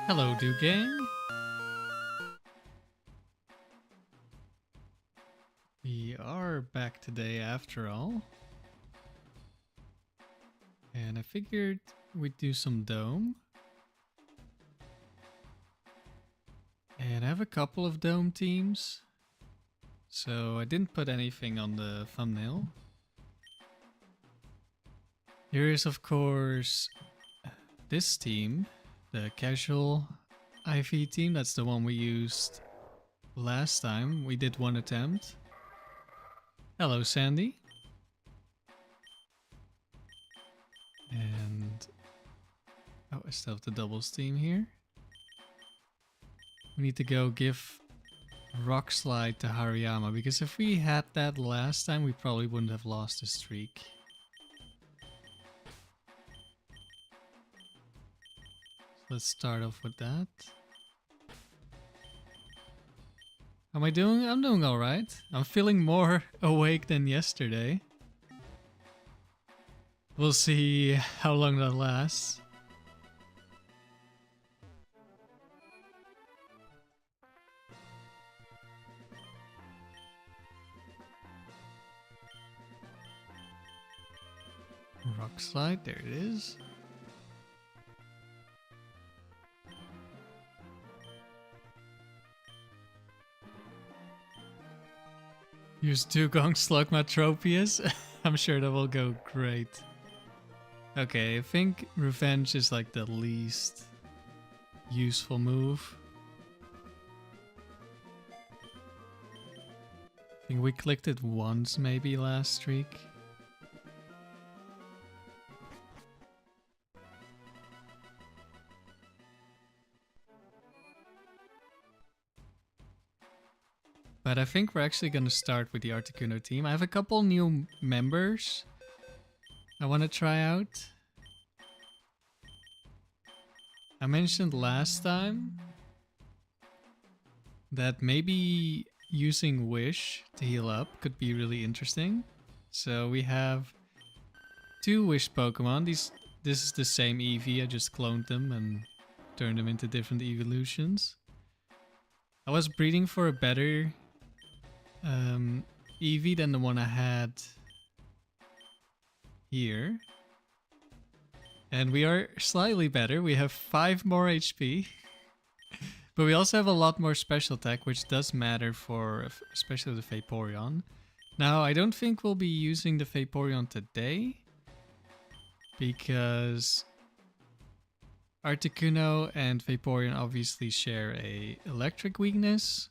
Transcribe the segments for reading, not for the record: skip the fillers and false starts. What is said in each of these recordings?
Hello, Do Gang. We are back today after all. And I figured we'd do some Dome. And I have a couple of Dome teams. So I didn't put anything on the thumbnail. Here is, of course, this team. The casual IV team. That's the one we used last time. We did one attempt. Hello, Sandy. And oh, I still have the doubles team here. We need to go give Rock Slide to Hariyama, because if we had that last time, we probably wouldn't have lost the streak. So let's start off with that. How am I doing? I'm doing alright. I'm feeling more awake than yesterday. We'll see how long that lasts. Rock Slide, there it is. Use Dugong Slugma Tropius. I'm sure that will go great. Okay, I think Revenge is like the least useful move. I think we clicked it once maybe last streak. But I think we're actually going to start with the Articuno team. I have a couple new members I want to try out. I mentioned last time that maybe using Wish to heal up could be really interesting. So we have two Wish Pokemon. This is the same Eevee, I just cloned them and turned them into different evolutions. I was breeding for a better Eevee than the one I had here. And we are slightly better. We have 5 more HP. But we also have a lot more special attack, which does matter for especially the Vaporeon. Now, I don't think we'll be using the Vaporeon today, because Articuno and Vaporeon obviously share a electric weakness.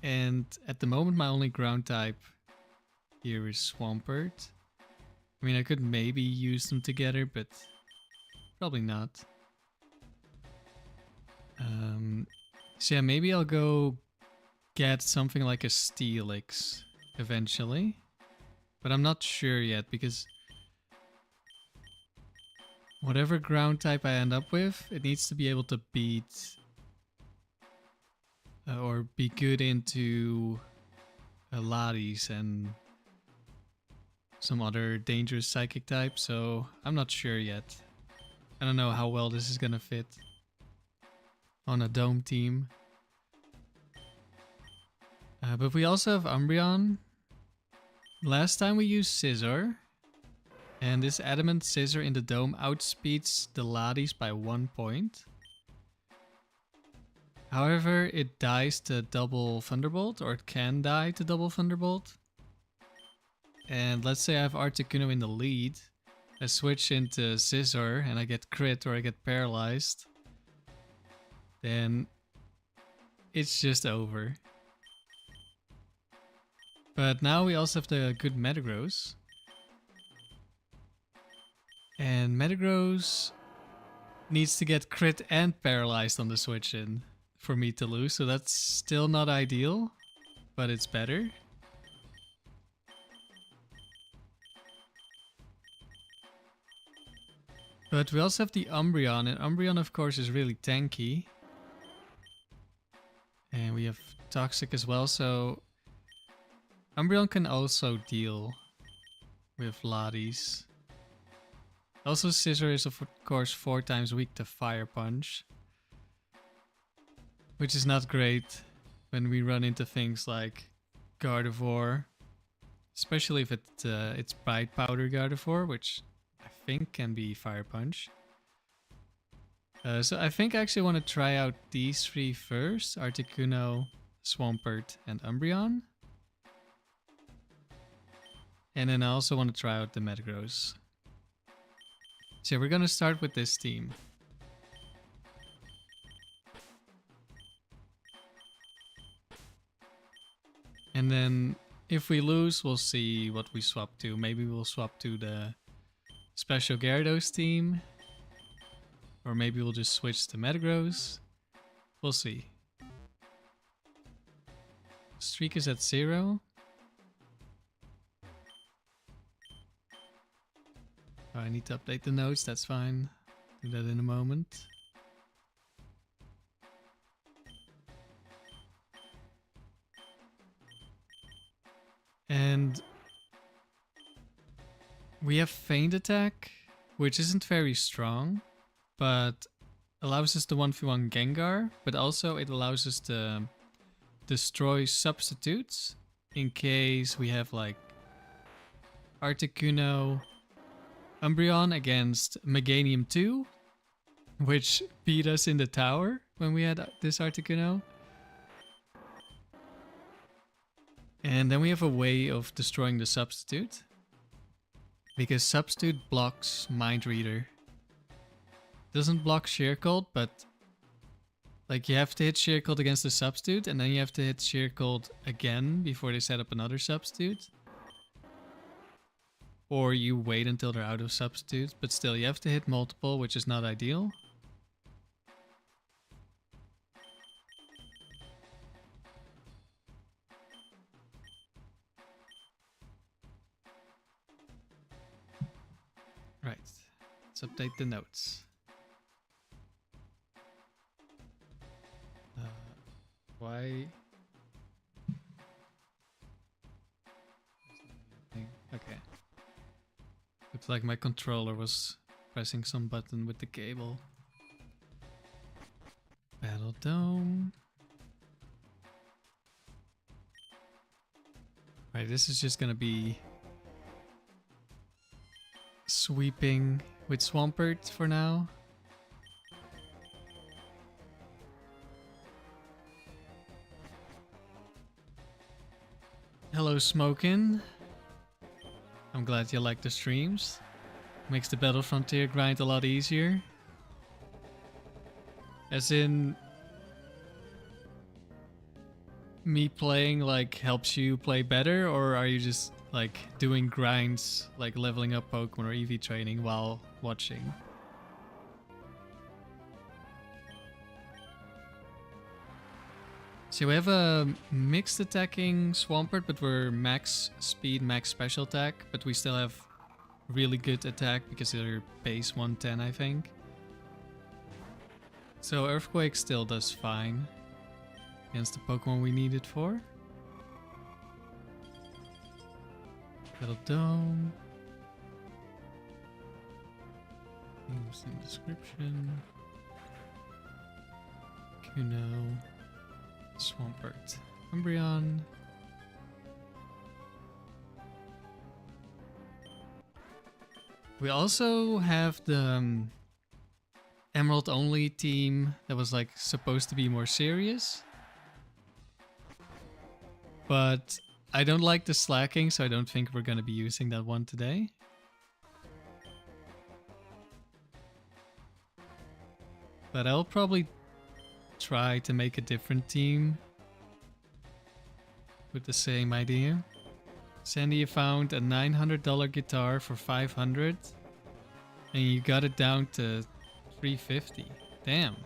And at the moment, my only ground type here is Swampert. I mean, I could maybe use them together, but probably not. So yeah, maybe I'll go get something like a Steelix eventually. But I'm not sure yet, because whatever ground type I end up with, it needs to be able to beat or be good into Latias and some other dangerous psychic type, so I'm not sure yet. I don't know how well this is gonna fit on a Dome team. But we also have Umbreon. Last time we used Scizor, and this Adamant Scizor in the Dome outspeeds the Latias by 1 point. However, it dies to double Thunderbolt, or it can die to double Thunderbolt. And let's say I have Articuno in the lead. I switch into Scizor and I get crit or I get paralyzed. Then it's just over. But now we also have the good Metagross. And Metagross needs to get crit and paralyzed on the switch in for me to lose, so that's still not ideal, but it's better. But we also have the Umbreon, and Umbreon of course is really tanky. And we have Toxic as well, so Umbreon can also deal with Latias. Also, Scizor is of course 4 times weak to Fire Punch. which is not great when we run into things like Gardevoir, especially if it's Bite Powder Gardevoir, which I think can be Fire Punch. So I think I actually want to try out these three first: Articuno, Swampert, and Umbreon. And then I also want to try out the Metagross. So we're gonna start with this team. And then if we lose, we'll see what we swap to. Maybe we'll swap to the Special Gyarados team. Or maybe we'll just switch to Metagross. We'll see. Streak is at 0. Oh, I need to update the notes, that's fine. Do that in a moment. And we have Feint Attack, which isn't very strong, but allows us to 1v1 Gengar, but also it allows us to destroy substitutes in case we have like Articuno Umbreon against Meganium 2, which beat us in the tower when we had this Articuno. And then we have a way of destroying the substitute, because substitute blocks Mind Reader. Doesn't block Sheer Cold, but like you have to hit Sheer Cold against the substitute, and then you have to hit Sheer Cold again before they set up another substitute. Or you wait until they're out of substitutes, but still you have to hit multiple, which is not ideal. Right, let's update the notes. Why? Okay. Looks like my controller was pressing some button with the cable. Battle Dome. Right, this is just gonna be sweeping with Swampert for now. Hello, Smokin'. I'm glad you like the streams. Makes the Battle Frontier grind a lot easier. As in, me playing like helps you play better, or are you just like doing grinds, like leveling up Pokemon or EV training while watching? So we have a mixed attacking Swampert, but we're max speed, max special attack, but we still have really good attack because they're base 110, I think. So Earthquake still does fine against the Pokemon we need it for. Little Dome. Names in description. Kuno. Swampert. Umbreon. We also have the Emerald only team that was like supposed to be more serious. But I don't like the slacking, so I don't think we're gonna be using that one today. But I'll probably try to make a different team with the same idea. Sandy, you found a $900 guitar for $500 and you got it down to $350. Damn.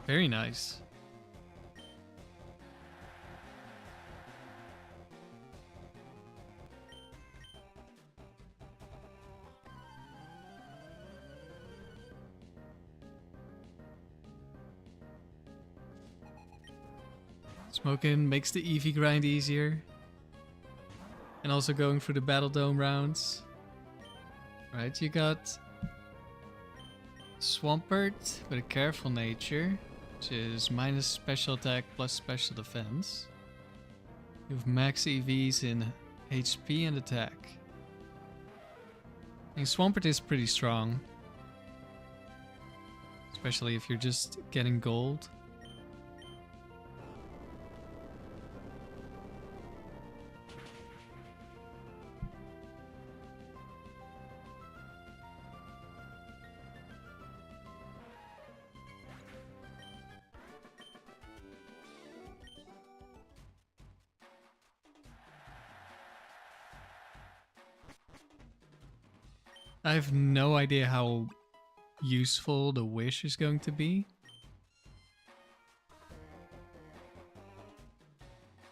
Very nice. Smoking makes the Eevee grind easier. And also going through the Battle Dome rounds. Right, you got Swampert with a careful nature, which is minus special attack plus special defense. You have max EVs in HP and attack. I think Swampert is pretty strong. Especially if you're just getting gold. I have no idea how useful the wish is going to be.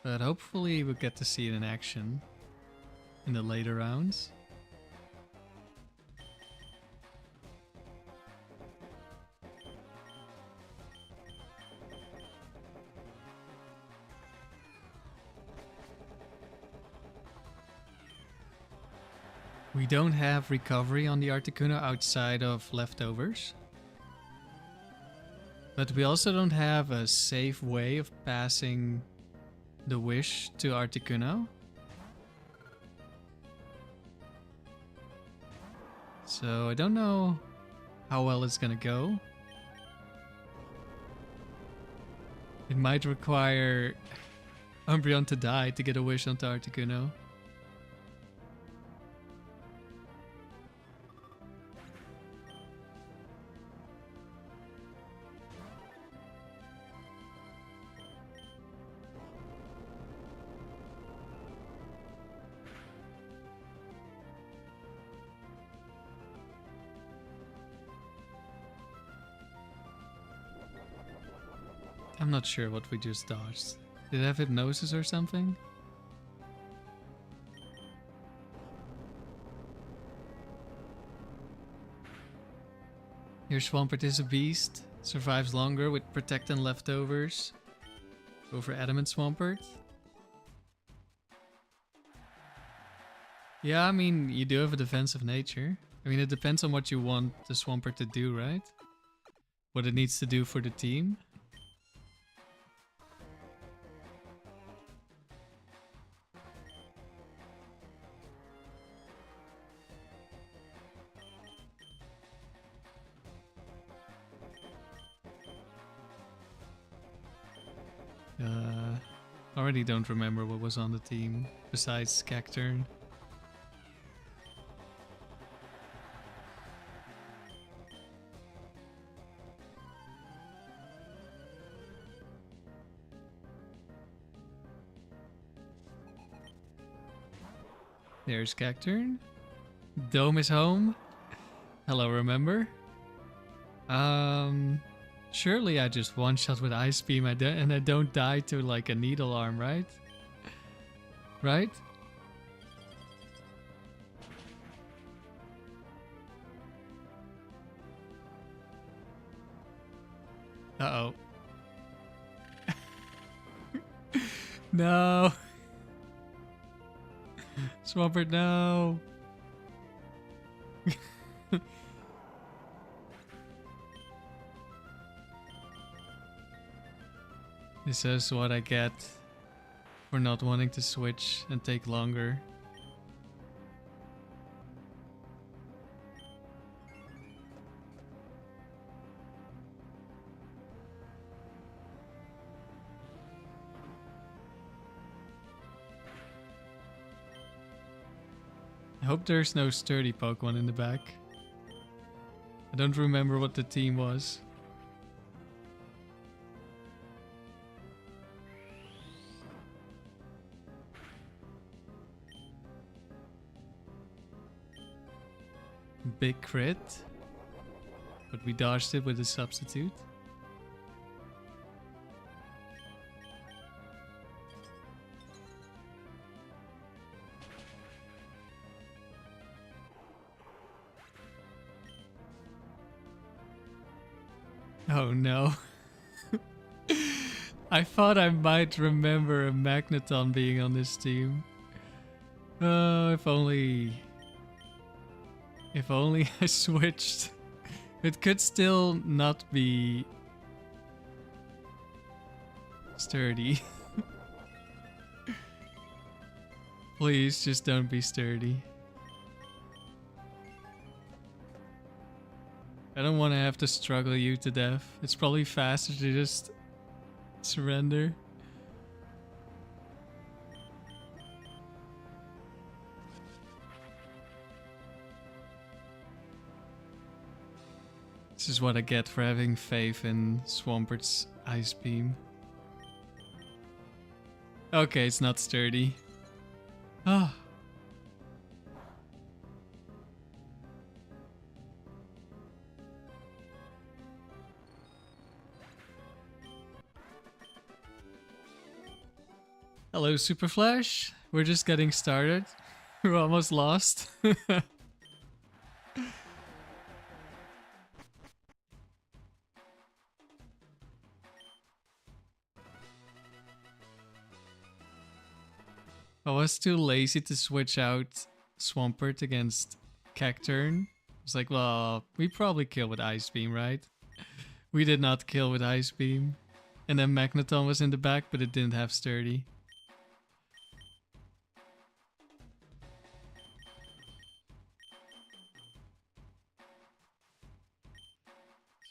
But hopefully we'll get to see it in action in the later rounds. We don't have recovery on the Articuno outside of Leftovers. But we also don't have a safe way of passing the wish to Articuno. So I don't know how well it's gonna go. It might require Umbreon to die to get a wish onto Articuno. I'm not sure what we just dodged. Did it have hypnosis or something? Your Swampert is a beast. Survives longer with Protect and Leftovers. Go for Adamant Swampert. Yeah, I mean, you do have a defensive nature. I mean, it depends on what you want the Swampert to do, right? What it needs to do for the team. Already don't remember what was on the team besides Cacturn. There's Cacturn. Dome is home. Hello, remember? Surely I just one-shot with Ice Beam and I don't die to like a Needle Arm, right? Right? Uh-oh. No! Swampert, no! This is what I get for not wanting to switch and take longer. I hope there's no sturdy Pokemon in the back. I don't remember what the team was. Big crit, but we dodged it with a substitute. Oh no. I thought I might remember a Magneton being on this team. Oh, if only I switched It could still not be sturdy. Please, just don't be sturdy. I don't want to have to struggle you to death. It's probably faster to just surrender. This is what I get for having faith in Swampert's Ice Beam. Okay, it's not sturdy. Ah. Hello, Super Flash. We're just getting started. We're almost lost. I was too lazy to switch out Swampert against Cacturne. I was like, well, we probably kill with Ice Beam, right? We did not kill with Ice Beam. And then Magneton was in the back, but it didn't have Sturdy.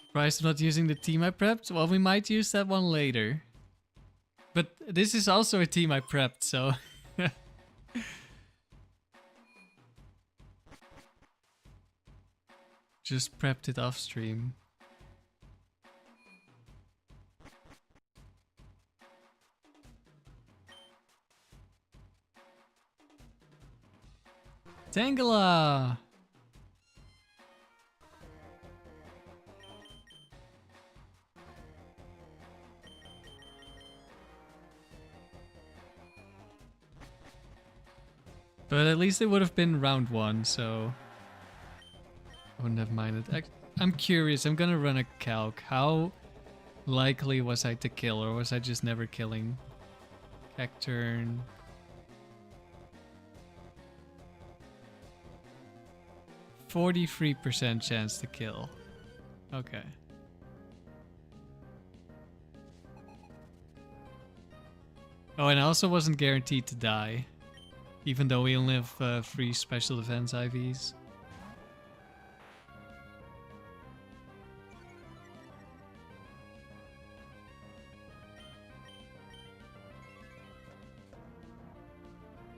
Surprised I'm not using the team I prepped? Well, we might use that one later. But this is also a team I prepped, so... Just prepped it off stream. Tangela! But at least it would have been round 1, so... I wouldn't have minded. I'm curious, I'm gonna run a calc. How likely was I to kill, or was I just never killing? Cacturne. %43% chance to kill. Okay. Oh, and I also wasn't guaranteed to die. Even though we only have 3 special defense IVs.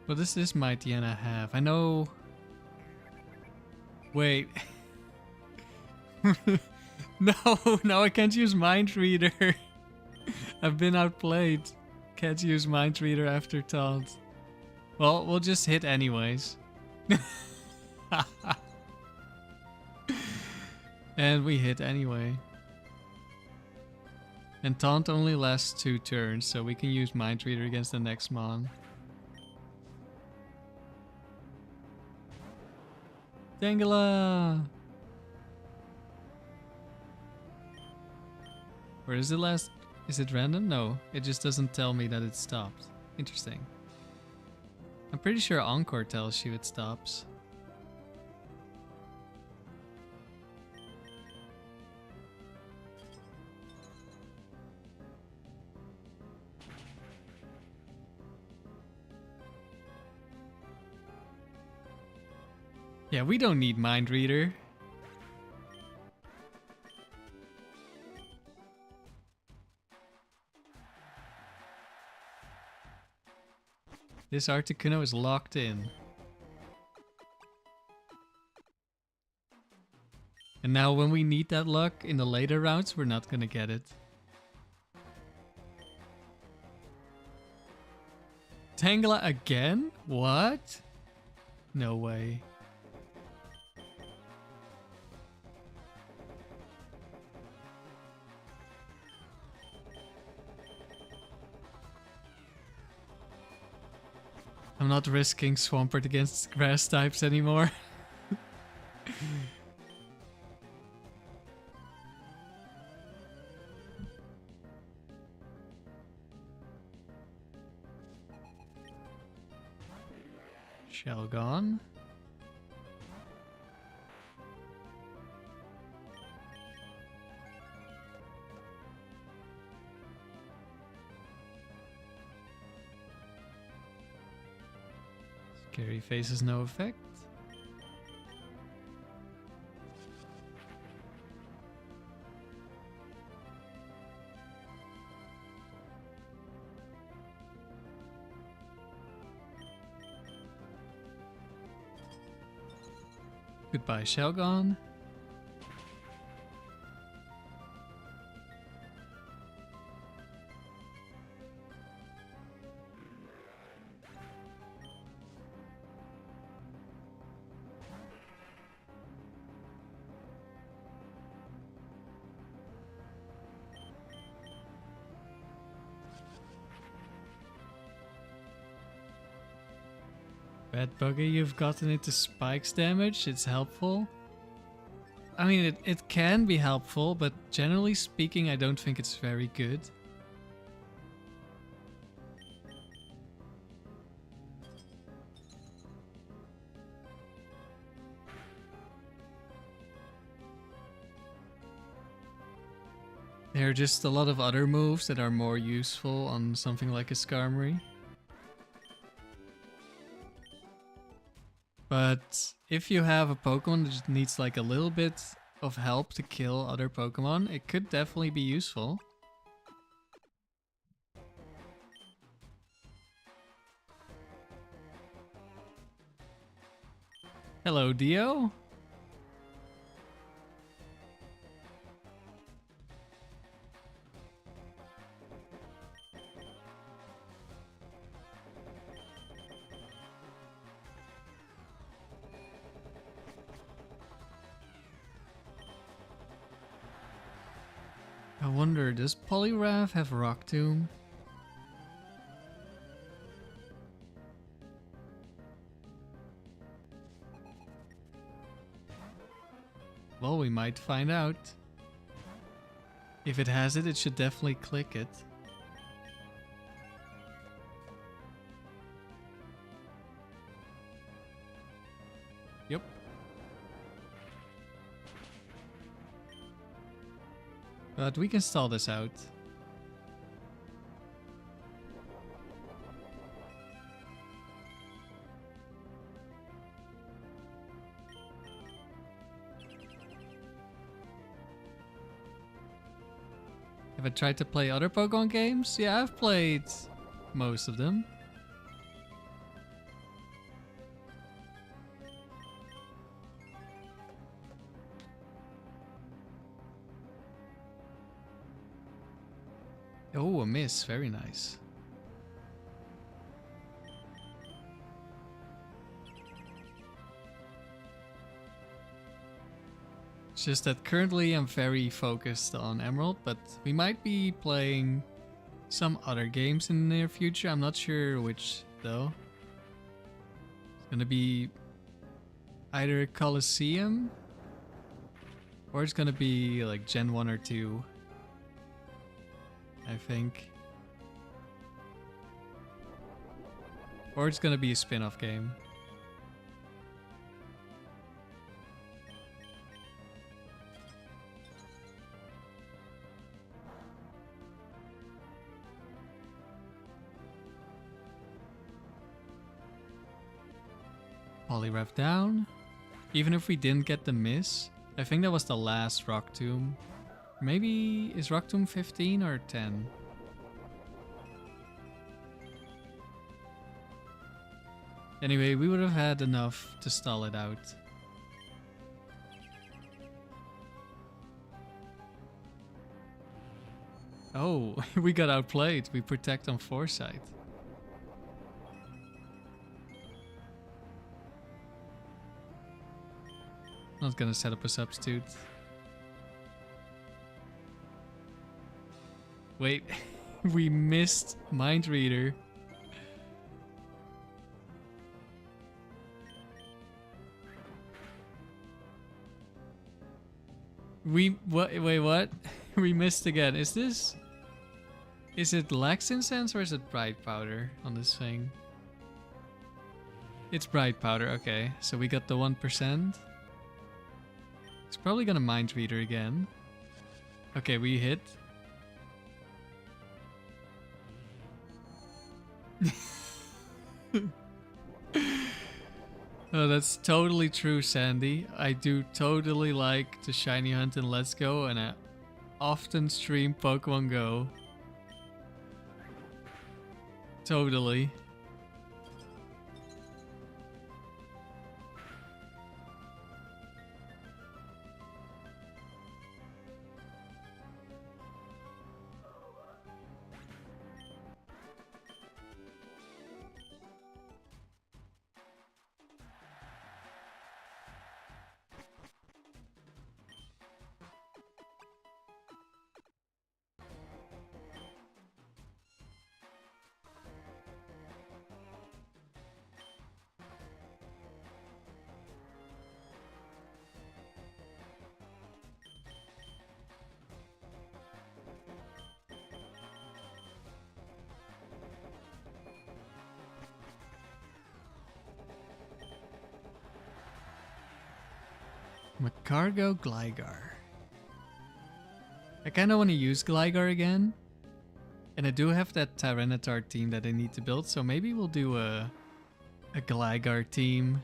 Well, this is Mighty and a half. I know... Wait. No, I can't use Mind Reader. I've been outplayed. Can't use Mind Reader after Taunt. Well, we'll just hit anyways. And we hit anyway. And Taunt only lasts 2 turns, so we can use Mind Reader against the next Mon. Tangela! Or is it last... Is it random? No, it just doesn't tell me that it stopped. Interesting. I'm pretty sure Encore tells you it stops. Yeah, we don't need Mind Reader. This Articuno is locked in. And now when we need that luck in the later rounds, we're not gonna get it. Tangela again? What? No way. I'm not risking Swampert against grass types anymore. Shell gone. Cheri faces no effect. Goodbye, Shelgon. Bad Buggy, you've gotten into spikes damage, it's helpful. I mean, it can be helpful, but generally speaking, I don't think it's very good. There are just a lot of other moves that are more useful on something like a Skarmory. But if you have a Pokemon that just needs like a little bit of help to kill other Pokemon, it could definitely be useful. Hello, Dio. I wonder, does Poliwrath have Rock Tomb? Well, we might find out. If it has it, it should definitely click it. Yep. But we can stall this out. Have I tried to play other Pokemon games? Yeah, I've played most of them. Oh, a miss. Very nice. It's just that currently I'm very focused on Emerald, but we might be playing some other games in the near future. I'm not sure which, though. It's gonna be either Colosseum or it's gonna be like Gen 1 or 2. I think. Or it's gonna be a spin-off game. Poliwrath down. Even if we didn't get the miss, I think that was the last Rock Tomb. Maybe is Rock Tomb 15 or 10? Anyway, we would have had enough to stall it out. Oh, we got outplayed. We protect on foresight. Not gonna set up a substitute. Wait, we missed Mind Reader. Wait, what? We missed again. Is it Lax Incense or is it Bright Powder on this thing? It's Bright Powder, okay. So we got the 1%. It's probably gonna Mind Reader again. Okay, we hit. Oh, that's totally true, Sandy. I do totally like to shiny hunt in Let's Go, and I often stream Pokemon Go. Totally. Macargo Gligar. I kind of want to use Gligar again. And I do have that Tyranitar team that I need to build, so maybe we'll do a Gligar team.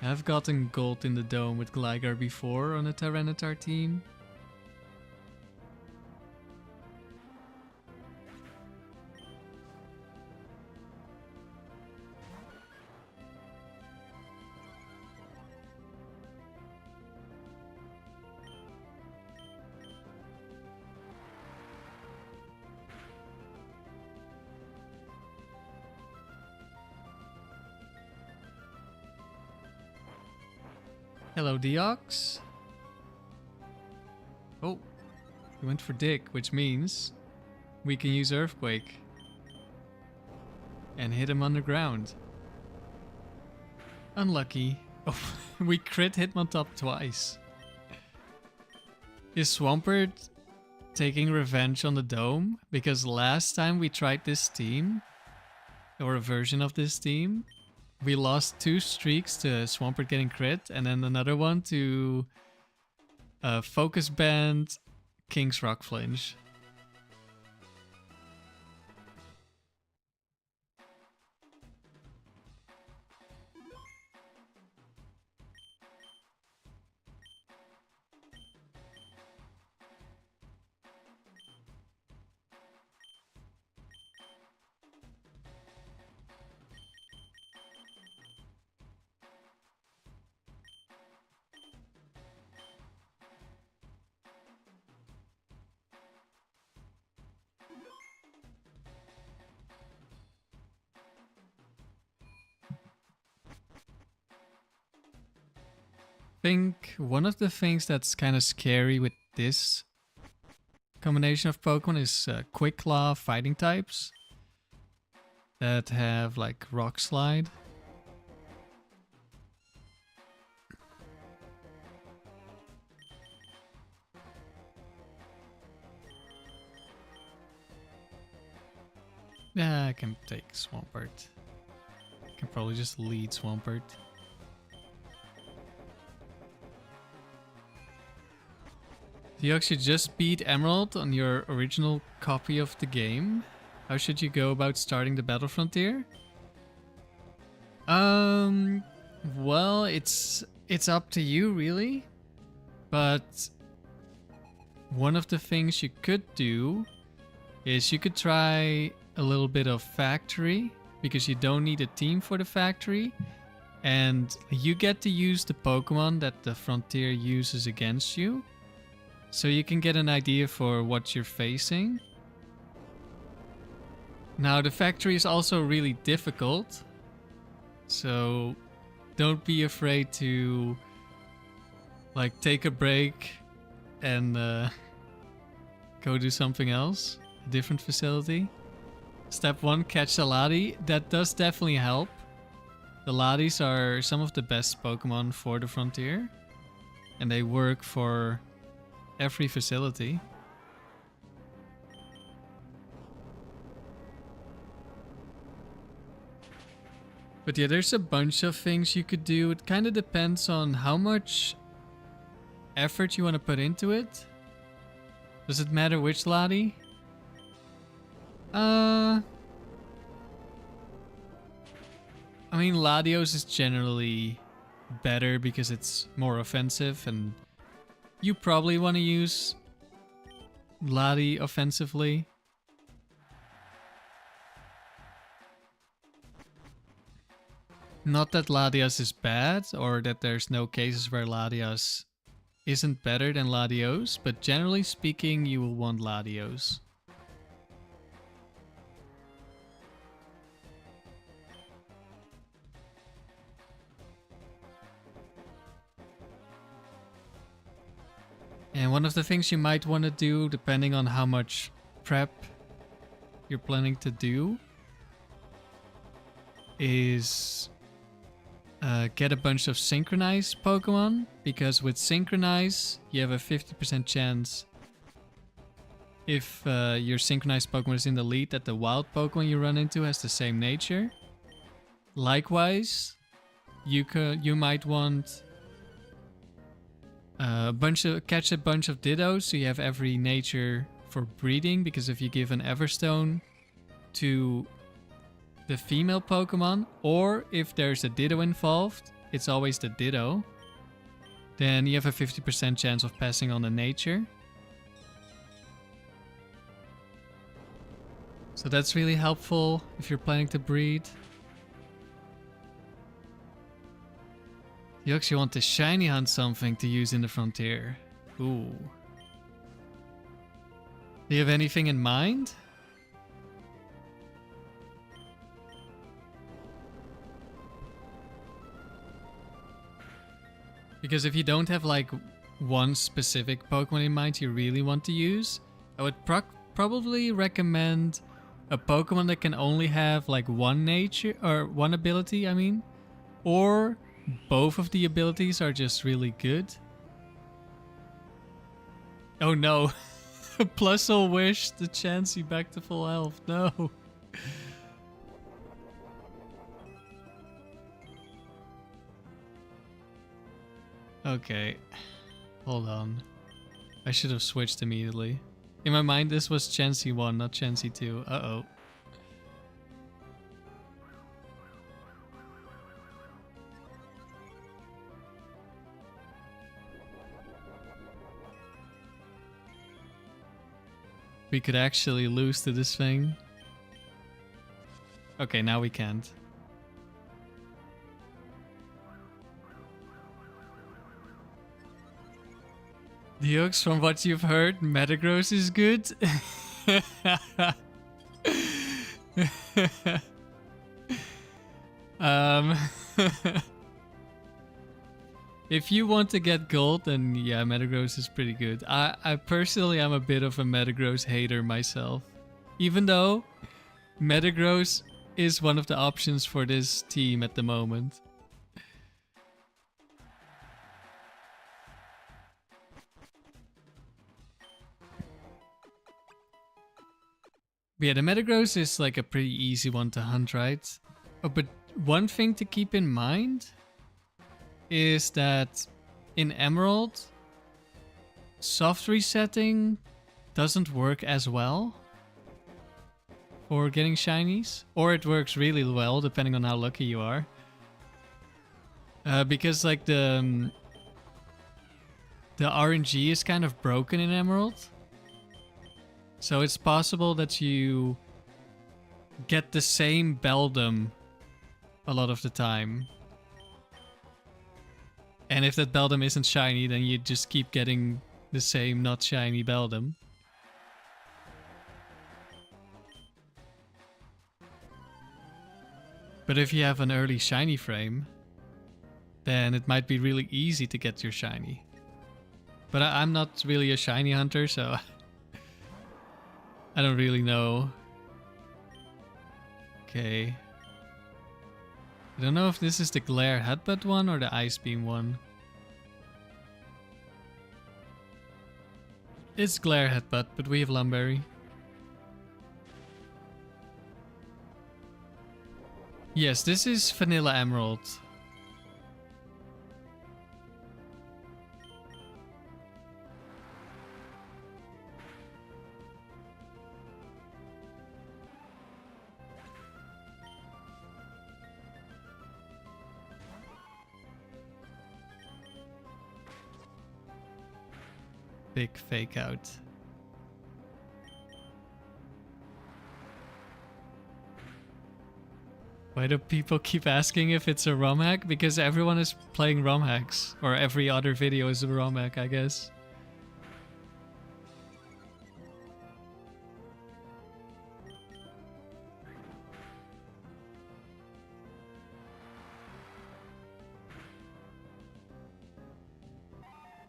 I've gotten gold in the dome with Gligar before on a Tyranitar team. Hello, Deox. Oh, he went for Dick, which means we can use Earthquake and hit him underground. Unlucky. Oh, we crit Hitmontop twice. Is Swampert taking revenge on the dome? Because last time we tried this team, or a version of this team, we lost 2 streaks to Swampert getting crit, and then another one to Focus Band King's Rock Flinch. I think one of the things that's kind of scary with this combination of Pokemon is Quick Claw fighting types that have like Rock Slide. Yeah, I can take Swampert. I can probably just lead Swampert. Deox, you just beat Emerald on your original copy of the game. How should you go about starting the Battle Frontier? Well, it's up to you really. But one of the things you could do is you could try a little bit of Factory, because you don't need a team for the Factory. And you get to use the Pokemon that the Frontier uses against you. So you can get an idea for what you're facing. Now the Factory is also really difficult. So don't be afraid to like take a break and go do something else. A different facility. Step 1, catch the Lati. That does definitely help. The Latis are some of the best Pokemon for the Frontier. And they work for every facility. But yeah, there's a bunch of things you could do. It kind of depends on how much effort you want to put into it. Does it matter which Lati? I mean, Latios is generally better because it's more offensive, and you probably want to use Lati offensively. Not that Latias is bad, or that there's no cases where Latias isn't better than Latios, but generally speaking, you will want Latios. And one of the things you might want to do, depending on how much prep you're planning to do, is get a bunch of Synchronize Pokemon, because with Synchronize you have a 50% chance, if your Synchronized Pokemon is in the lead, that the wild Pokemon you run into has the same nature. Likewise, you might want catch a bunch of Dittos, so you have every nature for breeding, because if you give an Everstone to the female Pokemon, or if there's a Ditto involved, it's always the Ditto, then you have a 50% chance of passing on the nature. So that's really helpful if you're planning to breed. You actually want to shiny hunt something to use in the frontier. Ooh. Do you have anything in mind? Because if you don't have like one specific Pokemon in mind you really want to use, I would probably recommend a Pokemon that can only have like one nature, or one ability, I mean. Or both of the abilities are just really good. Oh no. Plusle Wish, the Chansey back to full health. No. Okay. Hold on. I should have switched immediately. In my mind, this was Chansey 1, not Chansey 2. Uh-oh. We could actually lose to this thing. Okay, now we can't. Deox, from what you've heard, Metagross is good. If you want to get gold, then yeah, Metagross is pretty good. I personally am a bit of a Metagross hater myself. Even though Metagross is one of the options for this team at the moment. But yeah, the Metagross is like a pretty easy one to hunt, right? Oh, but one thing to keep in mind is that in Emerald, soft resetting doesn't work as well for getting shinies. Or it works really well, depending on how lucky you are. Because like the RNG is kind of broken in Emerald. So it's possible that you get the same Beldum a lot of the time. And if that Beldum isn't shiny, then you just keep getting the same not shiny Beldum. But if you have an early shiny frame, then it might be really easy to get your shiny. But I'm not really a shiny hunter, so I don't really know. Okay. I don't know if this is the Glare Headbutt one or the Ice Beam one. It's Glare Headbutt, but we have Lum Berry. Yes, this is Vanilla Emerald. big fake out. Why do people keep asking if it's a ROM hack? Because everyone is playing ROM hacks. Or every other video is a ROM hack, I guess.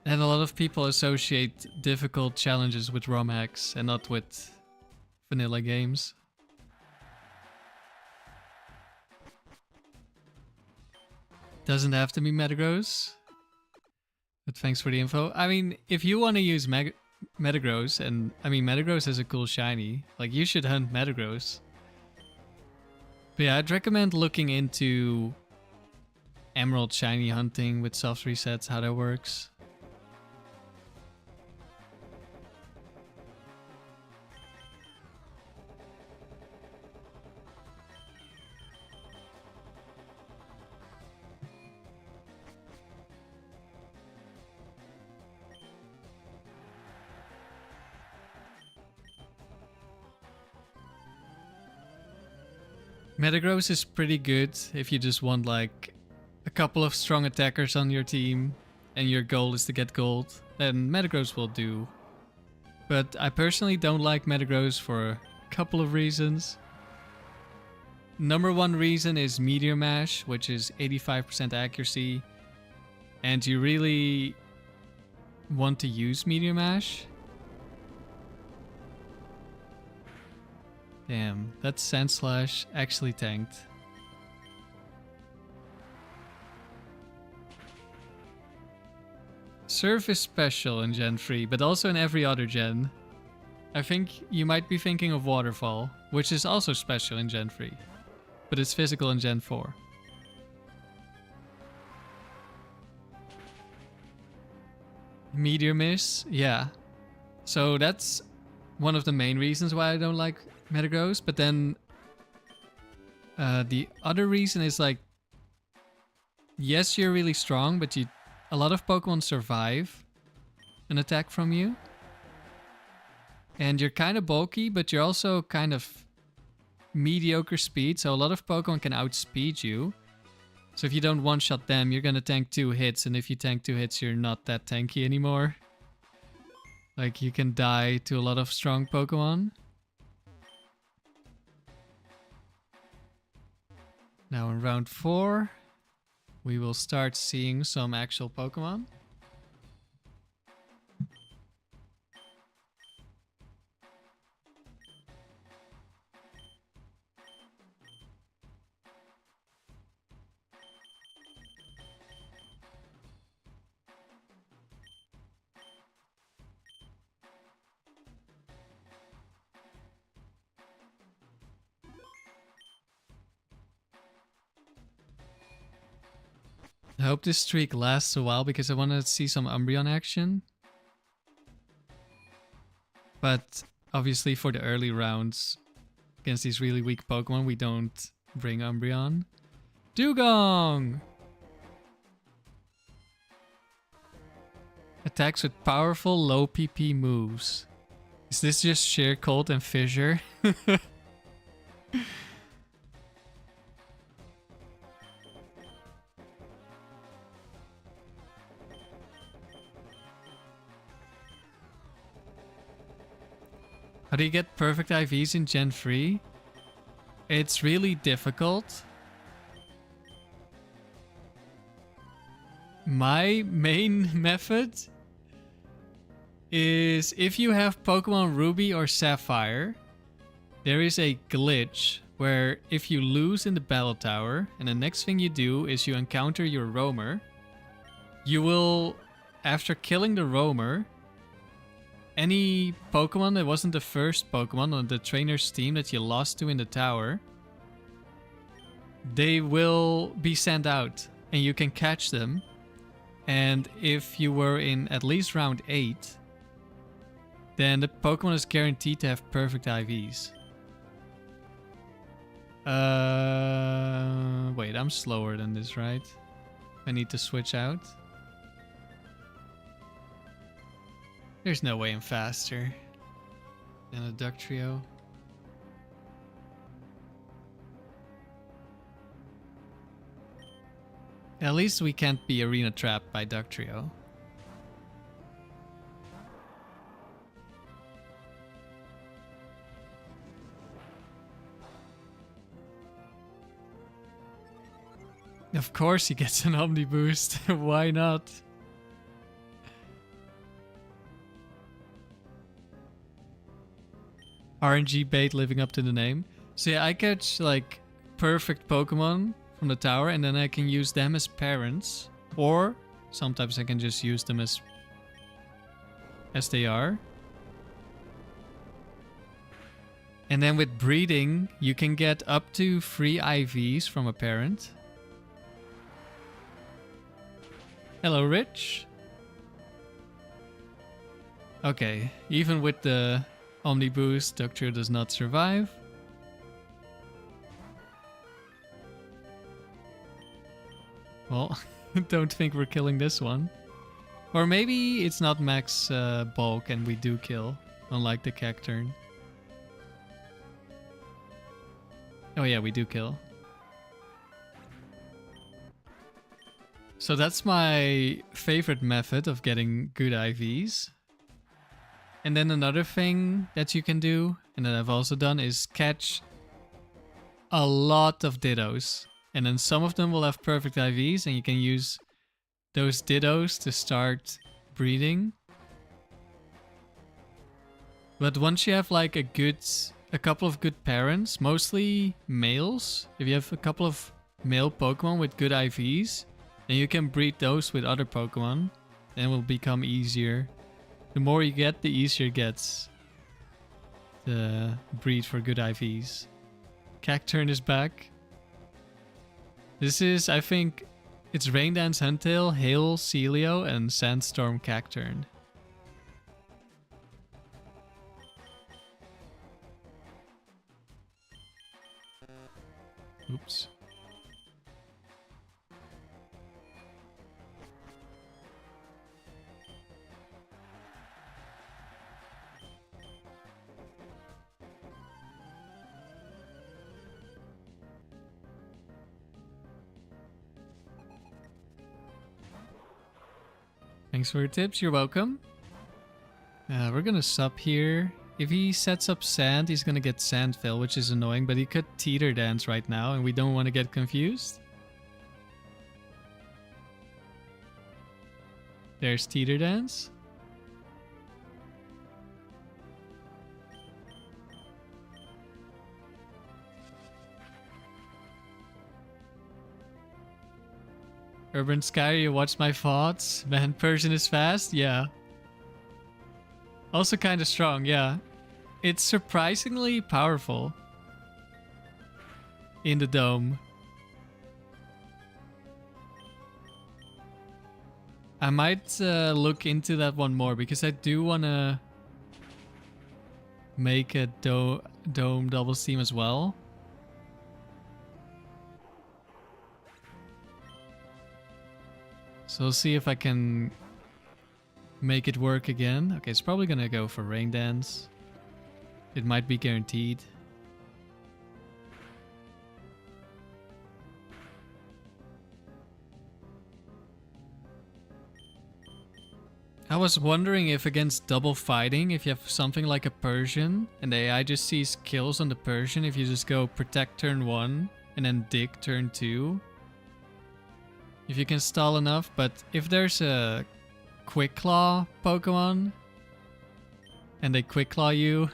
And a lot of people associate difficult challenges with ROM hacks and not with vanilla games. Doesn't have to be Metagross. But thanks for the info. I mean, if you want to use Metagross, and I mean, Metagross has a cool shiny, like you should hunt Metagross. But yeah, I'd recommend looking into Emerald shiny hunting with soft resets, how that works. Metagross is pretty good if you just want like a couple of strong attackers on your team and your goal is to get gold, then Metagross will do. But I personally don't like Metagross for a couple of reasons. Number one reason is Meteor Mash, which is 85% accuracy, and you really want to use Meteor Mash. Damn, that Sandslash actually tanked. Surf is special in Gen 3, but also in every other gen. I think you might be thinking of Waterfall, which is also special in Gen 3, but it's physical in Gen 4. Meteor Miss, yeah. So that's one of the main reasons why I don't like Metagross, but then the other reason is like, yes, you're really strong, but a lot of Pokemon survive an attack from you. And you're kind of bulky, but you're also kind of mediocre speed, so a lot of Pokemon can outspeed you. So if you don't one-shot them, you're gonna tank 2 hits, and if you tank 2 hits, you're not that tanky anymore. Like, you can die to a lot of strong Pokemon. Now in round 4, we will start seeing some actual Pokemon. I hope this streak lasts a while because I want to see some Umbreon action. But obviously for the early rounds, against these really weak Pokemon, we don't bring Umbreon. Dugong! Attacks with powerful low PP moves. Is this just sheer cold and fissure? How do you get perfect IVs in Gen 3? It's really difficult. My main method is if you have Pokemon Ruby or Sapphire, there is a glitch where if you lose in the battle tower and the next thing you do is you encounter your roamer, you will, after killing the roamer, any Pokemon that wasn't the first Pokemon on the trainer's team that you lost to in the tower, they will be sent out and you can catch them. And if you were in at least round 8, then the Pokemon is guaranteed to have perfect IVs. Wait, I'm slower than this, right? I need to switch out. There's no way I'm faster than a Ductrio. At least we can't be arena trapped by Ductrio. Of course he gets an Omni Boost. Why not? RNG bait living up to the name. So yeah, I catch like perfect Pokemon from the tower and then I can use them as parents. Or sometimes I can just use them as they are. And then with breeding, you can get up to 3 IVs from a parent. Hello, Rich. Okay, even with the Omni Boost, Ductrio does not survive. Well, don't think we're killing this one. Or maybe it's not max bulk and we do kill, unlike the Cacturn. Oh yeah, we do kill. So that's my favorite method of getting good IVs. And then another thing that you can do, and that I've also done, is catch a lot of Dittos. And then some of them will have perfect IVs, and you can use those Dittos to start breeding. But once you have like a couple of good parents, mostly males, if you have a couple of male Pokemon with good IVs, then you can breed those with other Pokemon, then it will become easier. The more you get, the easier it gets to breed for good IVs. Cacturn is back. This is, I think, it's Rain Dance Huntail, Hail Celio, and Sandstorm Cacturn. Oops. Thanks for your tips, you're welcome. We're gonna sup here. If he sets up sand, he's gonna get Sandville, which is annoying, but he could Teeter Dance right now, and we don't want to get confused. There's Teeter Dance. Urban Sky, you watch my thoughts? Man, Persian is fast? Yeah. Also kind of strong, yeah. It's surprisingly powerful. In the dome. I might look into that one more, because I do want to make a dome double steam as well. So we'll see if I can make it work again. Okay, it's probably gonna go for Rain Dance. It might be guaranteed. I was wondering if against double fighting, if you have something like a Persian and the AI just sees kills on the Persian, if you just go Protect turn 1 and then Dig turn 2. If you can stall enough, but if there's a Quick Claw Pokemon and they Quick Claw you,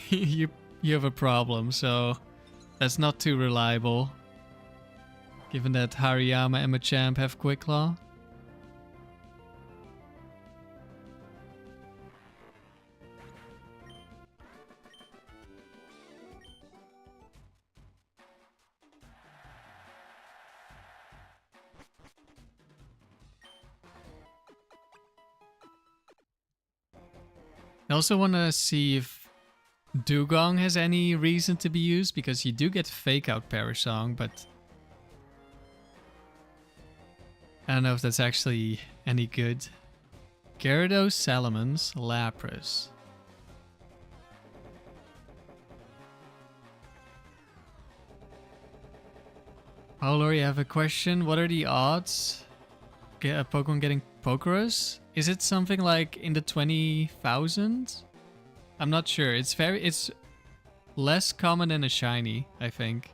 you have a problem, so that's not too reliable. Given that Hariyama and Machamp have Quick Claw. I also want to see if Dugong has any reason to be used, because you do get Fake Out Parasong, but I don't know if that's actually any good. Gyarados, Salamence, Lapras. Paolo, you have a question. What are the odds get a Pokemon getting Pokerus? Is it something like in the 20,000? I'm not sure. It's less common than a shiny, I think.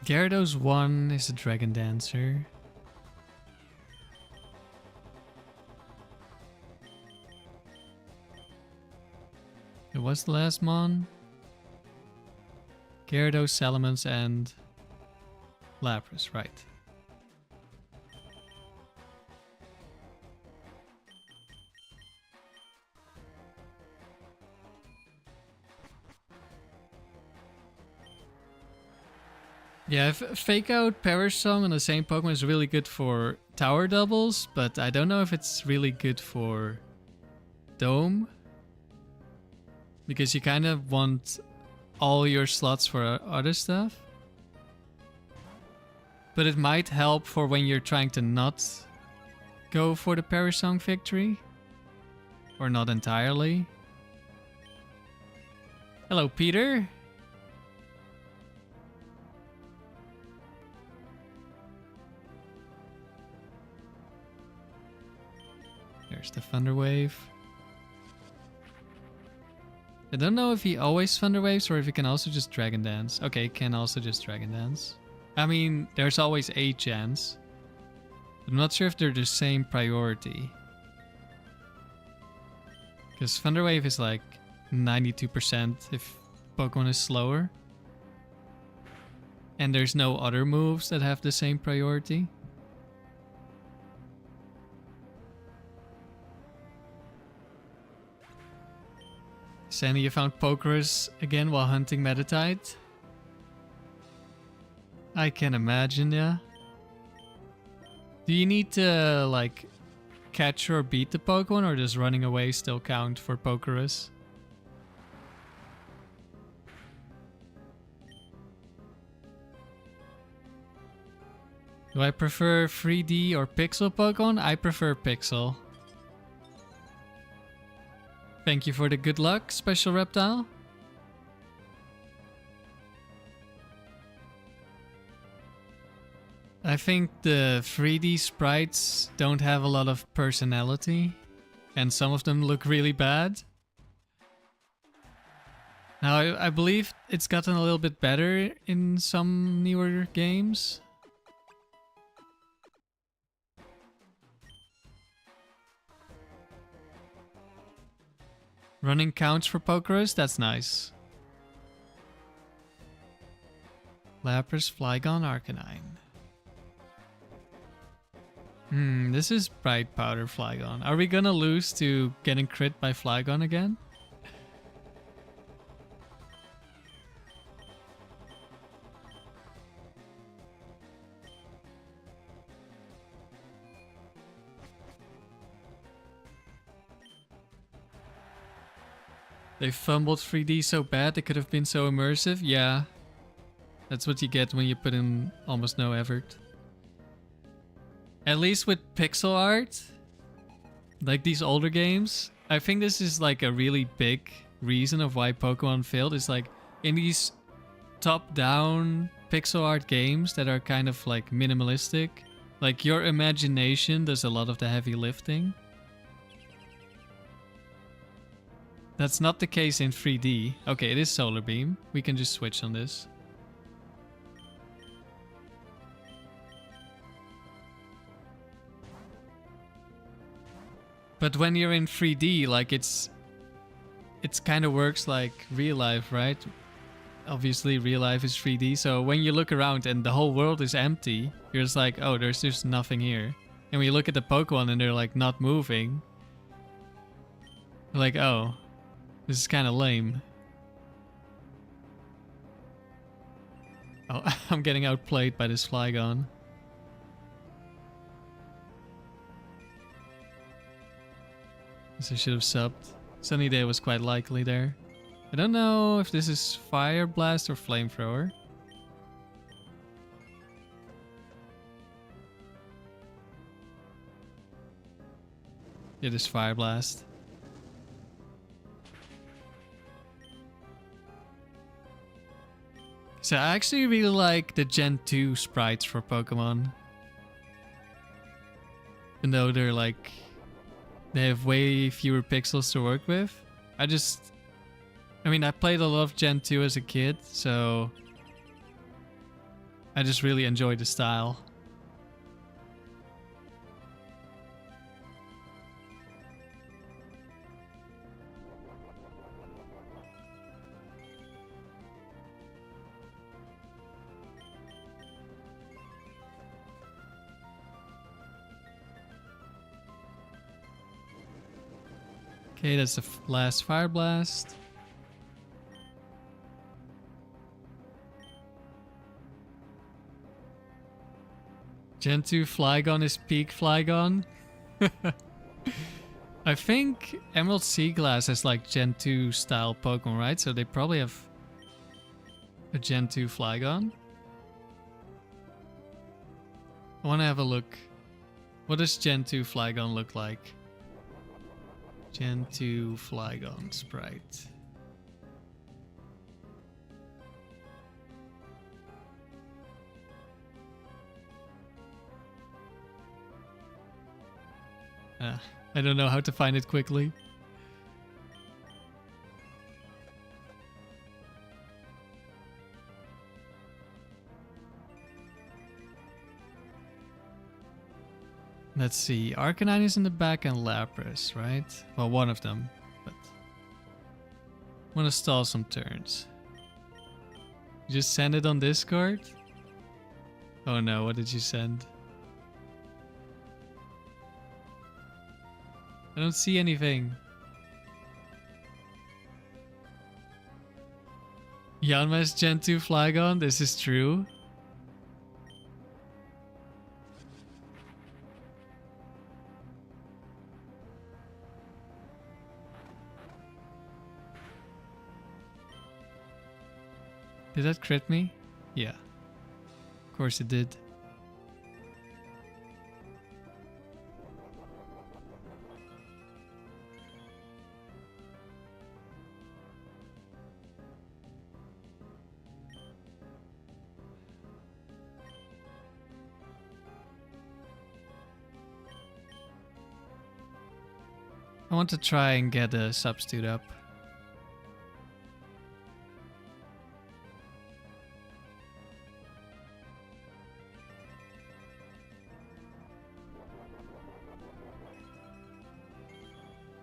Gyarados 1 is a Dragon Dancer. It was the last mon. Gyarados, Salamence, and Lapras, right. Yeah, Fake Out Perish Song on the same Pokemon is really good for tower doubles, but I don't know if it's really good for Dome. Because you kind of want all your slots for other stuff. But it might help for when you're trying to not go for the Perish Song victory. Or not entirely. Hello, Peter. There's the Thunder Wave. I don't know if he always Thunder Waves or if he can also just Dragon Dance. Okay, can also just Dragon Dance. I mean, there's always a chance. I'm not sure if they're the same priority. Because Thunder Wave is like 92% if Pokemon is slower. And there's no other moves that have the same priority. Sandy, you found Pokerus again while hunting Metatite? I can imagine, yeah. Do you need to, like, catch or beat the Pokemon, or does running away still count for Pokerus? Do I prefer 3D or Pixel Pokemon? I prefer Pixel. Thank you for the good luck, Special Reptile. I think the 3D sprites don't have a lot of personality, and some of them look really bad. Now, I believe it's gotten a little bit better in some newer games. Running counts for Pokerus? That's nice. Lapras, Flygon, Arcanine. This is Bright Powder Flygon. Are we gonna lose to getting crit by Flygon again? They fumbled 3D so bad they could have been so immersive. Yeah. That's what you get when you put in almost no effort. At least with pixel art, like these older games, I think this is like a really big reason of why Pokemon failed. Is like in these top-down pixel art games that are kind of like minimalistic, like your imagination does a lot of the heavy lifting. That's not the case in 3D. Okay, it is Solar Beam. We can just switch on this. But when you're in 3D, like it's kind of works like real life, right? Obviously, real life is 3D. So when you look around and the whole world is empty, you're just like, oh, there's just nothing here. And when you look at the Pokemon and they're like not moving, you're like, oh. This is kind of lame. Oh, I'm getting outplayed by this Flygon. Guess I should have subbed. Sunny Day was quite likely there. I don't know if this is Fire Blast or Flamethrower. It is Fire Blast. So I actually really like the Gen 2 sprites for Pokemon. Even though they're like... they have way fewer pixels to work with. I mean, I played a lot of Gen 2 as a kid, so... I just really enjoy the style. Okay, that's the last Fire Blast. Gen 2 Flygon is peak Flygon. I think Emerald Sea Glass has like Gen 2 style Pokemon, right? So they probably have a Gen 2 Flygon. I want to have a look. What does Gen 2 Flygon look like? Gen 2 Flygon sprite. I don't know how to find it quickly. Let's see. Arcanine is in the back and Lapras, right? Well, one of them, but I want to stall some turns. You just send it on Discord? Oh no, what did you send? I don't see anything. Yanma's Gen 2 Flygon, this is true. Did that crit me? Yeah. Of course it did. I want to try and get a substitute up.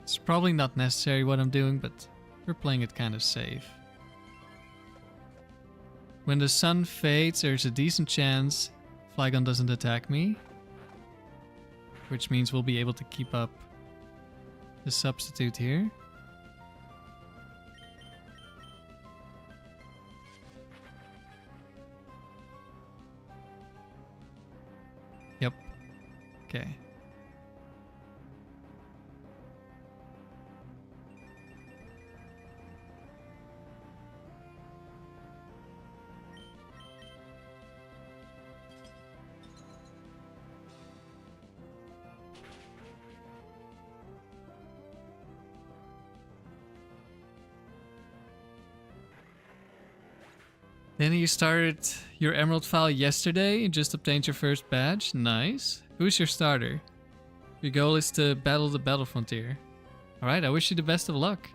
It's probably not necessary what I'm doing, but we're playing it kind of safe. When the sun fades, there's a decent chance Flygon doesn't attack me, which means we'll be able to keep up the substitute here. Yep. Okay. Then you started your Emerald file yesterday and just obtained your first badge. Nice. Who's your starter? Your goal is to battle the Battle Frontier. Alright, I wish you the best of luck.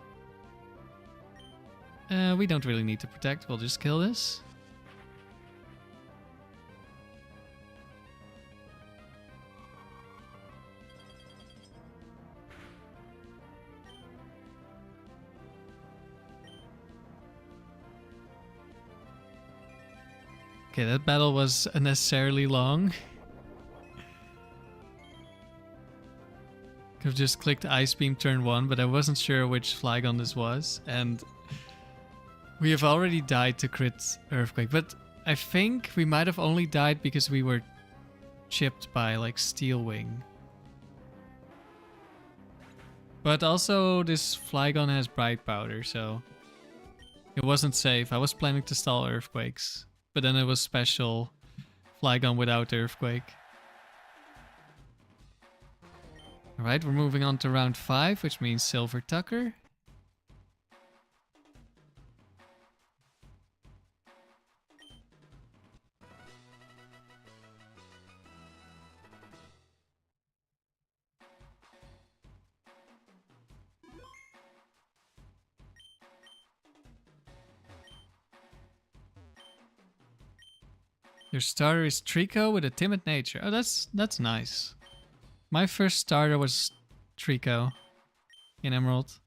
We don't really need to protect. We'll just kill this. Okay, that battle was unnecessarily long. Could have just clicked Ice Beam turn 1, but I wasn't sure which Flygon this was. And we have already died to crit Earthquake. But I think we might have only died because we were chipped by like Steel Wing. But also this Flygon has Bright Powder, so it wasn't safe. I was planning to stall Earthquakes, but then it was special Flygon without Earthquake. Alright, we're moving on to round 5, which means Silver Tucker. Your starter is Trico with a Timid Nature. Oh, that's nice. My first starter was Trico in Emerald.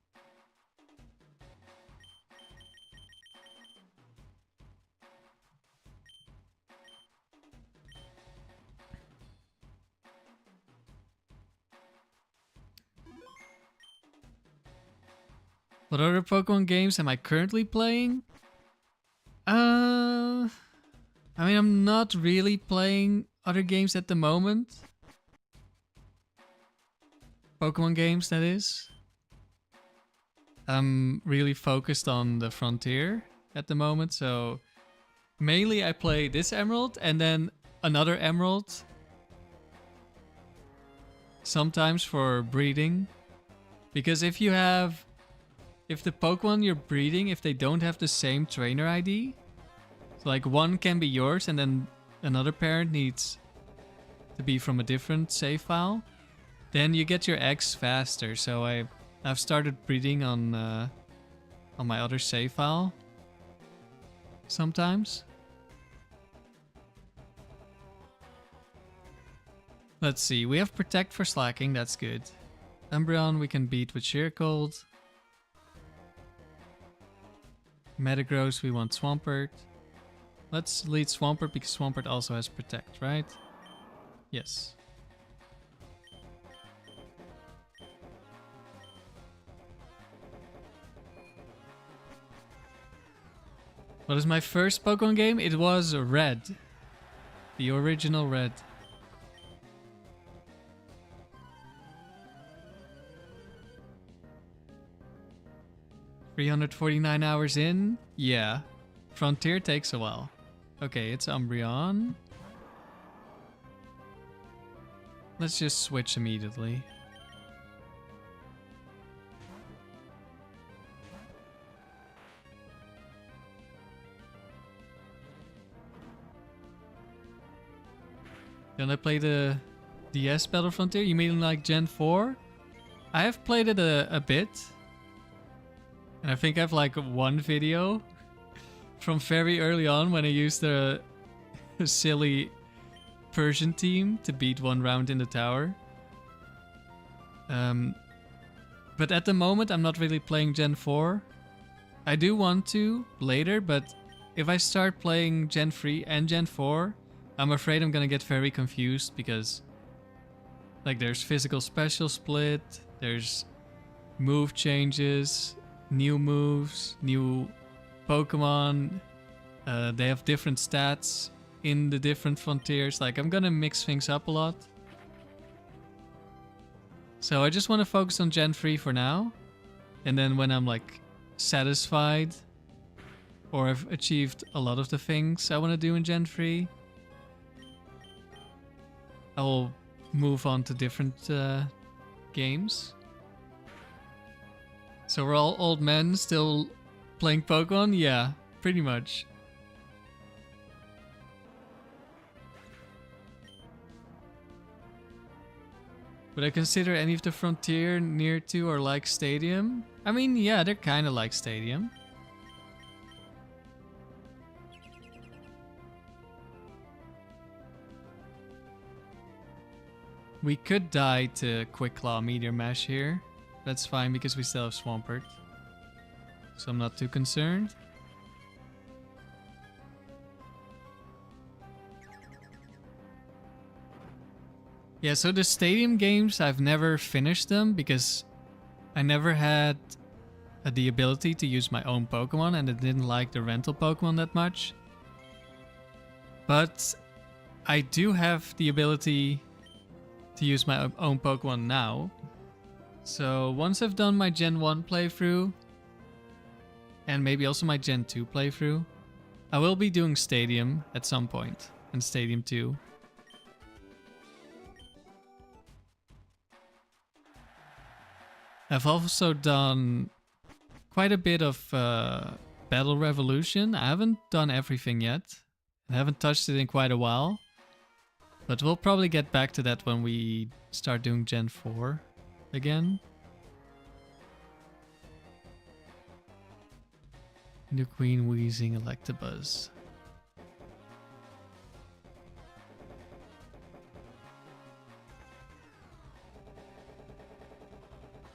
What other Pokemon games am I currently playing? I mean, I'm not really playing other games at the moment. Pokemon games, that is. I'm really focused on the Frontier at the moment, so mainly I play this Emerald and then another Emerald. Sometimes for breeding. Because if the Pokemon you're breeding, if they don't have the same trainer ID, so like one can be yours and then another parent needs to be from a different save file, then you get your eggs faster. So I've started breeding on my other save file sometimes. Let's see, we have Protect for slacking, that's good. Umbreon we can beat with Sheer Cold. Metagross we want Swampert. Let's lead Swampert because Swampert also has Protect, right? Yes. What is my first Pokemon game? It was Red. The original Red. $349 hours in? Yeah. Frontier takes a while. Okay, it's Umbreon. Let's just switch immediately. Then I play the DS Battle Frontier. You mean like Gen 4? I have played it a bit. And I think I have like one video from very early on when I used a silly Persian team to beat one round in the tower. But at the moment I'm not really playing Gen 4. I do want to later, but if I start playing Gen 3 and Gen 4, I'm afraid I'm gonna get very confused because like there's physical special split, there's move changes, new moves, new Pokemon. They have different stats in the different frontiers. Like I'm gonna mix things up a lot. So I just want to focus on Gen 3 for now. And then when I'm like satisfied or I've achieved a lot of the things I want to do in Gen 3, I will move on to different games. So we're all old men still playing Pokemon? Yeah, pretty much. Would I consider any of the Frontier near to or like Stadium? I mean, yeah, they're kind of like Stadium. We could die to Quick Claw Meteor Mash here. That's fine because we still have Swampert. So I'm not too concerned. Yeah, so the Stadium games, I've never finished them because I never had the ability to use my own Pokemon and I didn't like the rental Pokemon that much. But I do have the ability to use my own Pokemon now. So once I've done my Gen 1 playthrough, and maybe also my Gen 2 playthrough, I will be doing Stadium at some point, and Stadium 2. I've also done quite a bit of Battle Revolution. I haven't done everything yet. I haven't touched it in quite a while. But we'll probably get back to that when we start doing Gen 4 again. New Queen, Wheezing, Electabuzz.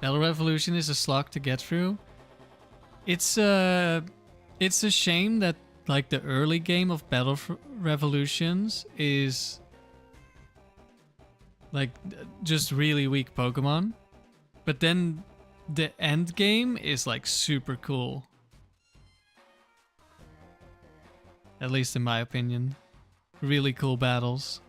Battle Revolution is a slog to get through. It's a shame that like the early game of Battle Revolutions is like just really weak Pokemon. But then the end game is like super cool. At least in my opinion. Really cool battles.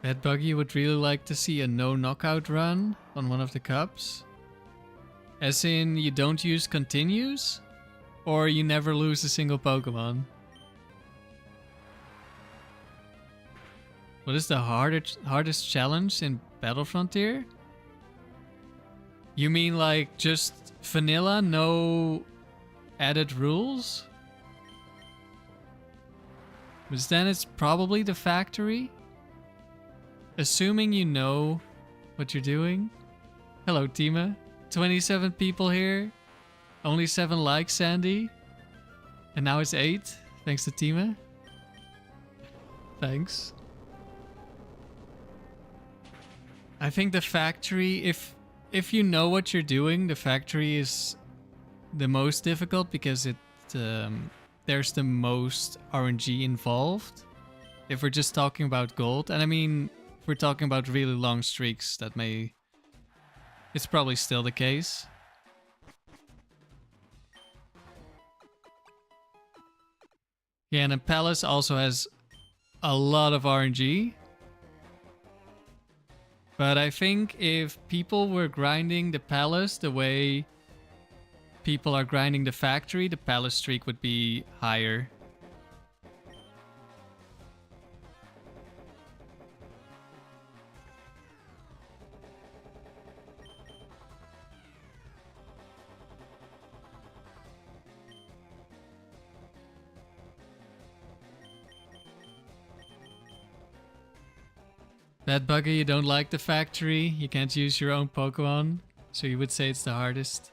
Bad Buggy would really like to see a no knockout run on one of the cups. As in, you don't use continues? Or you never lose a single Pokemon? What is the hardest challenge in Battle Frontier? You mean like just vanilla, no added rules? Because then it's probably the factory? Assuming you know what you're doing. Hello, Tima. 27 people here. Only 7 likes, Sandy. And now it's 8, thanks to Tima. Thanks. I think the factory, if you know what you're doing, the factory is the most difficult because there's the most RNG involved. If we're just talking about gold, and I mean, if we're talking about really long streaks, that may... It's probably still the case. Yeah, and a Palace also has a lot of RNG. But I think if people were grinding the Palace the way people are grinding the factory, the Palace streak would be higher. That bugger, you don't like the factory, you can't use your own Pokemon, so you would say it's the hardest.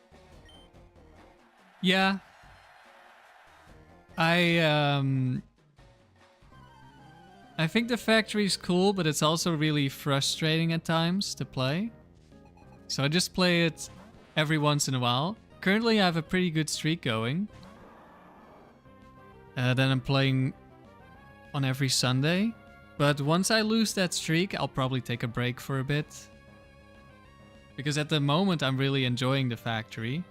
Yeah. I think the factory is cool, but it's also really frustrating at times to play. So I just play it every once in a while. Currently I have a pretty good streak going. Then I'm playing on every Sunday. But once I lose that streak, I'll probably take a break for a bit. Because at the moment, I'm really enjoying the factory.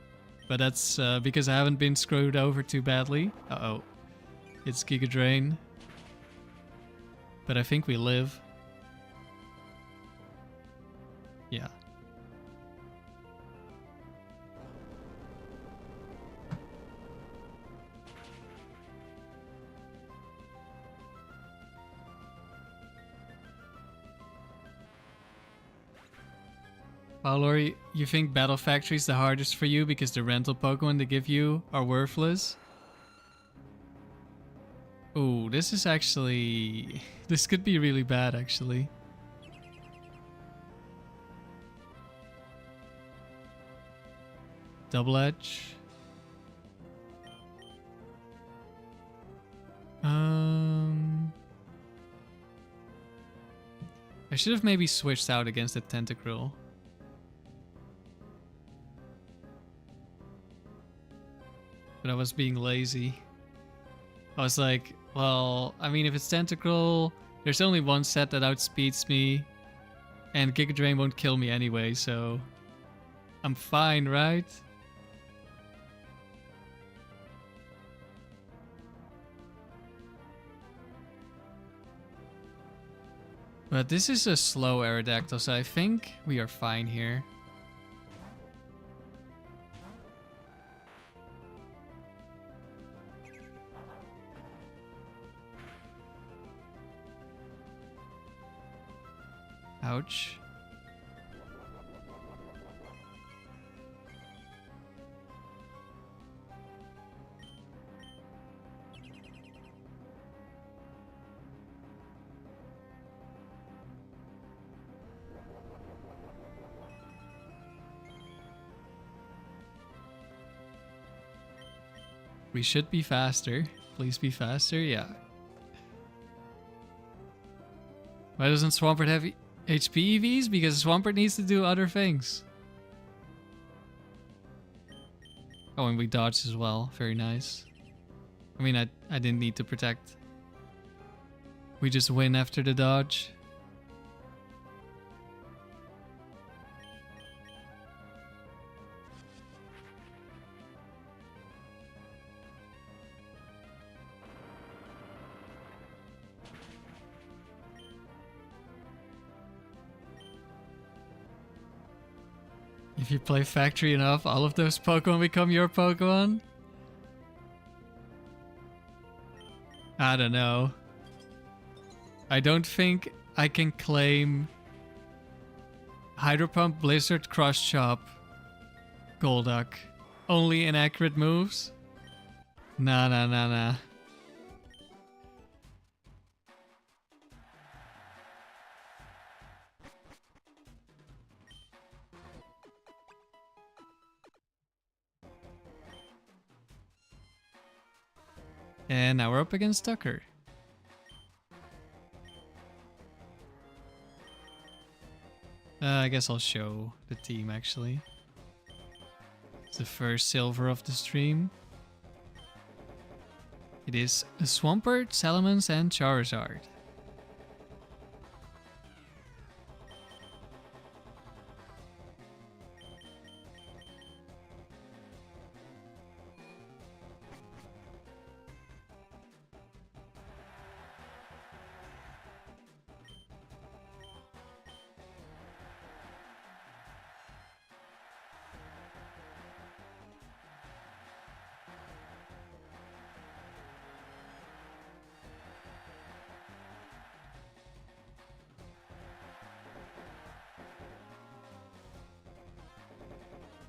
But that's because I haven't been screwed over too badly. Uh-oh. It's Giga Drain. But I think we live. Yeah. Paolo, you think Battle Factory is the hardest for you because the rental Pokemon they give you are worthless? Ooh, this is actually... This could be really bad, actually. Double Edge. I should have maybe switched out against the Tentacruel. But I was being lazy. I was like, well, I mean, if it's Tentacruel, there's only one set that outspeeds me. And Giga Drain won't kill me anyway, so I'm fine, right? But this is a slow Aerodactyl, so I think we are fine here. Ouch. We should be faster. Please be faster. Yeah. Why doesn't Swampert have HP EVs? Because Swampert needs to do other things. Oh, and we dodged as well. Very nice. I mean, I didn't need to protect. We just win after the dodge. If you play Factory enough, all of those Pokemon become your Pokemon? I don't know. I don't think I can claim Hydro Pump, Blizzard, Cross Chop, Golduck. Only inaccurate moves? Nah. And now we're up against Tucker. I guess I'll show the team actually. It's the first silver of the stream. It is a Swampert, Salamence, and Charizard.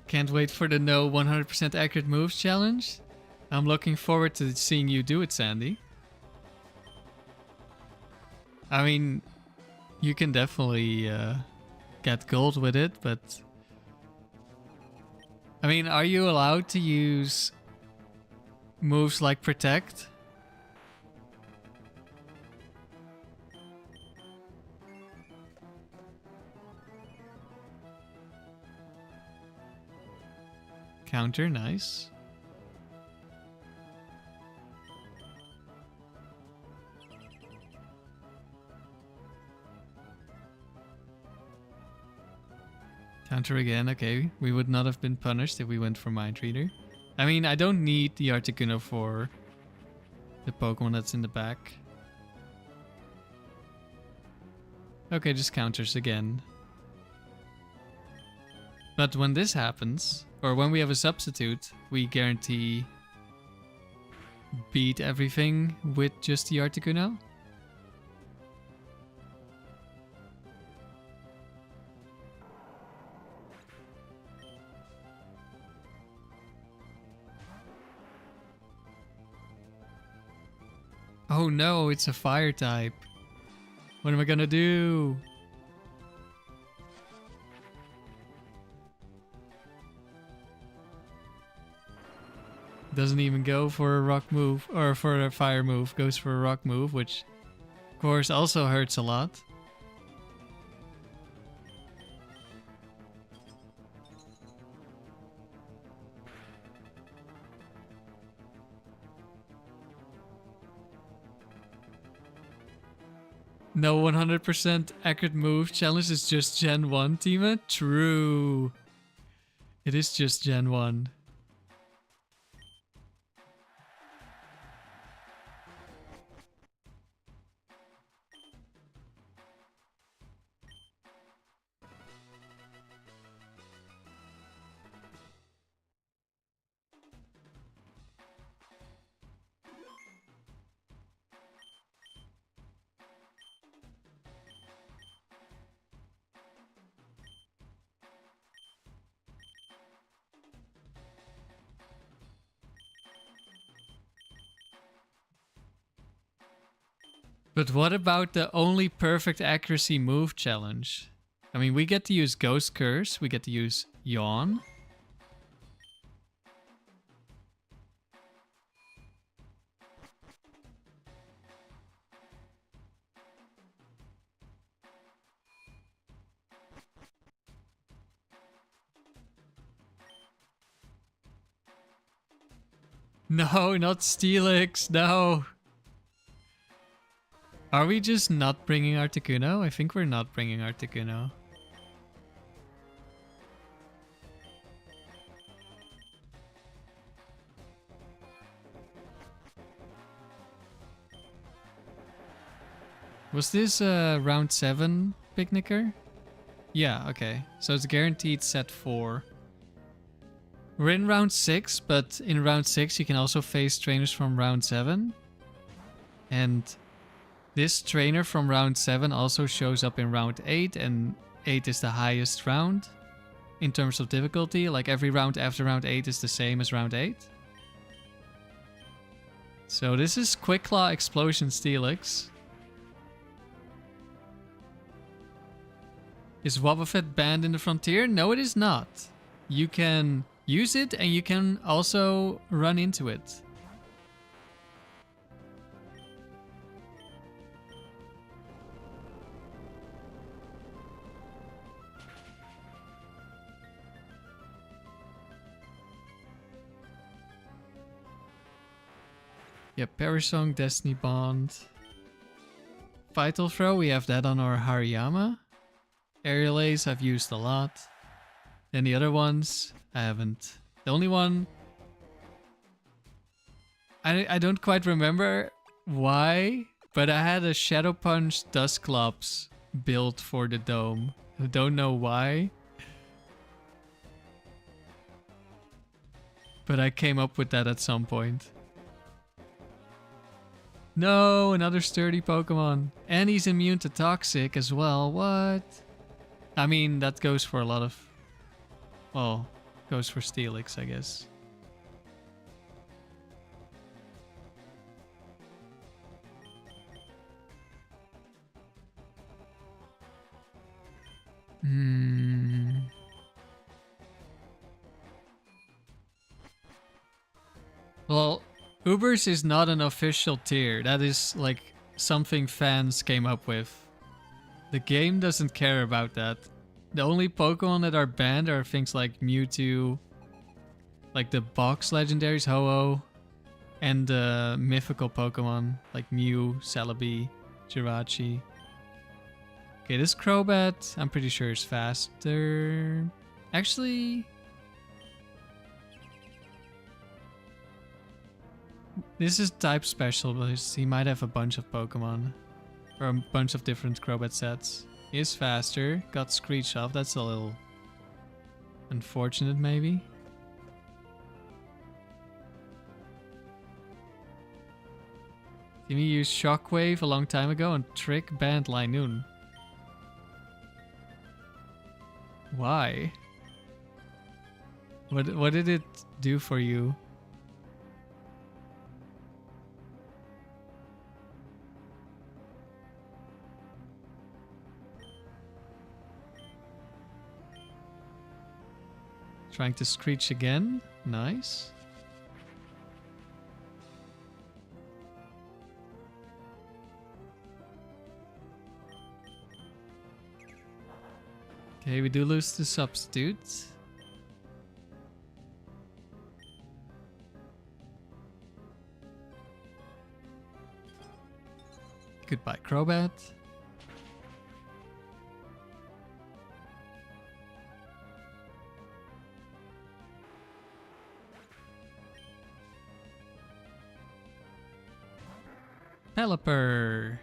Can't wait for the no 100% accurate moves challenge. I'm looking forward to seeing you do it, Sandy. I mean, you can definitely get gold with it, but... I mean, are you allowed to use moves like Protect? Counter, nice. Counter again, okay. We would not have been punished if we went for Mind Reader. I mean, I don't need the Articuno for the Pokemon that's in the back. Okay, just counters again. But when this happens, or when we have a substitute, we guarantee beat everything with just the Articuno. Oh no, it's a fire type. What am I gonna do? Doesn't even go for a rock move, or for a fire move. Goes for a rock move, which of course also hurts a lot. No 100% accurate move challenge is just Gen 1, Tima? True. It is just Gen 1. But what about the only perfect accuracy move challenge? I mean, we get to use Ghost Curse, we get to use Yawn. No, not Steelix, no. Are we just not bringing Articuno? I think we're not bringing Articuno. Was this round 7 picnicker? Yeah, okay. So it's guaranteed set 4. We're in round 6, but in round 6 you can also face trainers from round 7. And this trainer from round 7 also shows up in round 8, and 8 is the highest round in terms of difficulty. Like every round after round 8 is the same as round 8. So this is Quick Claw Explosion Steelix. Is Wobbuffet banned in the Frontier? No, it is not. You can use it and you can also run into it. Yep, Perisong, Destiny Bond. Vital Throw, we have that on our Hariyama. Aerial Ace I've used a lot. Then the other ones, I haven't. The only one... I don't quite remember why, but I had a Shadow Punch Dusclops built for the Dome. I don't know why. But I came up with that at some point. No, another sturdy Pokemon. And he's immune to Toxic as well. What? I mean, that goes for a lot of... Well, goes for Steelix, I guess. Well, Ubers is not an official tier. That is like something fans came up with. The game doesn't care about that. The only Pokemon that are banned are things like Mewtwo, like the box legendaries, Ho-Oh, and the mythical Pokemon like Mew, Celebi, Jirachi. Okay, this Crobat, I'm pretty sure is faster. Actually... This is type special, but he might have a bunch of Pokemon. Or a bunch of different Crobat sets. He is faster. Got Screech off. That's a little unfortunate, maybe. Didn't he use Shockwave a long time ago and Trick banned Linoon? Why? What did it do for you? Trying to Screech again. Nice. Okay, we do lose the substitute. Goodbye, Crobat. Pelipper.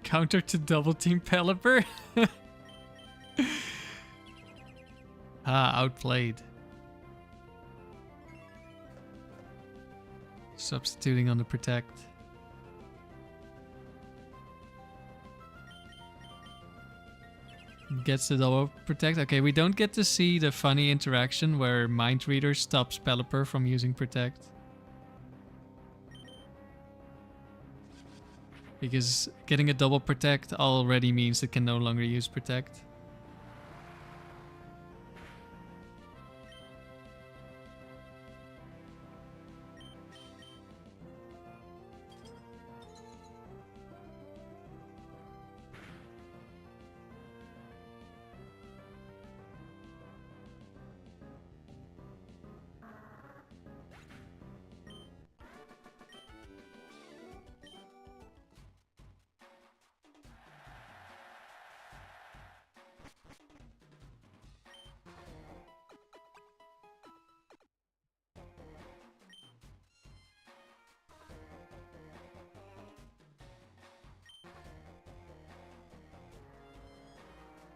Counter to double team Pelipper. Outplayed. Substituting on the protect. Gets the double protect. Okay, we don't get to see the funny interaction where Mind Reader stops Pelipper from using protect. Because getting a double protect already means it can no longer use protect.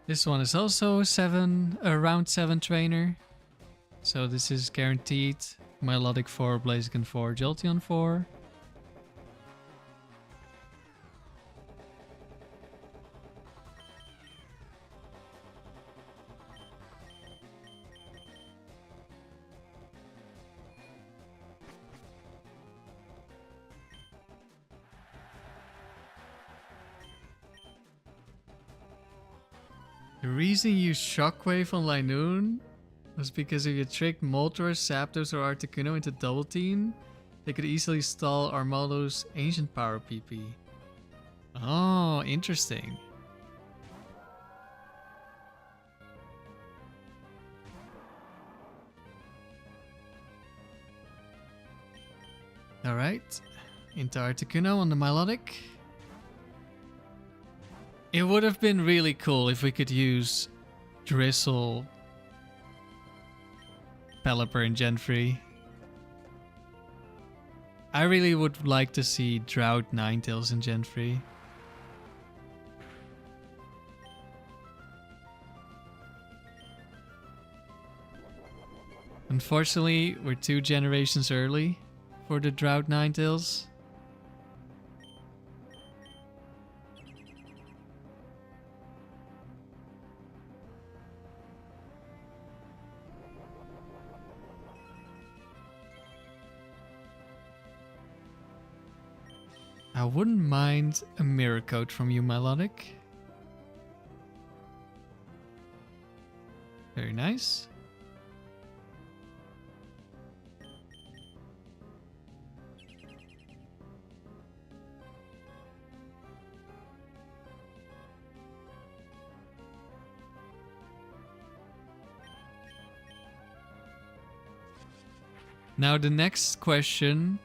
This one is also a round 7 trainer. So this is guaranteed. Milotic 4, Blaziken 4, Jolteon 4. The reason you used Shockwave on Linoon was because if you tricked Moltres, Zapdos, or Articuno into double team, they could easily stall Armaldo's Ancient Power PP. Oh, interesting. Alright, into Articuno on the Milotic. It would have been really cool if we could use Drizzle, Pelipper, and Genfree. I really would like to see Drought, Ninetales, and Genfree. Unfortunately, we're 2 generations early for the Drought Ninetales. I wouldn't mind a Mirror Coat from you, Milotic. Very nice. Now the next question.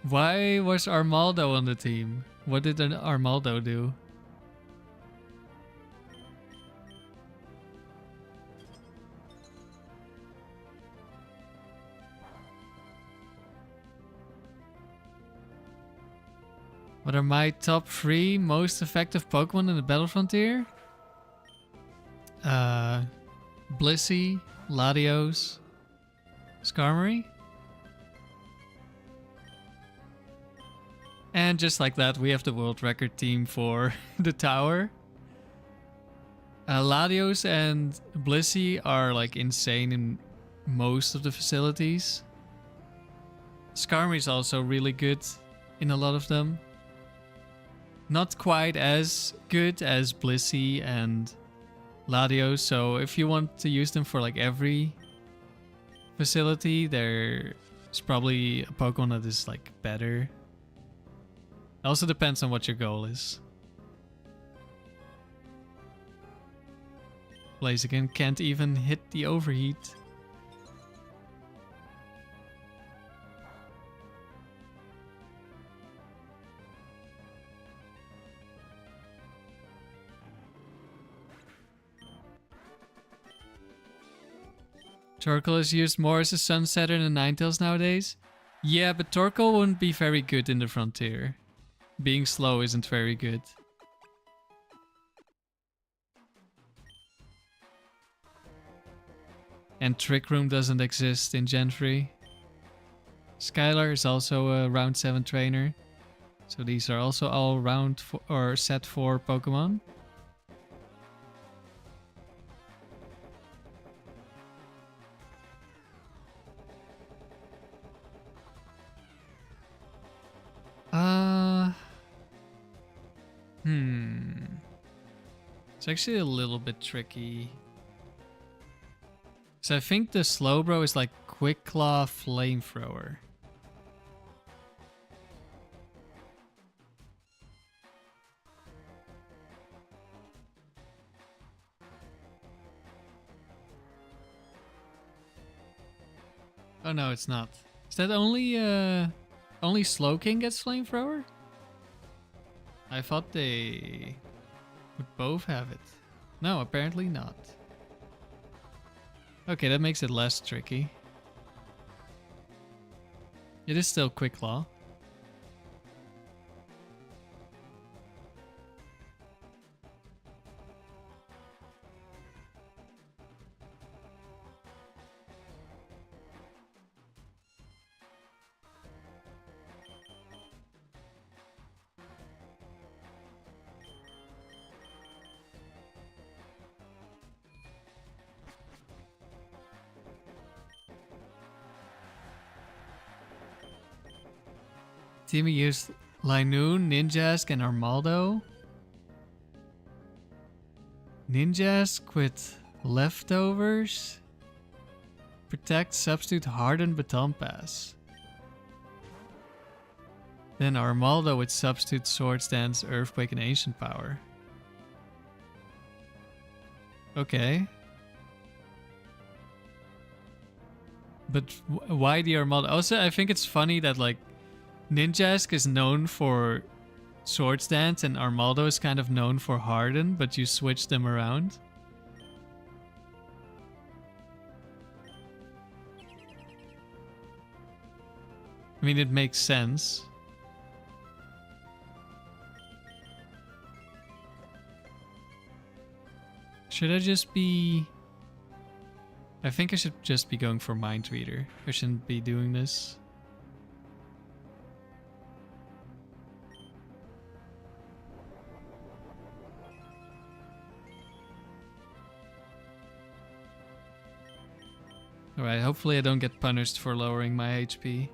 Why was Armaldo on the team? What did an Armaldo do? What are my top 3 most effective Pokemon in the Battle Frontier? Blissey, Latios, Skarmory. And just like that, we have the world record team for the tower. Latios and Blissey are like insane in most of the facilities. Skarmory is also really good in a lot of them. Not quite as good as Blissey and Latios, so if you want to use them for like every facility, there's probably a Pokemon that is like better. Also depends on what your goal is. Blaziken can't even hit the overheat. Torkoal is used more as a Sunsetter than Ninetales nowadays. Yeah, but Torkoal wouldn't be very good in the Frontier. Being slow isn't very good. And Trick Room doesn't exist in Gen 3. Skylar is also a round 7 trainer. So these are also all round or set 4 Pokemon. It's actually a little bit tricky. So I think the Slowbro is like Quick Claw Flamethrower. Oh no, it's not. Is that only Slowking gets Flamethrower? I thought they would both have it. No, apparently not. Okay, that makes it less tricky. It is still Quick Claw. Team used Linoon, Ninjask, and Armaldo. Ninjask with Leftovers. Protect, substitute, harden, Baton Pass. Then Armaldo with substitute, Swords Dance, Earthquake, and Ancient Power. Okay. But why the Armaldo? Also, I think it's funny that like Ninjask is known for Swords Dance and Armaldo is kind of known for Harden, but you switch them around. I mean, it makes sense. Should I just be... I think I should just be going for Mind Reader. I shouldn't be doing this. Alright, hopefully I don't get punished for lowering my HP.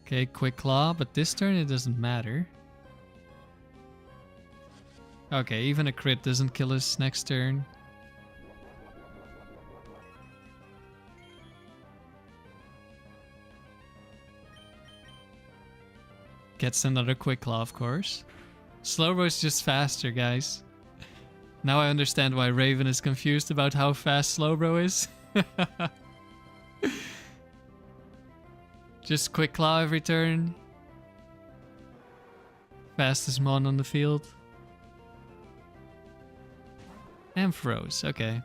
Okay, Quick Claw, but this turn it doesn't matter. Okay, even a crit doesn't kill us next turn. Gets another Quick Claw, of course. Slowbro is just faster, guys. Now I understand why Raven is confused about how fast Slowbro is. Just Quick Claw every turn. Fastest mon on the field. And froze, okay.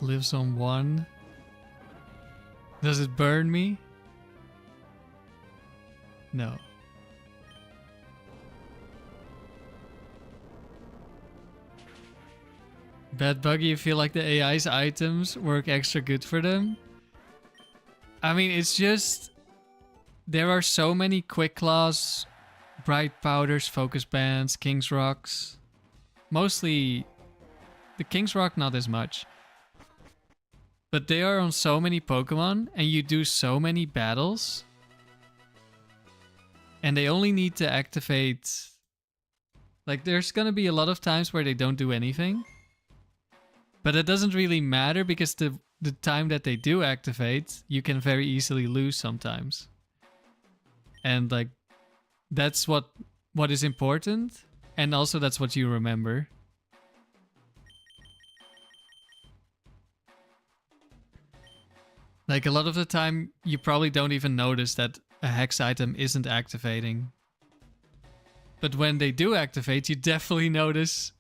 Lives on 1. Does it burn me? No. Bad Buggy, you feel like the AI's items work extra good for them? I mean, it's just... There are so many Quick Claws, Bright Powders, Focus Bands, King's Rocks. Mostly... The King's Rock, not as much. But they are on so many Pokemon, and you do so many battles. And they only need to activate... Like, there's gonna be a lot of times where they don't do anything. But it doesn't really matter because the time that they do activate, you can very easily lose sometimes. And like, that's what is important. And also that's what you remember. Like a lot of the time, you probably don't even notice that a Hex item isn't activating. But when they do activate, you definitely notice.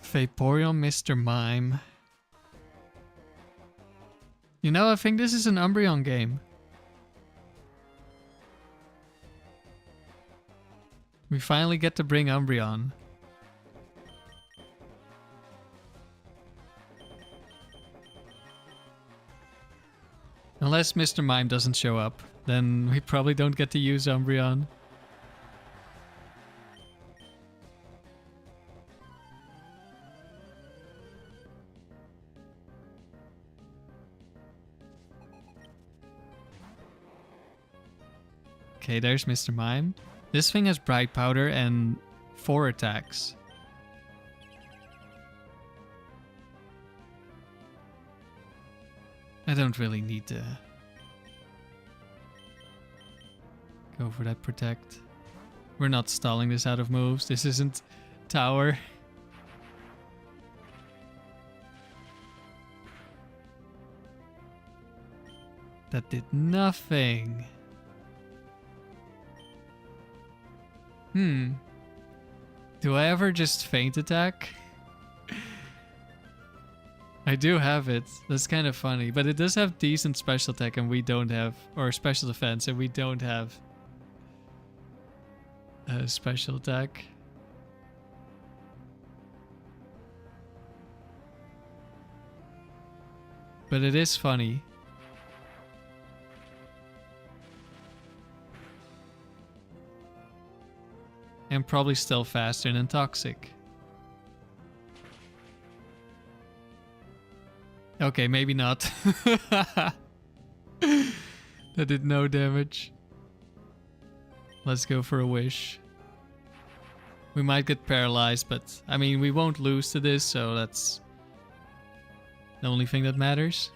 Vaporeon, Mr. Mime. You know, I think this is an Umbreon game. We finally get to bring Umbreon. Unless Mr. Mime doesn't show up, then we probably don't get to use Umbreon. Okay, there's Mr. Mime. This thing has Bright Powder and 4 attacks. I don't really need to go for that Protect. We're not stalling this out of moves. This isn't Tower. That did nothing. Do I ever just Feint Attack? I do have it. That's kind of funny. But it does have decent special attack and we don't have... Or special defense and we don't have... a special attack. But it is funny. And probably still faster than Toxic. Okay, maybe not. That did no damage. Let's go for a Wish. We might get paralyzed, but I mean, we won't lose to this, so that's the only thing that matters.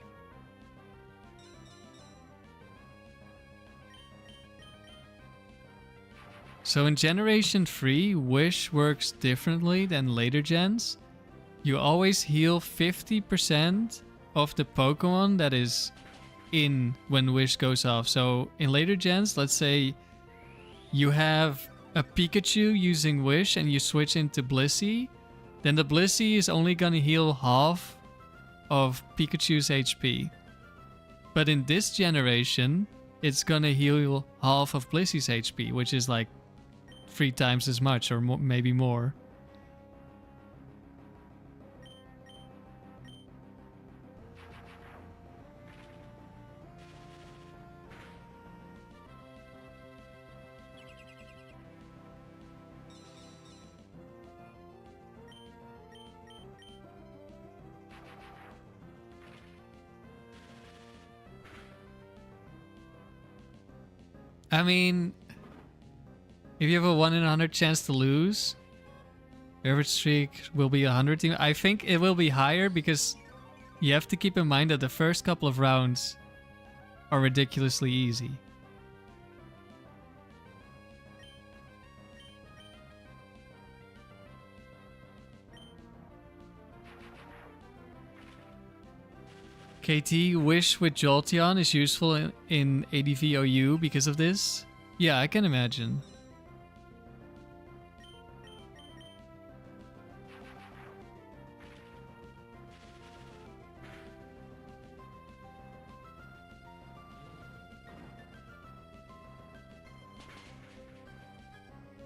So in Generation 3, Wish works differently than later gens. You always heal 50% of the Pokemon that is in when Wish goes off. So in later gens, let's say you have a Pikachu using Wish and you switch into Blissey, then the Blissey is only gonna heal half of Pikachu's HP. But in this generation, it's gonna heal half of Blissey's HP, which is like 3 times as much or maybe more. I mean, if you have a 1 in 100 chance to lose, your average streak will be 100 team. I think it will be higher because you have to keep in mind that the first couple of rounds are ridiculously easy. KT, Wish with Jolteon is useful in ADVOU because of this? Yeah, I can imagine.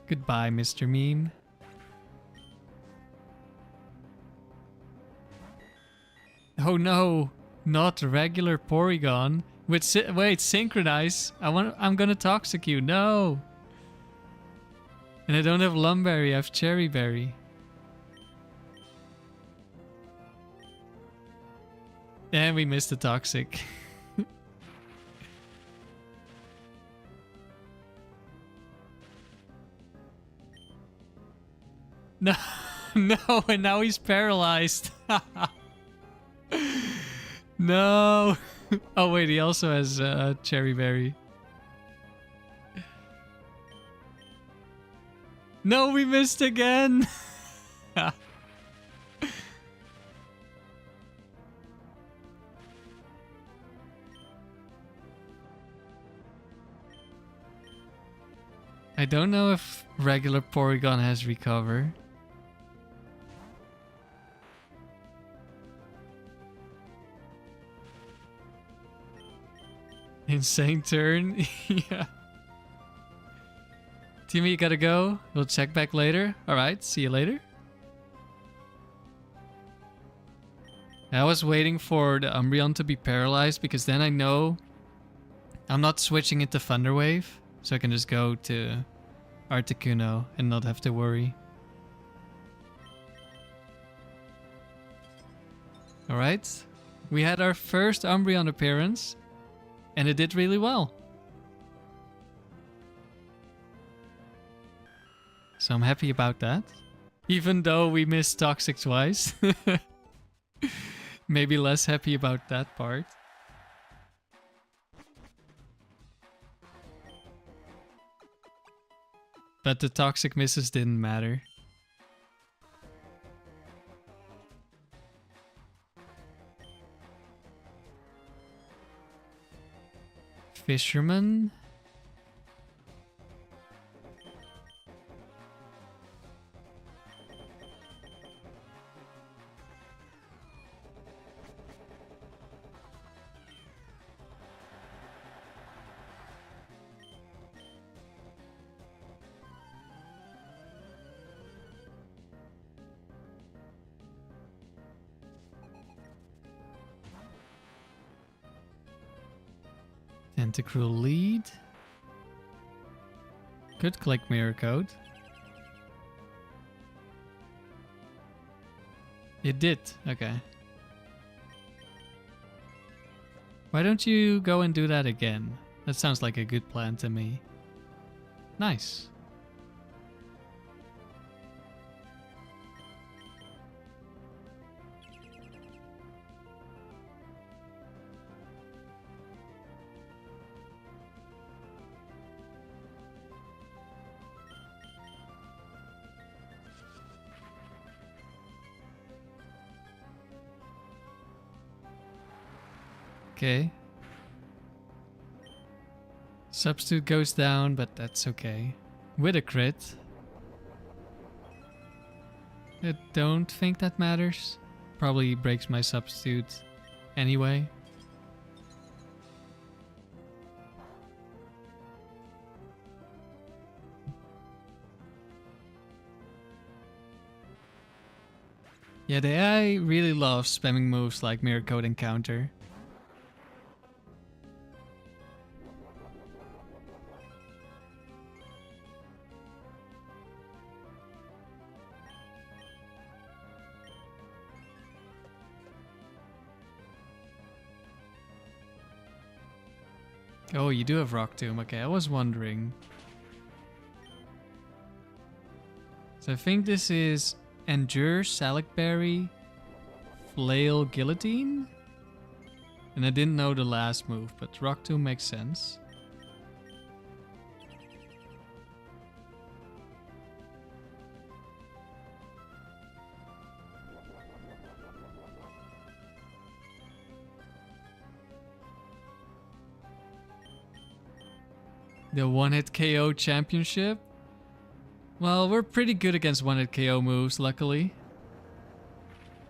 Goodbye, Mr. Meme. Oh no, not regular Porygon. Wait, Synchronize. I'm gonna Toxic you. No. And I don't have Lum Berry, I have Cherry Berry. And we missed the Toxic. No, no, and now he's paralyzed. No. Oh wait, he also has Cherry Berry. No, we missed again. I don't know if regular Porygon has Recover. Insane turn. Yeah. Timmy, you gotta go. We'll check back later. Alright, see you later. I was waiting for the Umbreon to be paralyzed because then I know I'm not switching it to Thunder Wave. So I can just go to Articuno and not have to worry. Alright. We had our first Umbreon appearance. And it did really well. So I'm happy about that. Even though we missed Toxic twice. Maybe less happy about that part. But the Toxic misses didn't matter. Fisherman. Tentacruel lead. Could click Mirror Code. It did. Okay. Why don't you go and do that again? That sounds like a good plan to me. Nice. Okay. Substitute goes down, but that's okay. With a crit. I don't think that matters. Probably breaks my substitute anyway. Yeah, the AI really loves spamming moves like Mirror Code and Counter. Oh, you do have Rock Tomb. Okay, I was wondering. So I think this is Endure, Salic Berry, Flail, Guillotine? And I didn't know the last move, but Rock Tomb makes sense. The one-hit KO championship? Well, we're pretty good against one-hit KO moves, luckily.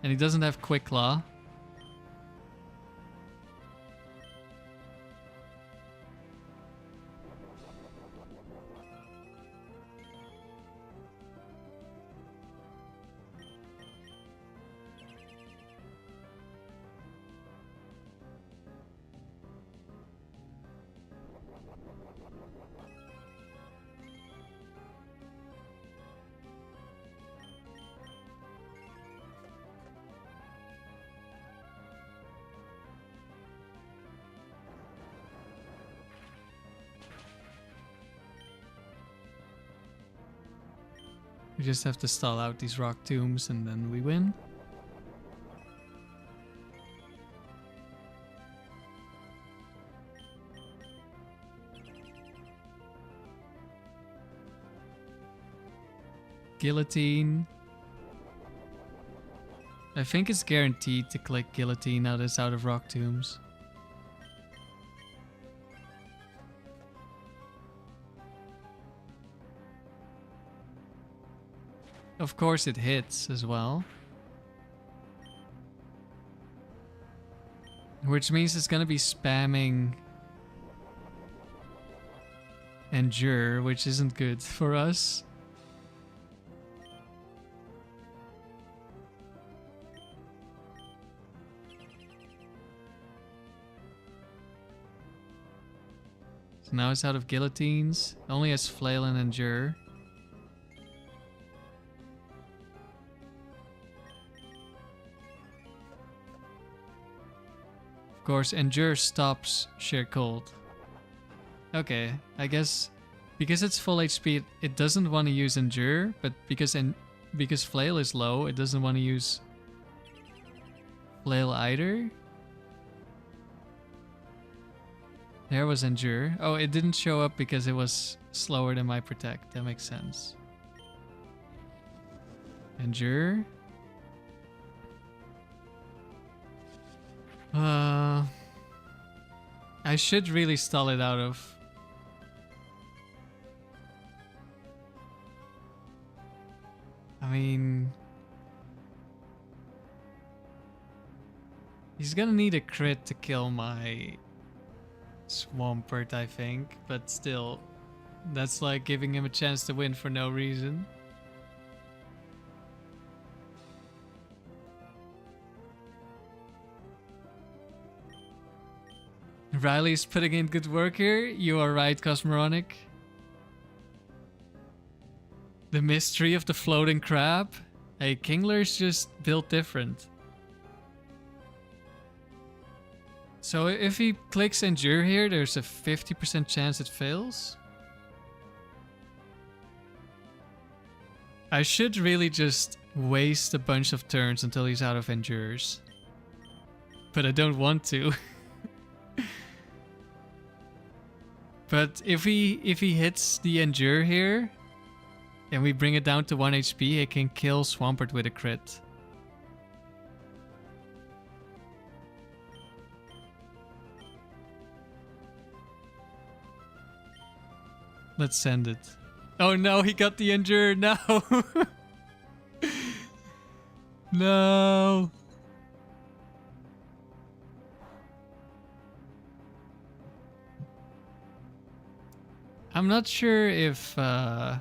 And he doesn't have Quick Claw. We just have to stall out these rock tombs and then we win. Guillotine. I think it's guaranteed to click Guillotine now that it's out of rock tombs. Of course it hits as well. Which means it's gonna be spamming Endure, which isn't good for us. So now it's out of Guillotines. Only has Flail and Endure. Of course, Endure stops Sheer Cold. Okay, I guess because it's full HP, it doesn't want to use Endure, but because Flail is low, it doesn't want to use Flail either. There was Endure. Oh, it didn't show up because it was slower than my Protect. That makes sense. Endure. I should really stall it out of. I mean, he's gonna need a crit to kill my Swampert, I think, but still, that's like giving him a chance to win for no reason. Riley's putting in good work here. You are right, Cosmoronic. The mystery of the floating crab. Hey, Kingler's just built different. So if he clicks Endure here, there's a 50% chance it fails. I should really just waste a bunch of turns until he's out of Endures. But I don't want to. But if he hits the Endure here, and we bring it down to 1 HP, he can kill Swampert with a crit. Let's send it. Oh no, he got the Endure, no! No! I'm not sure if... Are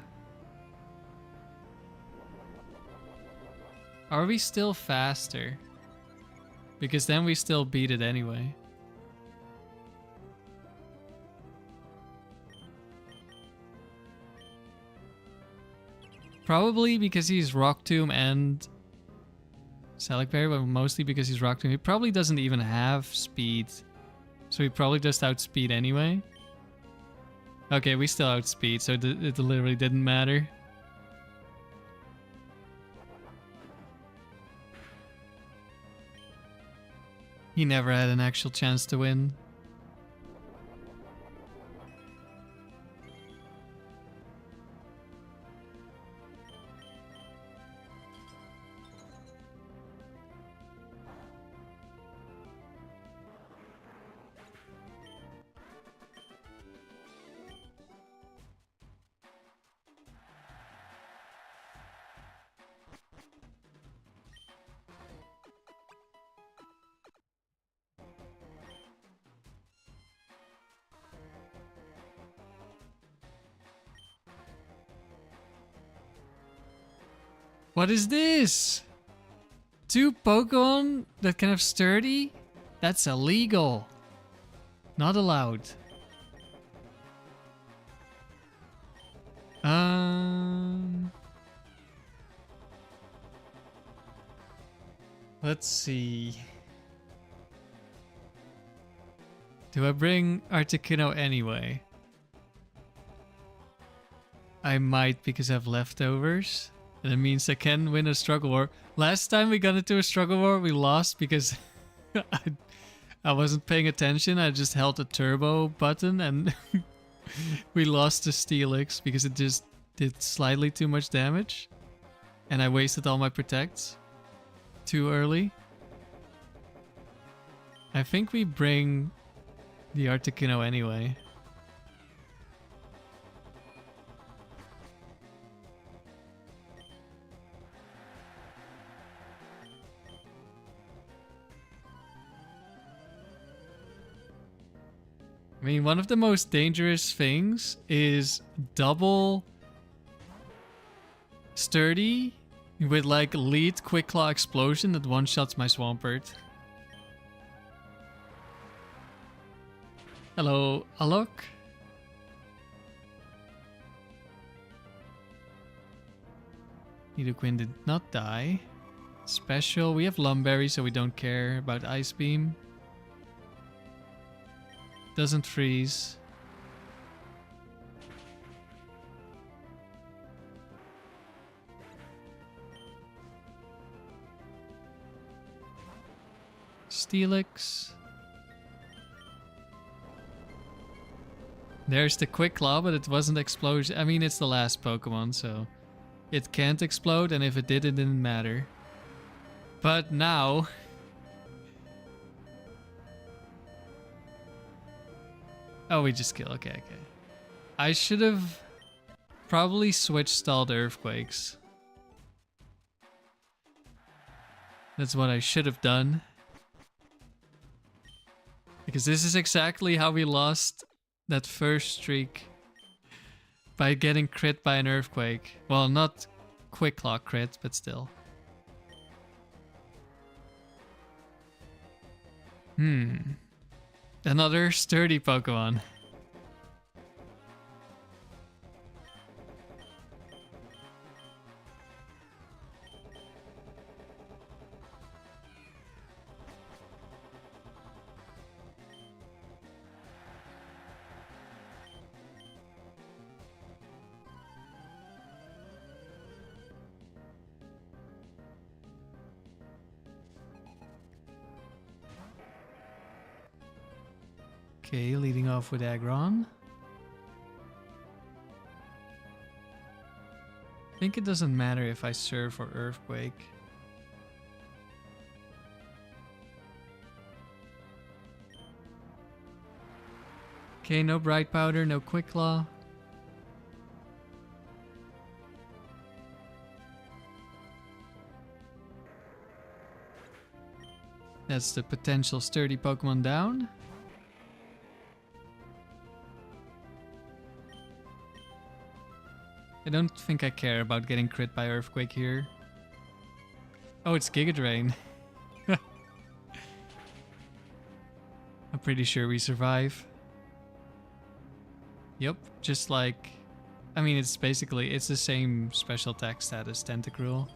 we still faster? Because then we still beat it anyway. Probably because he's Rock Tomb and Salic Berry, but mostly because he's Rock Tomb. He probably doesn't even have speed. So he probably just outspeed anyway. Okay, we still outspeed, so it literally didn't matter. He never had an actual chance to win. What is this? 2 Pokemon that can have sturdy? That's illegal. Not allowed. Let's see. Do I bring Articuno anyway? I might because I have leftovers. And it means I can win a struggle war. Last time we got into a struggle war, we lost because I wasn't paying attention. I just held the turbo button and we lost to Steelix because it just did slightly too much damage. And I wasted all my protects too early. I think we bring the Articuno anyway. I mean, one of the most dangerous things is double sturdy with like lead quick claw explosion that one-shots my Swampert. Hello, Alok. Nidoqueen did not die. Special. We have Lum Berry, so we don't care about Ice Beam. Doesn't freeze. Steelix. There's the Quick Claw, but it wasn't explosion. I mean, it's the last Pokemon, so it can't explode, and if it did, it didn't matter. But now... Oh, we just kill. Okay, okay. I should have probably switched stalled Earthquakes. That's what I should have done. Because this is exactly how we lost that first streak. By getting crit by an Earthquake. Well, not Quick Claw crit, but still. Another sturdy Pokemon. Okay, leading off with Aggron. I think it doesn't matter if I Surf or Earthquake. Okay, no Bright Powder, no Quick Claw. That's the potential sturdy Pokemon down. I don't think I care about getting crit by Earthquake here. Oh, it's Giga Drain. I'm pretty sure we survive. Yep, just like... I mean, it's basically... It's the same special attack status, Tentacruel.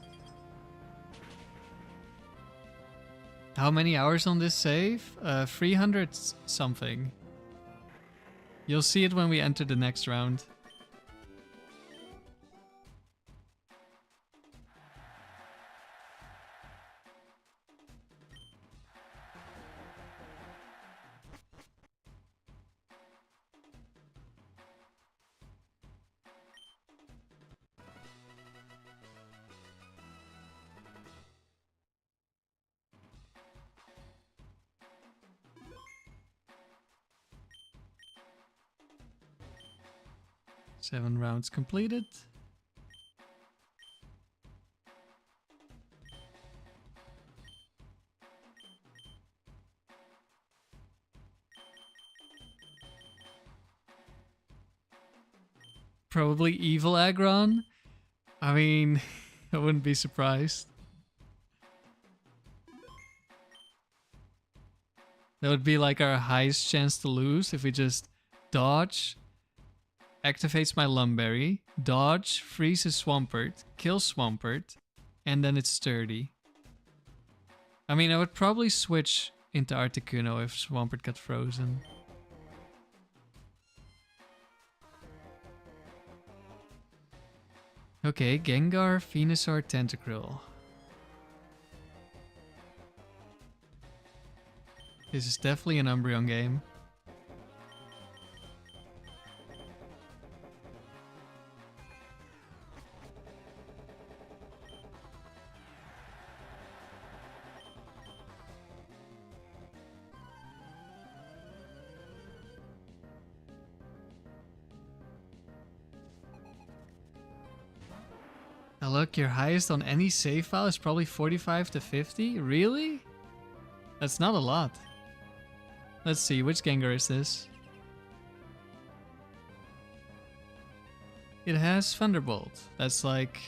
How many hours on this save? 300 something. You'll see it when we enter the next round. Seven rounds completed. Probably evil Aggron. I mean, I wouldn't be surprised. That would be like our highest chance to lose if we just dodge, activates my Lum Berry, dodge, freezes Swampert, kills Swampert, and then it's sturdy. I mean, I would probably switch into Articuno if Swampert got frozen. Okay, Gengar, Venusaur, Tentacruel. This is definitely an Umbreon game. Now look, your highest on any save file is probably 45 to 50? Really? That's not a lot. Let's see, which Gengar is this? It has Thunderbolt. That's like,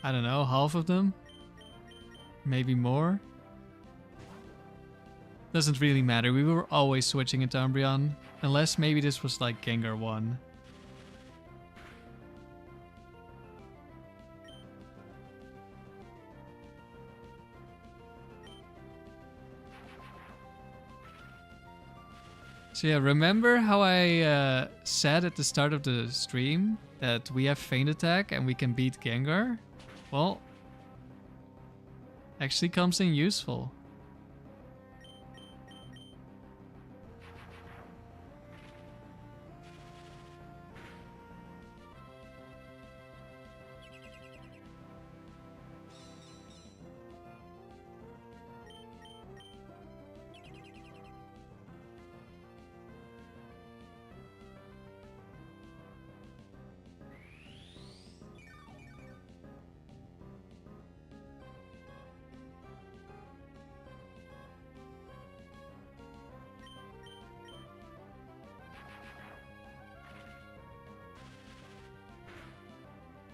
I don't know, half of them? Maybe more? Doesn't really matter, we were always switching into Umbreon. Unless maybe this was like Gengar 1. So yeah, remember how I said at the start of the stream that we have Feint Attack and we can beat Gengar? Well, actually comes in useful.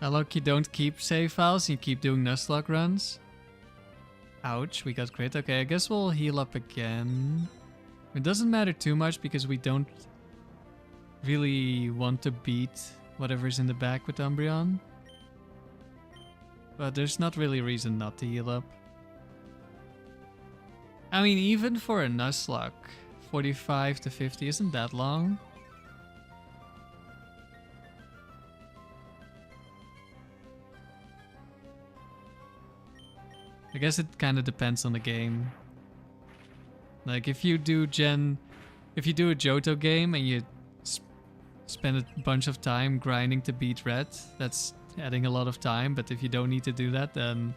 Now look, you don't keep save files, you keep doing Nuzlocke runs. Ouch, we got crit. Okay, I guess we'll heal up again. It doesn't matter too much because we don't really want to beat whatever's in the back with Umbreon. But there's not really a reason not to heal up. I mean, even for a Nuzlocke, 45 to 50 isn't that long. I guess it kind of depends on the game. Like if you do a Johto game and you spend a bunch of time grinding to beat Red, that's adding a lot of time. But if you don't need to do that, then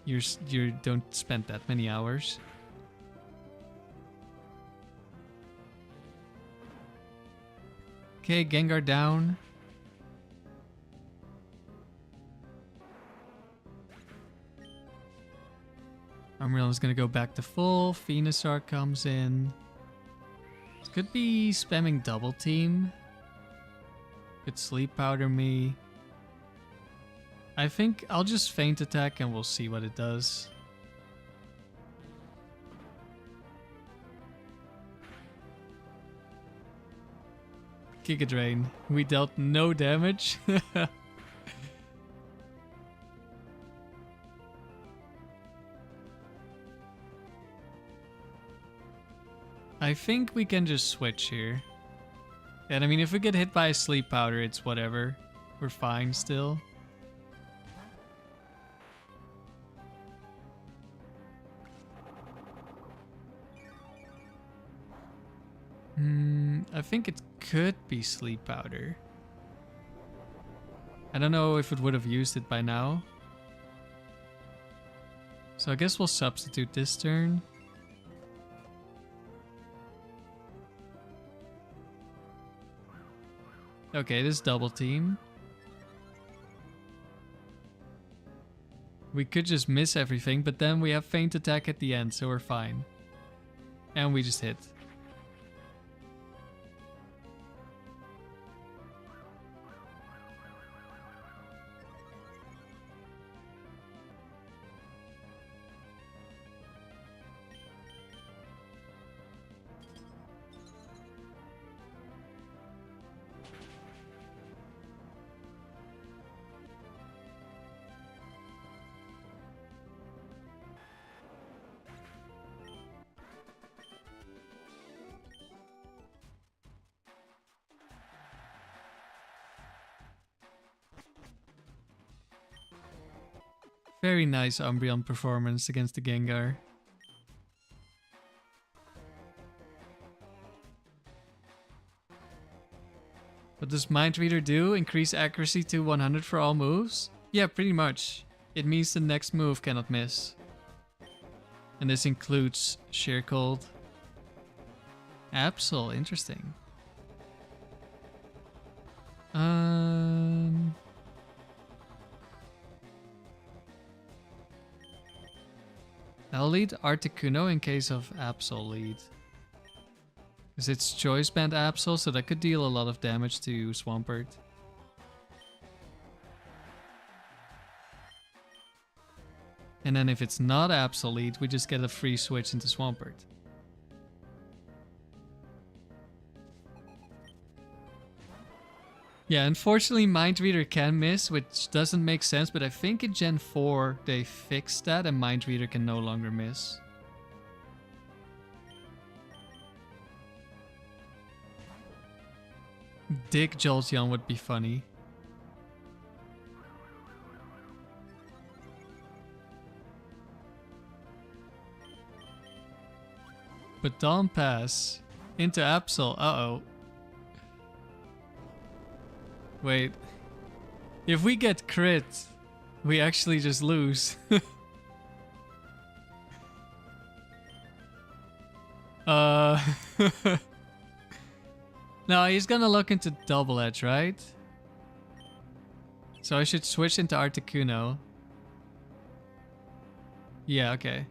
you don't spend that many hours. Okay, Gengar down. Umbreon is gonna go back to full. Venusaur comes in. This could be spamming double team. Could sleep powder me. I think I'll just Feint Attack and we'll see what it does. Giga Drain. We dealt no damage. I think we can just switch here. And I mean, if we get hit by a sleep powder, it's whatever. We're fine still. I think it could be sleep powder. I don't know if it would have used it by now. So I guess we'll substitute this turn. Okay, this double team. We could just miss everything, but then we have Feint Attack at the end, so we're fine. And we just hit. Very nice Umbreon performance against the Gengar. What does Mind Reader do? Increase accuracy to 100 for all moves? Yeah, pretty much. It means the next move cannot miss. And this includes Sheer Cold. Absol, interesting. I'll lead Articuno in case of Absol lead. Because it's Choice Band Absol, so that could deal a lot of damage to Swampert. And then if it's not Absol lead, we just get a free switch into Swampert. Yeah, unfortunately Mind Reader can miss, which doesn't make sense, but I think in Gen 4 they fixed that and Mind Reader can no longer miss. Dick Jolteon would be funny. Baton Pass into Absol. Uh-oh. Wait. If we get crit, we actually just lose. No, he's gonna look into Double Edge, right? So I should switch into Articuno. Yeah, okay.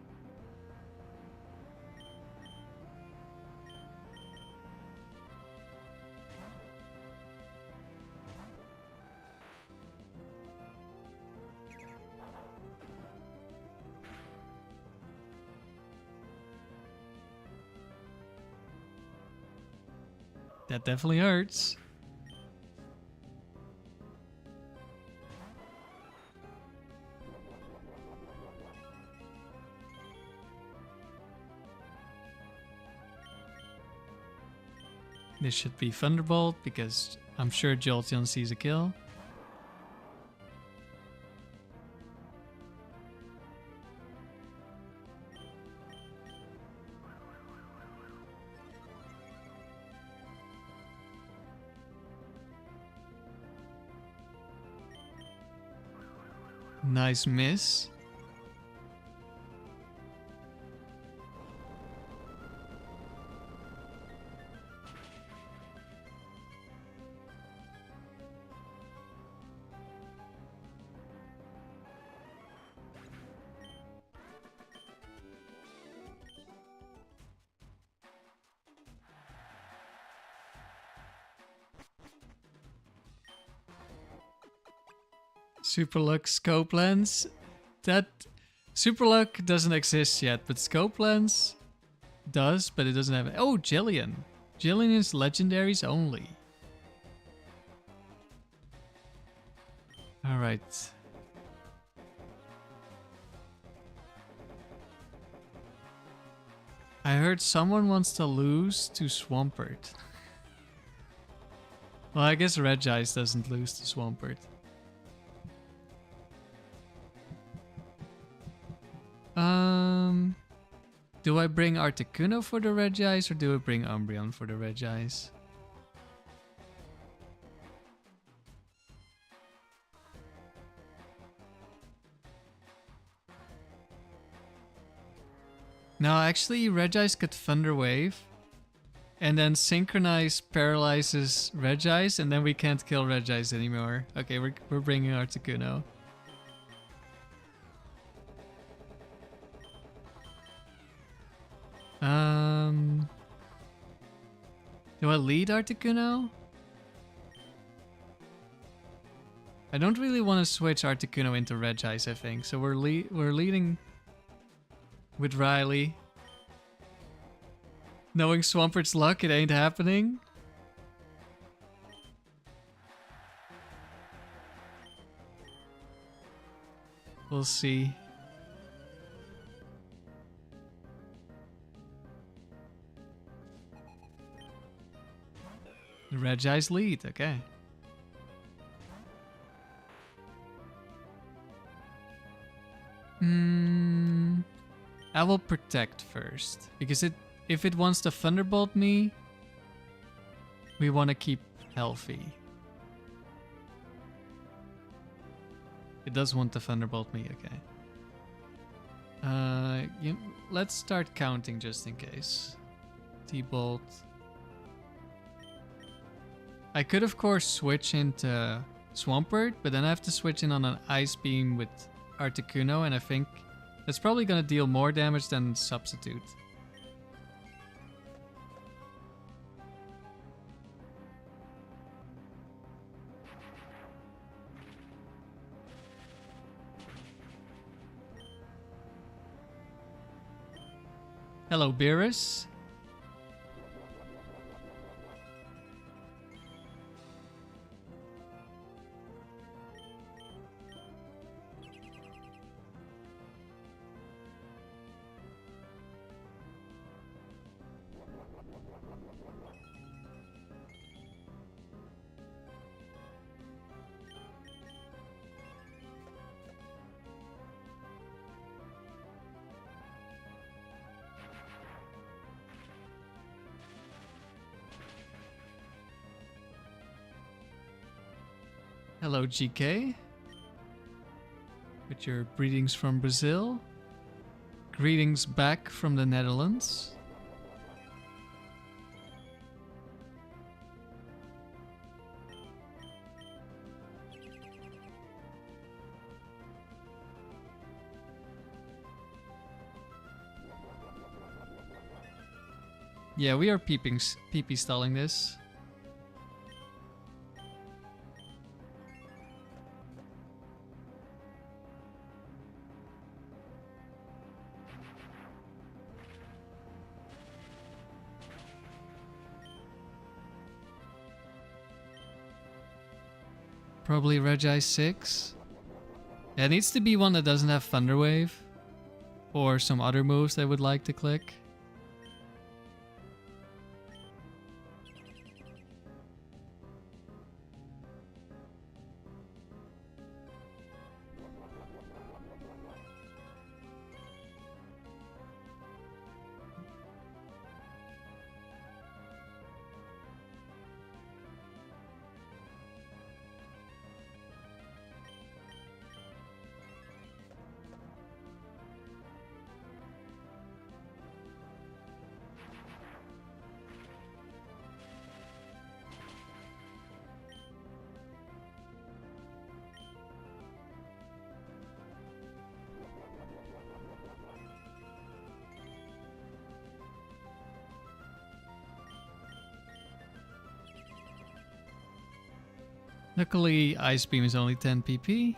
That definitely hurts. This should be Thunderbolt because I'm sure Jolteon sees a kill. Nice miss. Super Luck Scope Lens. That Super Luck doesn't exist yet, but Scope Lens does, but it doesn't have. Oh, Jillian. Jillian is legendaries only. All right. I heard someone wants to lose to Swampert. Well, I guess Regice doesn't lose to Swampert. Do I bring Articuno for the Regice or do I bring Umbreon for the Regice? No, actually Regice could Thunder Wave. And then Synchronize paralyzes Regice and then we can't kill Regice anymore. Okay, we're bringing Articuno. Do I lead Articuno? I don't really want to switch Articuno into Regice, I think. So we're leading with Riley. Knowing Swampert's luck, it ain't happening. We'll see. Regice lead, okay. I will protect first. Because if it wants to Thunderbolt me, we want to keep healthy. It does want to Thunderbolt me, okay. Let's start counting just in case. T-Bolt. I could of course switch into Swampert, but then I have to switch in on an Ice Beam with Articuno, and I think that's probably gonna deal more damage than Substitute. Hello, Beerus. Hello, GK. With your greetings from Brazil. Greetings back from the Netherlands. Yeah, we are PP stalling this. Probably Regi 6. Yeah, it needs to be one that doesn't have Thunder Wave. Or some other moves I would like to click. Luckily, Ice Beam is only 10 PP.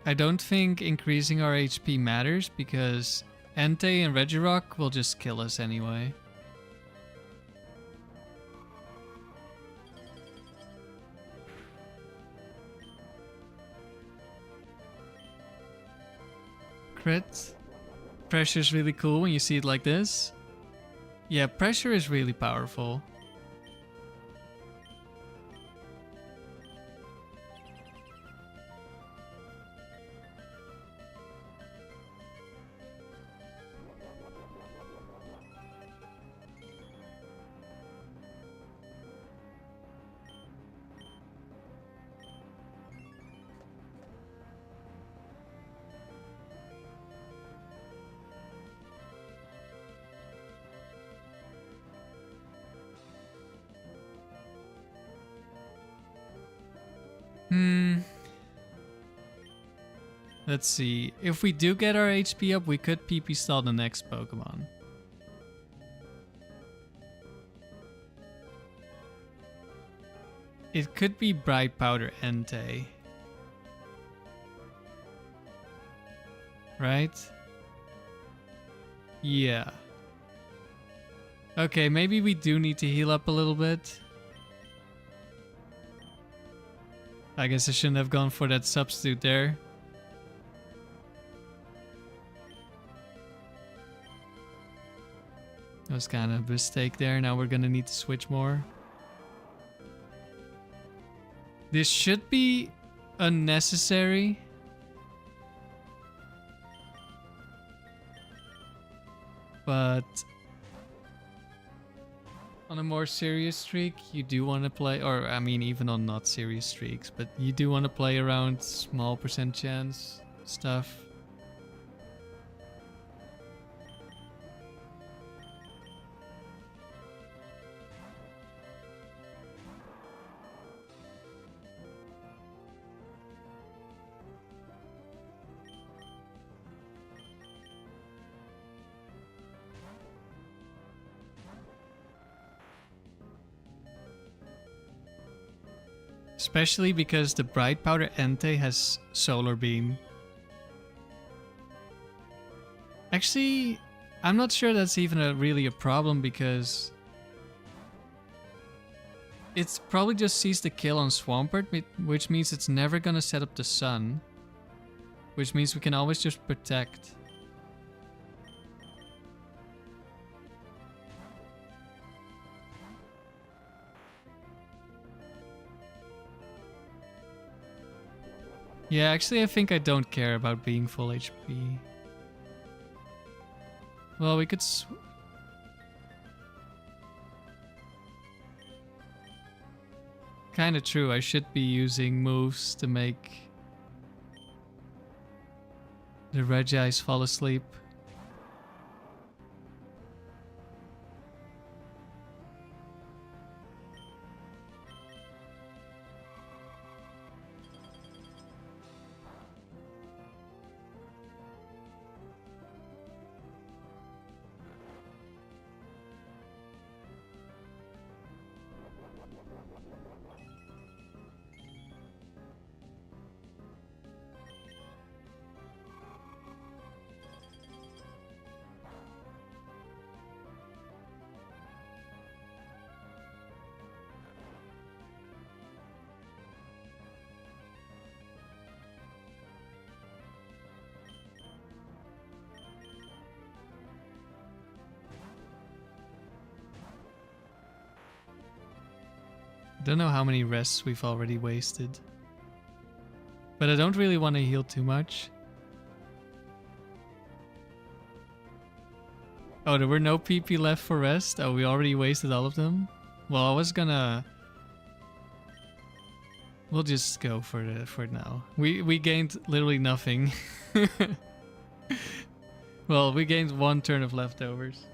I don't think increasing our HP matters because Entei and Regirock will just kill us anyway. Crit. Pressure is really cool when you see it like this. Yeah, pressure is really powerful. Let's see. If we do get our HP up, we could PP stall the next Pokemon. It could be Bright Powder Entei. Right? Yeah. Okay, maybe we do need to heal up a little bit. I guess I shouldn't have gone for that substitute there. That was kind of a mistake there. Now we're gonna need to switch more. This should be unnecessary. But on a more serious streak, you do want to play, or I mean even on not serious streaks, but you do want to play around small percent chance stuff. Especially because the Bright Powder Entei has Solar Beam. Actually, I'm not sure that's even really a problem because it's probably just sees the kill on Swampert, which means it's never gonna set up the sun. Which means we can always just protect. Yeah, actually I think I don't care about being full HP. Well, we could... Kinda true, I should be using moves to make the Regis fall asleep. Don't know how many rests we've already wasted. But I don't really want to heal too much. Oh, there were no PP left for rest? Oh, we already wasted all of them? Well, I was gonna... We'll just go for it now. We gained literally nothing. Well, we gained 1 turn of leftovers.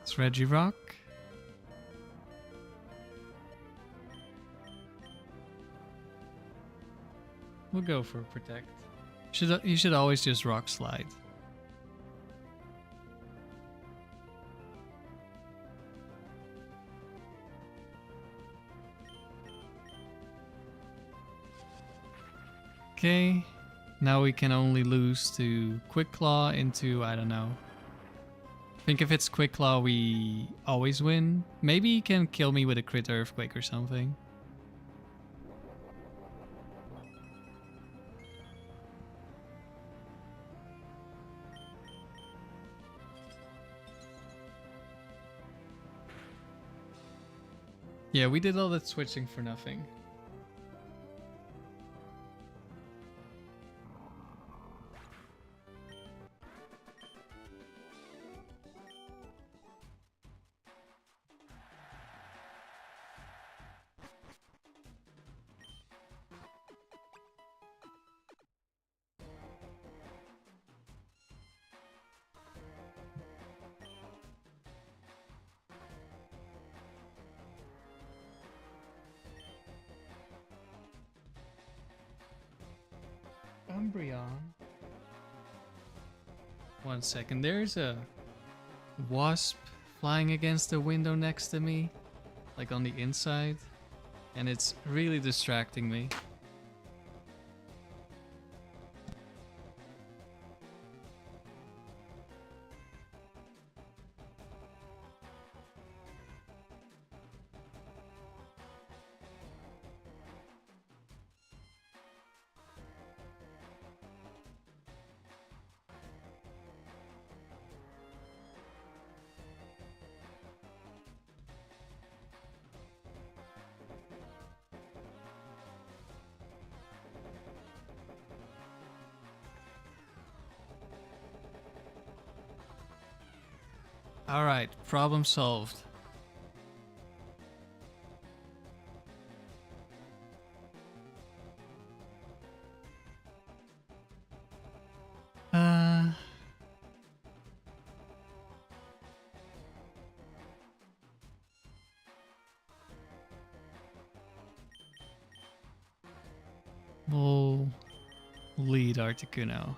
It's Regirock. We'll go for Protect. You should always just Rock Slide. Okay, now we can only lose to Quick Claw into, I don't know. I think if it's Quick Claw, we always win. Maybe he can kill me with a Crit Earthquake or something. Yeah, we did all that switching for nothing. Umbreon. 1 second. There's a wasp flying against the window next to me, like on the inside, and it's really distracting me. Alright, problem solved. We'll lead Articuno.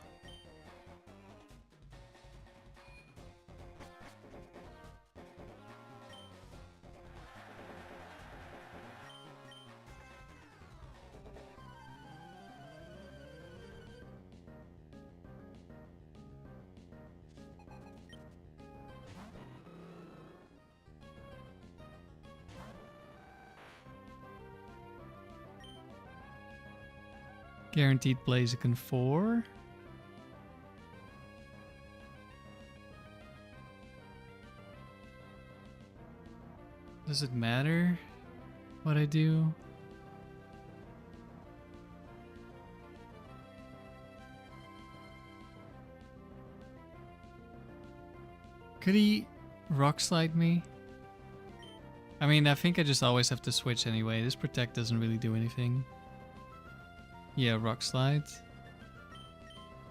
Guaranteed Blaziken 4. Does it matter what I do? Could he Rock Slide me? I mean, I think I just always have to switch anyway. This Protect doesn't really do anything. Yeah, Rock Slide.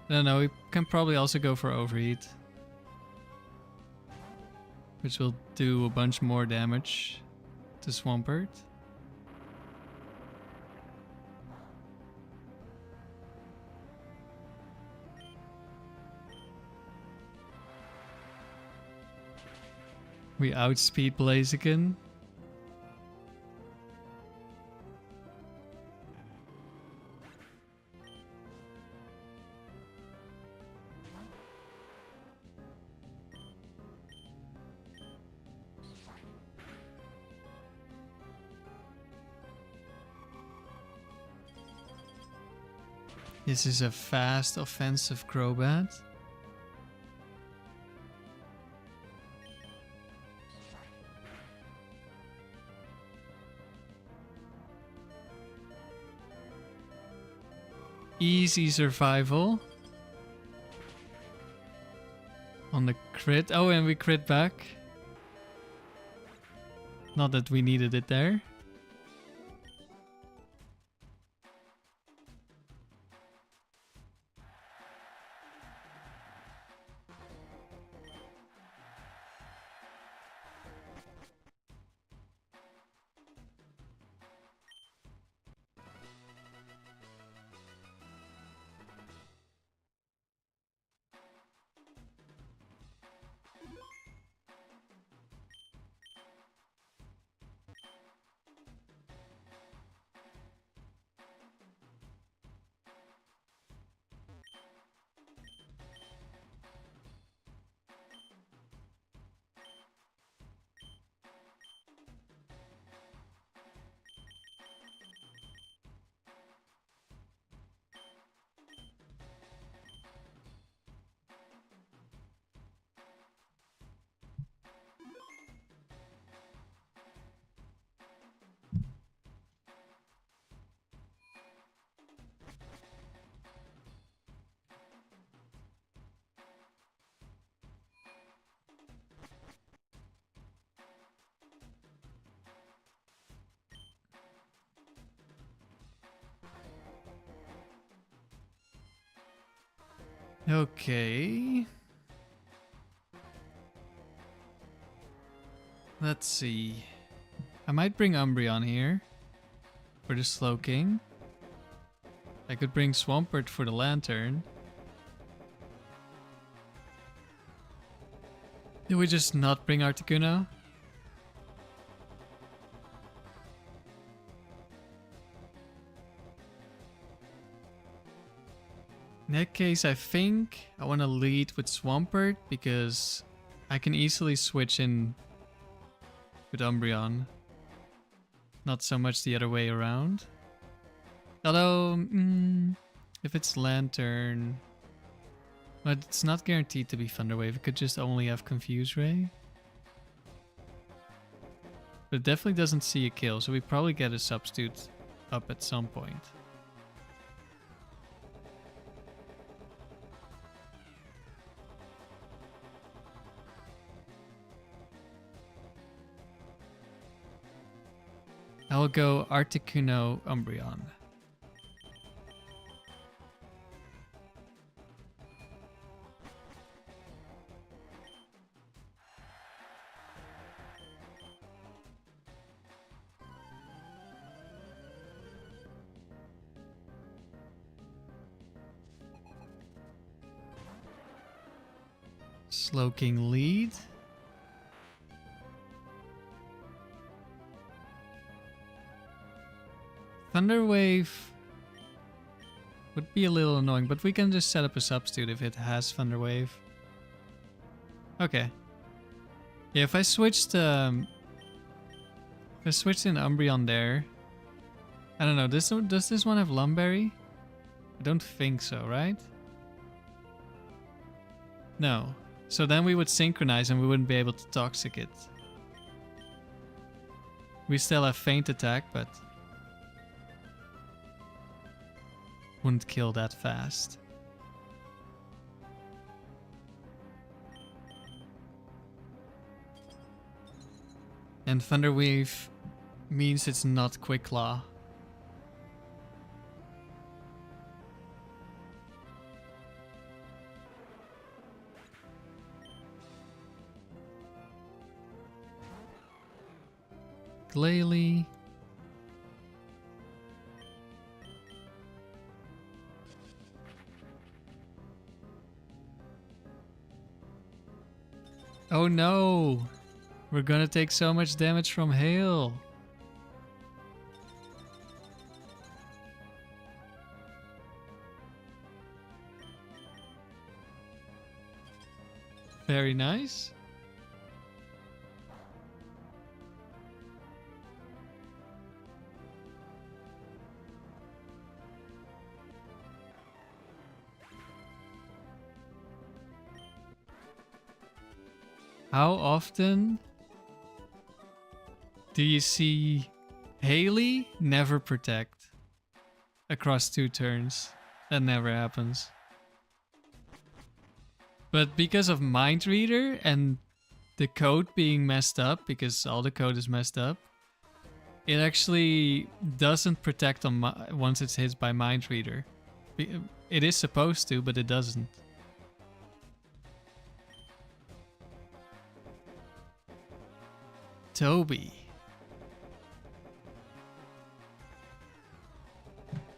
I don't know, we can probably also go for Overheat, which will do a bunch more damage to Swampert. We outspeed Blaziken. This is a fast offensive Crobat. Easy survival. On the crit. Oh, and we crit back. Not that we needed it there. Okay. Let's see. I might bring Umbreon here for the Slowking. I could bring Swampert for the lantern. Do we just not bring Articuno? In that case, I think I want to lead with Swampert because I can easily switch in with Umbreon. Not so much the other way around. Although, if it's Lantern... But it's not guaranteed to be Thunder Wave. It could just only have Confuse Ray. But it definitely doesn't see a kill, so we probably get a substitute up at some point. I will go Articuno Umbreon. Slowking lead. Thunder Wave would be a little annoying, but we can just set up a substitute if it has Thunder Wave. Okay. Yeah, if I switched in Umbreon there, I don't know. Does this one have Lum Berry? I don't think so, right? No. So then we would synchronize and we wouldn't be able to toxic it. We still have Feint Attack, but wouldn't kill that fast. And Thunder Wave means it's not Quick Claw. Glalie. Oh no! We're gonna take so much damage from hail. Very nice. How often do you see Haley never protect across 2 turns? That never happens. But because of Mind Reader and the code being messed up, because all the code is messed up, it actually doesn't protect on once it's hit by Mind Reader. It is supposed to, but it doesn't. Toby.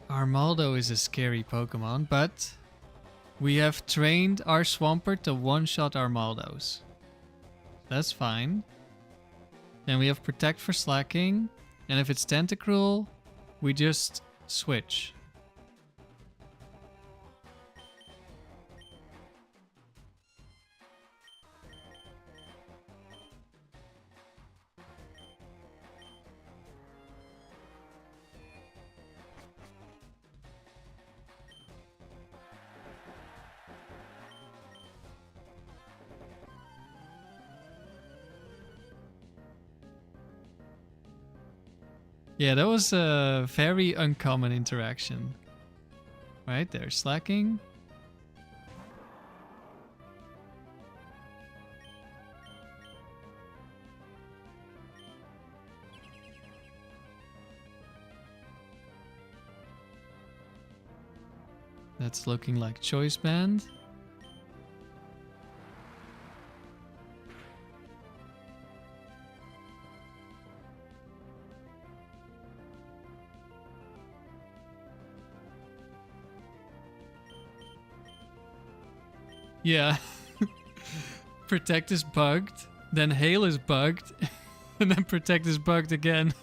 Armaldo is a scary Pokemon, but we have trained our Swampert to one-shot Armaldos. That's fine. Then we have Protect for slacking, and if it's Tentacruel, we just switch. Yeah, that was a very uncommon interaction. Right, they're slacking. That's looking like Choice Band. Yeah. Protect is bugged, then Hail is bugged, and then Protect is bugged again.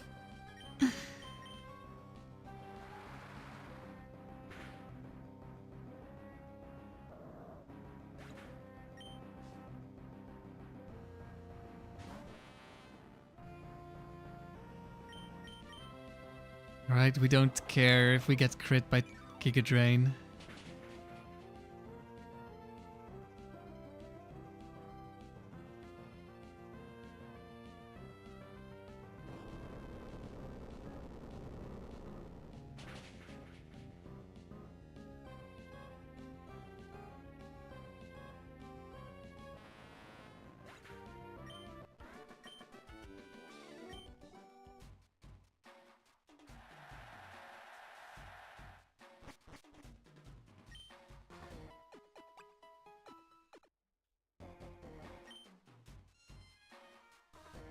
Alright, we don't care if we get crit by Giga Drain.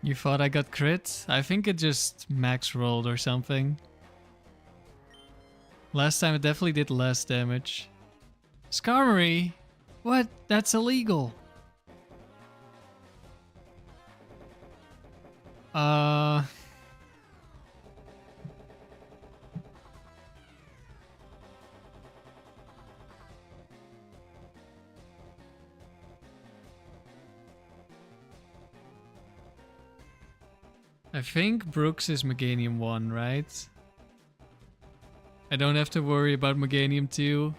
You thought I got crit? I think it just max rolled or something. Last time it definitely did less damage. Skarmory? What? That's illegal. I think Brooks is Meganium 1, right? I don't have to worry about Meganium 2.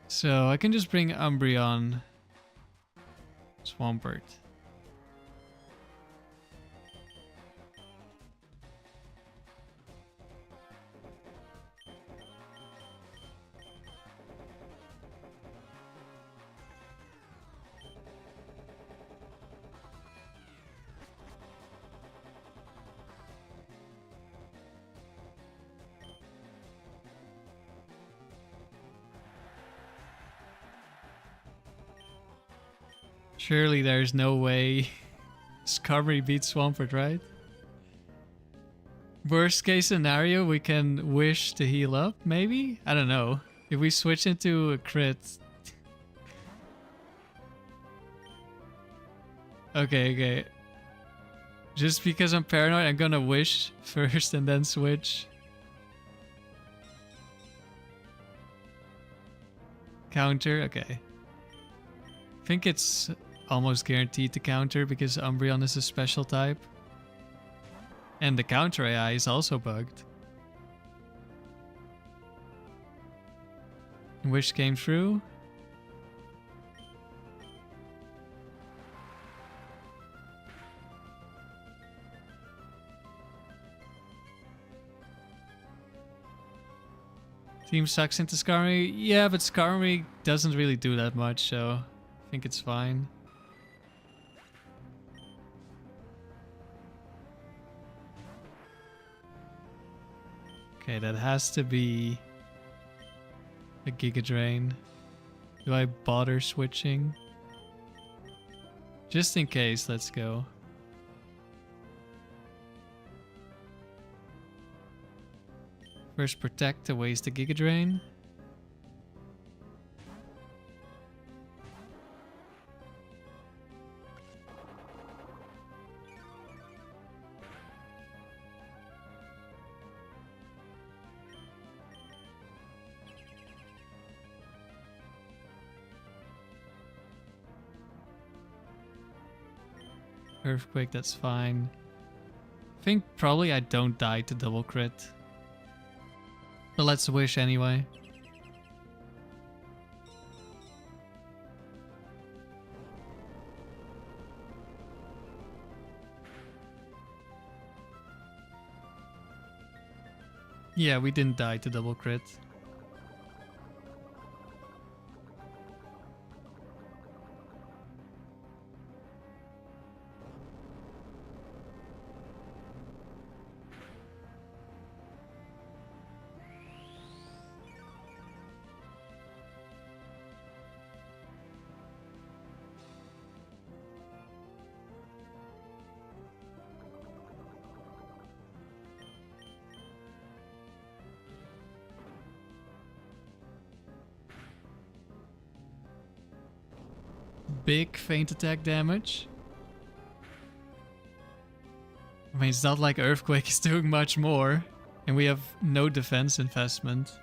So I can just bring Umbreon. Swampert. Surely there's no way Skarmory beats Swampert, right? Worst case scenario, we can wish to heal up, maybe? I don't know. If we switch into a crit... Okay. Just because I'm paranoid, I'm gonna wish first and then switch. Counter, okay. I think it's almost guaranteed to counter because Umbreon is a special type. And the counter AI is also bugged. Wish came through. Team sucks into Skarmory. Yeah, but Skarmory doesn't really do that much, so I think it's fine. Okay, that has to be a Giga Drain. Do I bother switching? Just in case, let's go. First Protect to waste the Giga Drain. Earthquake, that's fine. I think probably I don't die to double crit. But let's wish anyway. Yeah, we didn't die to double crit. big Feint Attack damage. I mean, it's not like Earthquake is doing much more. And we have no defense investment.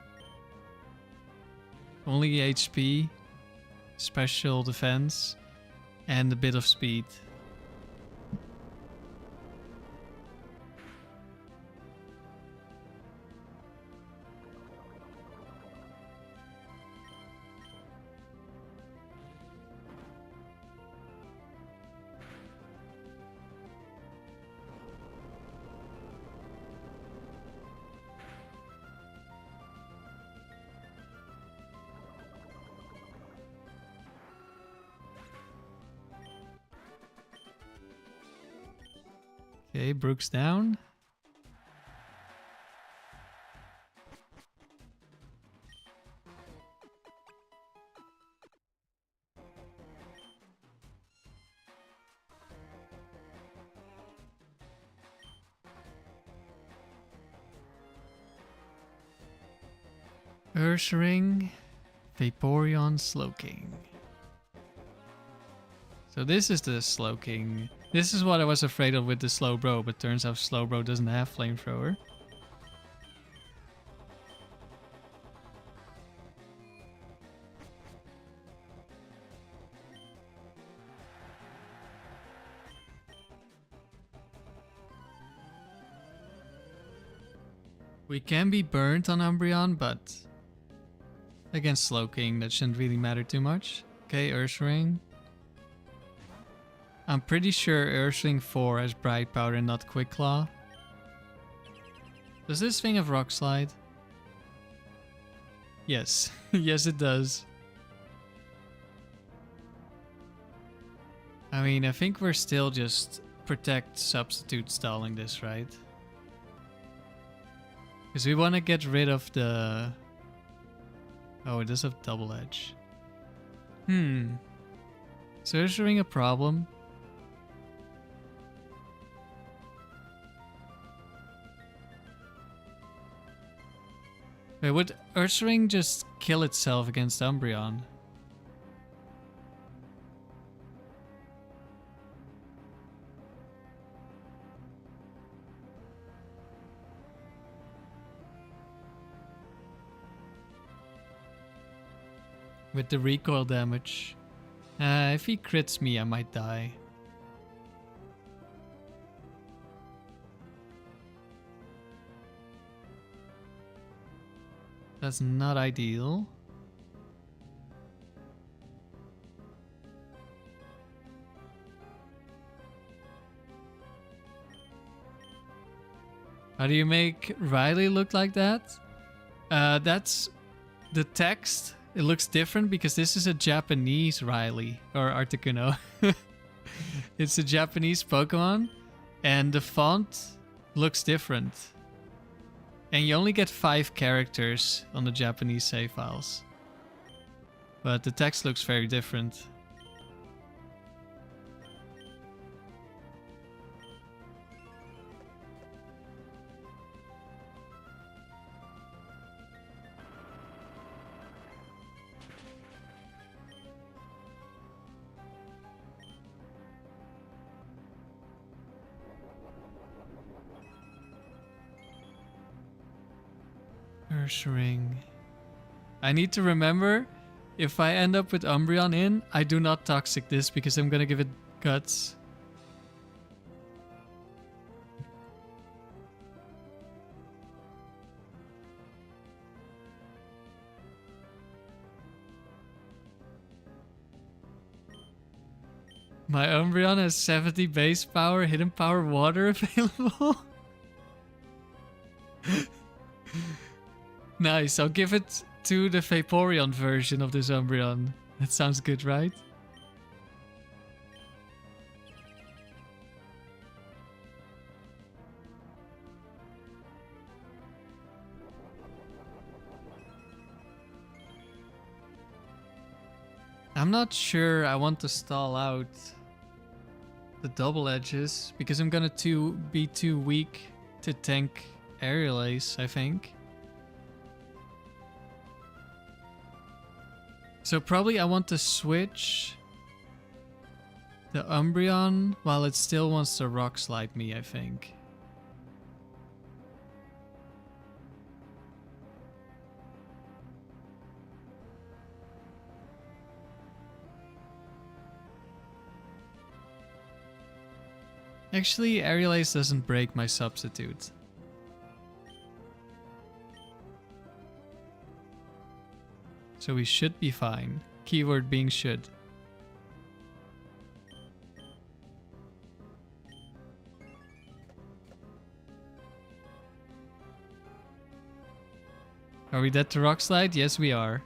Only HP, special defense, and a bit of speed. Okay, Brook's down. Ursaring, Vaporeon, Slowking. So this is the Slowking. This is what I was afraid of with the Slowbro, but turns out Slowbro doesn't have Flamethrower. We can be burnt on Umbreon, but against Slowking, that shouldn't really matter too much. Okay, Ursaring. I'm pretty sure Ursaring 4 has Bright Powder and not Quick Claw. Does this thing have Rock Slide? Yes. Yes, it does. I mean, I think we're still just Protect Substitute stalling this, right? Because we want to get rid of the... Oh, it does have Double Edge. Is Ursaring a problem? Wait, would Ursaring just kill itself against Umbreon? With the recoil damage. If he crits me, I might die. That's not ideal. How do you make Riley look like that? That's the text. It looks different because this is a Japanese Riley or Articuno. It's a Japanese Pokemon and the font looks different. And you only get 5 characters on the Japanese save files. But the text looks very different. Ursaring. I need to remember, if I end up with Umbreon in, I do not Toxic this because I'm gonna give it Guts. My Umbreon has 70 base power, hidden power, water available. Nice, I'll give it to the Vaporeon version of this Umbreon. That sounds good, right? I'm not sure I want to stall out the double edges because I'm gonna be too weak to tank Aerial Ace, I think. So probably I want to switch The Umbreon, well, it still wants to Rock Slide me, I think. Actually, Aerial Ace doesn't break my substitute. So we should be fine. Keyword being should. Are we dead to Rock Slide? Yes, we are.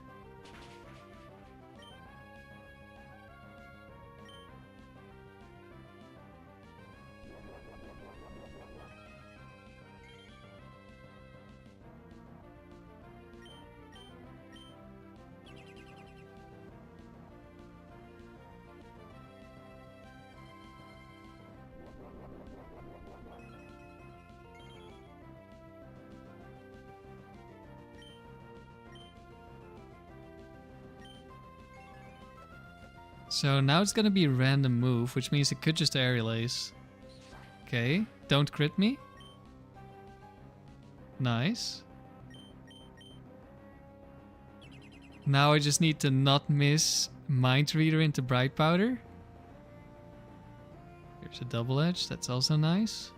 So now it's gonna be a random move, which means it could just Aerial Ace. Okay, don't crit me. Nice. Now I just need to not miss Mind Reader into Bright Powder. Here's a double edge, that's also nice.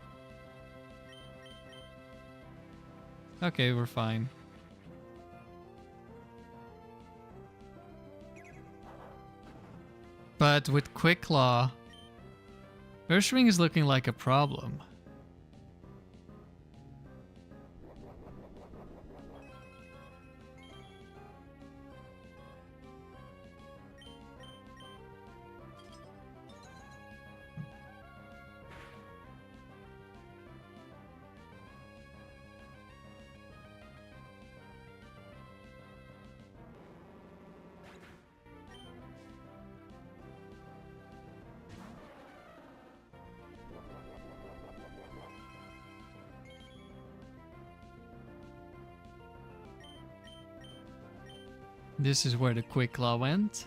Okay, we're fine. But with Quick Claw, Ursaring is looking like a problem. This is where the Quick Claw went.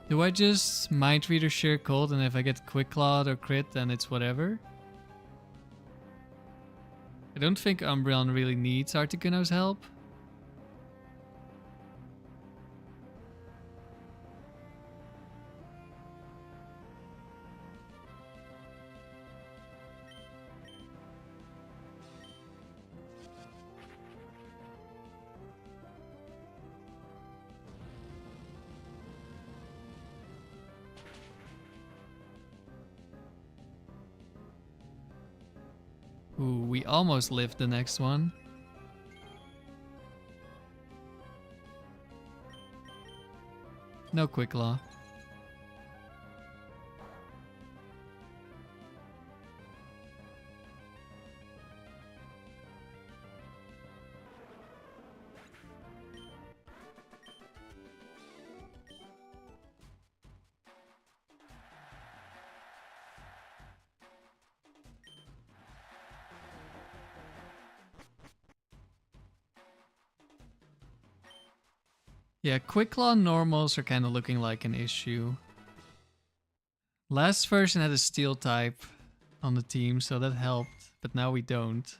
Do I just Mind Reader Sheer Cold, and if I get Quick Clawed or crit, then it's whatever? I don't think Umbreon really needs Articuno's help. Ooh, we almost lived the next one. No Quick Claw. Yeah, Quick Claw normals are kind of looking like an issue. Last version had a Steel type on the team, so that helped, but now we don't.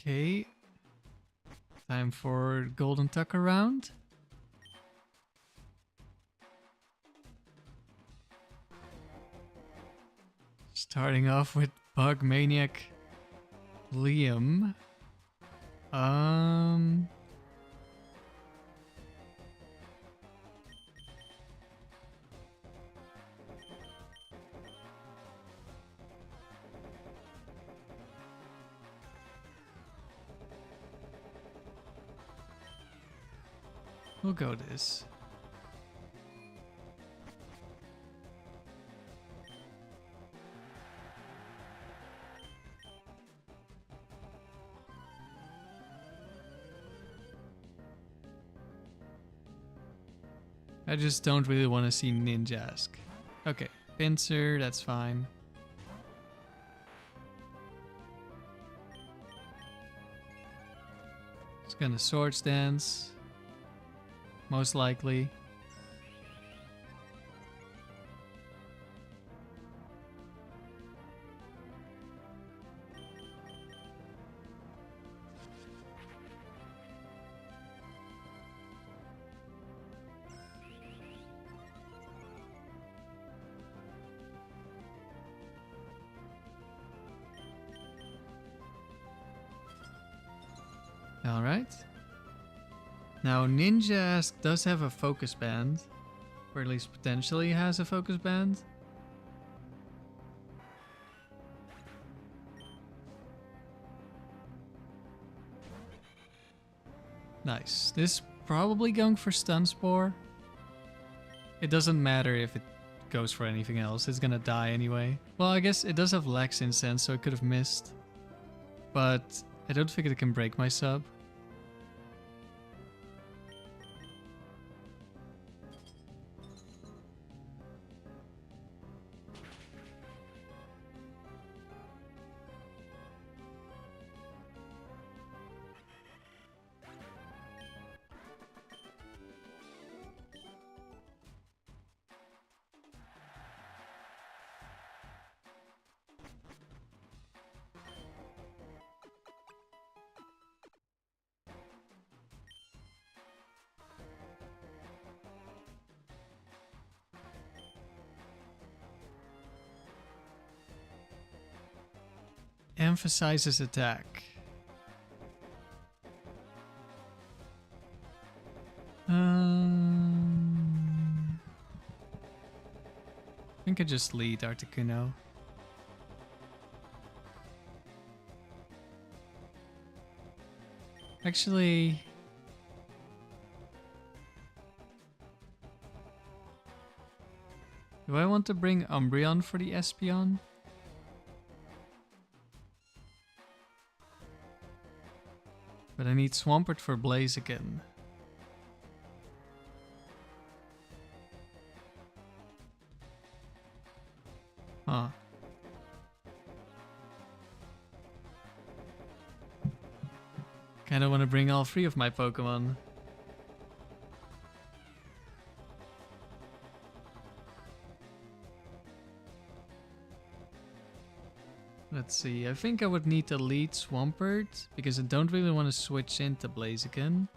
Okay. Time for Golden Tucker round. Starting off with Bug Maniac Liam. We'll go this. I just don't really want to see Ninjask. Okay, Pinsir, that's fine. It's gonna Swords Dance. Most likely. Alright. Now, Ninjask does have a focus band. Or at least potentially has a focus band. Nice. This is probably going for Stun Spore. It doesn't matter if it goes for anything else. It's gonna die anyway. Well, I guess it does have Lex Incense, so it could have missed. But I don't think it can break my sub. Emphasizes attack. I think I just lead Articuno. Actually, do I want to bring Umbreon for the Espeon? But I need Swampert for Blaziken. Huh. Kinda wanna bring all three of my Pokemon. Let's see, I think I would need to lead Swampert, because I don't really want to switch into Blaziken.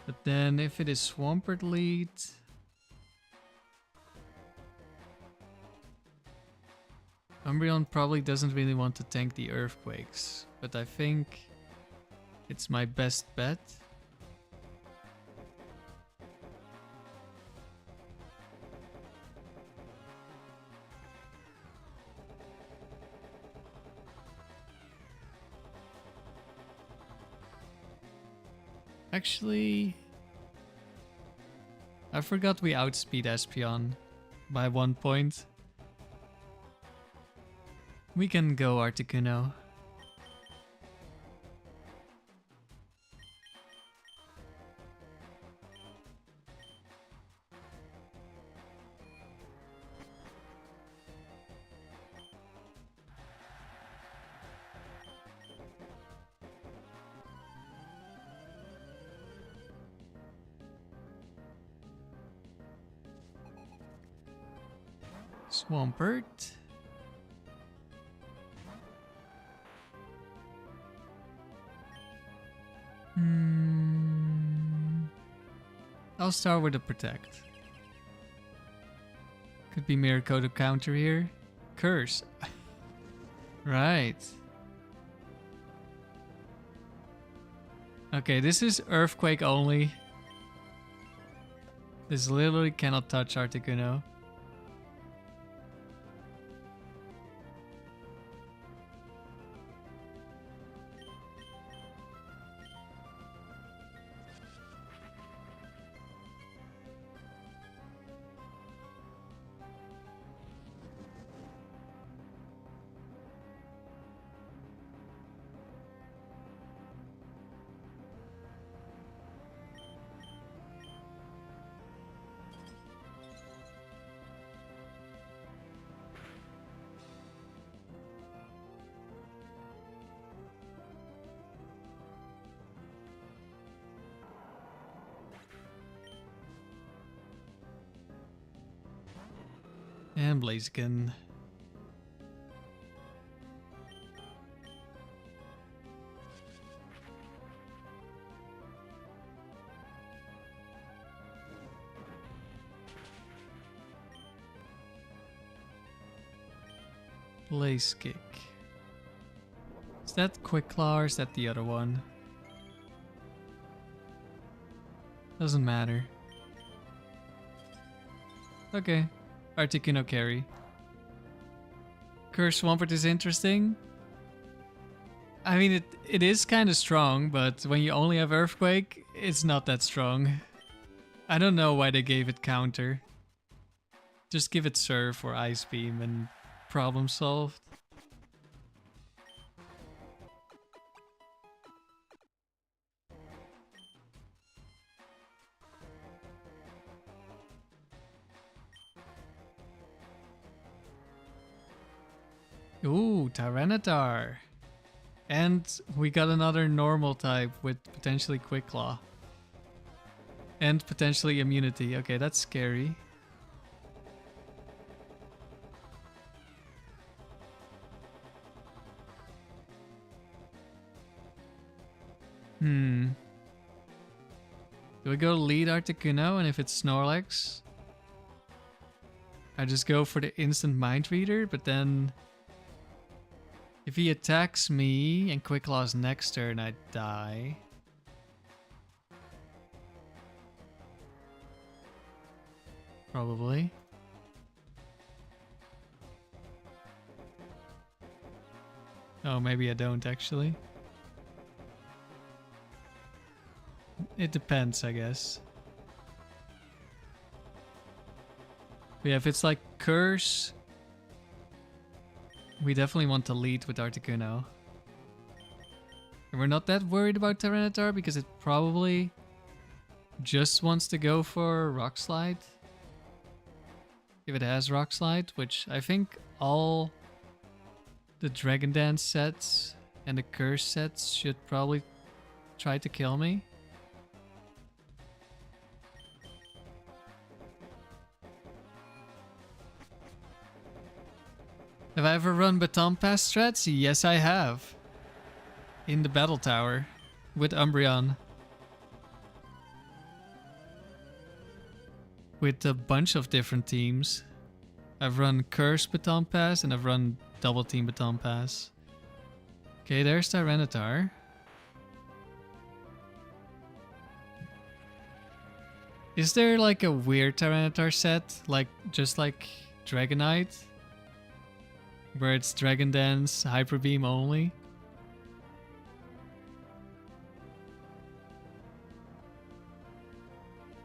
But then if it is Swampert lead... Umbreon probably doesn't really want to tank the Earthquakes, but I think it's my best bet. Actually, I forgot we outspeed Espeon by 1 point. We can go Articuno. Swampert. I'll start with a Protect. Could be Miracle to counter here. Curse. Right. Okay, this is Earthquake only. This literally cannot touch Articuno. And Blaziken. Blaze Kick. Is that Quick Claw or is that the other one? Doesn't matter. Okay. Articuno Cheri. Curse Swampert is interesting. I mean, it is kind of strong, but when you only have Earthquake, it's not that strong. I don't know why they gave it counter. Just give it Surf or Ice Beam and problem solved. Ooh, Tyranitar. And we got another normal type with potentially Quick Claw. And potentially immunity. Okay, that's scary. Do we go lead Articuno, and if it's Snorlax, I just go for the instant Mind Reader, but then if he attacks me and Quick Claws next turn, I die. Probably. Oh, maybe I don't actually. It depends, I guess. But yeah, if it's like Curse, we definitely want to lead with Articuno. And we're not that worried about Tyranitar because it probably just wants to go for Rock Slide. If it has Rock Slide, which I think all the Dragon Dance sets and the Curse sets should probably try to kill me. Have I ever run Baton Pass strats? Yes, I have. In the Battle Tower with Umbreon. With a bunch of different teams. I've run Curse Baton Pass and I've run Double Team Baton Pass. Okay, there's Tyranitar. Is there like a weird Tyranitar set? Like, just like Dragonite? Where it's Dragon Dance, Hyper Beam only?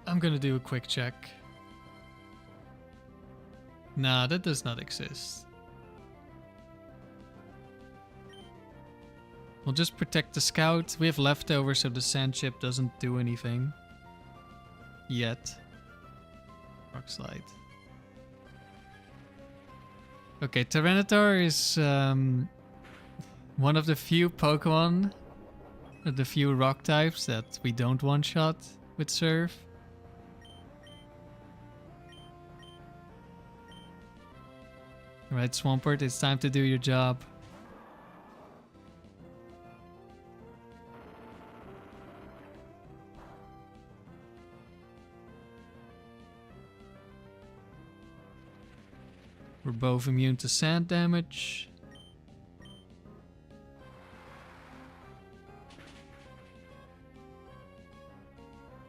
I'm gonna do a quick check. Nah, that does not exist. We'll just protect the Scout. We have Leftovers, so the Sand Chip doesn't do anything. Yet. Rock Slide. Okay, Tyranitar is one of the few Pokemon, the few rock types that we don't one-shot with Surf. Alright, Swampert, it's time to do your job. We're both immune to sand damage.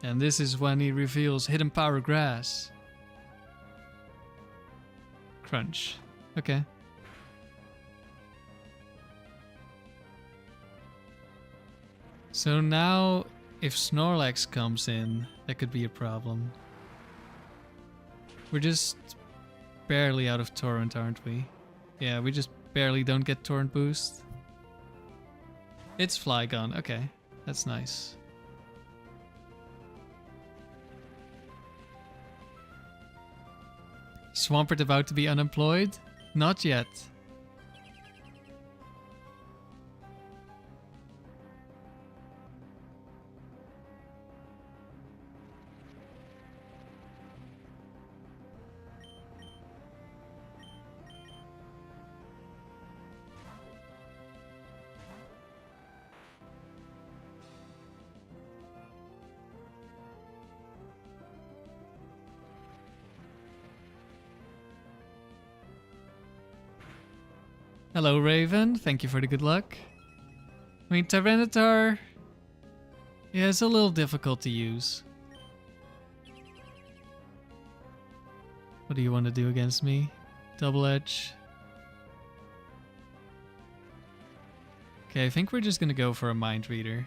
And this is when he reveals Hidden Power Grass. Crunch. Okay. So now, if Snorlax comes in, that could be a problem. We're just barely out of Torrent, aren't we? Yeah, we just barely don't get Torrent boost. It's Flygon. Okay, that's nice. Swampert about to be unemployed? Not yet. Hello, Raven. Thank you for the good luck. I mean, Tyranitar... yeah, it's a little difficult to use. What do you want to do against me? Double Edge. Okay, I think we're just gonna go for a Mind Reader.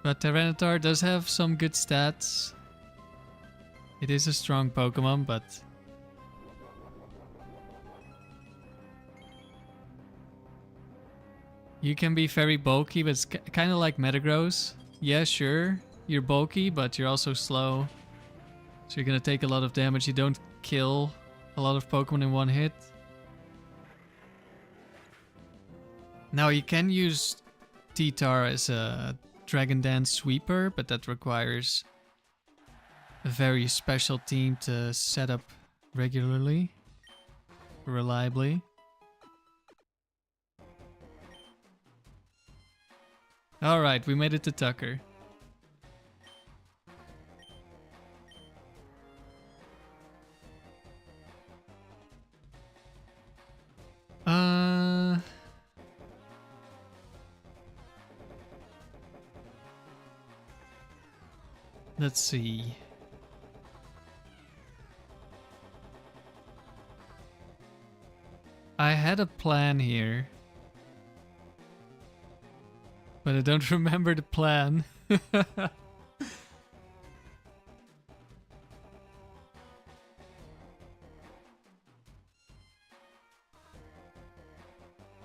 But Tyranitar does have some good stats. It is a strong Pokemon, but... you can be very bulky, but it's kind of like Metagross. Yeah, sure, you're bulky, but you're also slow. So you're gonna take a lot of damage. You don't kill a lot of Pokemon in one hit. Now you can use T-Tar as a Dragon Dance sweeper, but that requires a very special team to set up regularly, reliably. Alright, we made it to Tucker. Let's see. I had a plan here, but I don't remember the plan.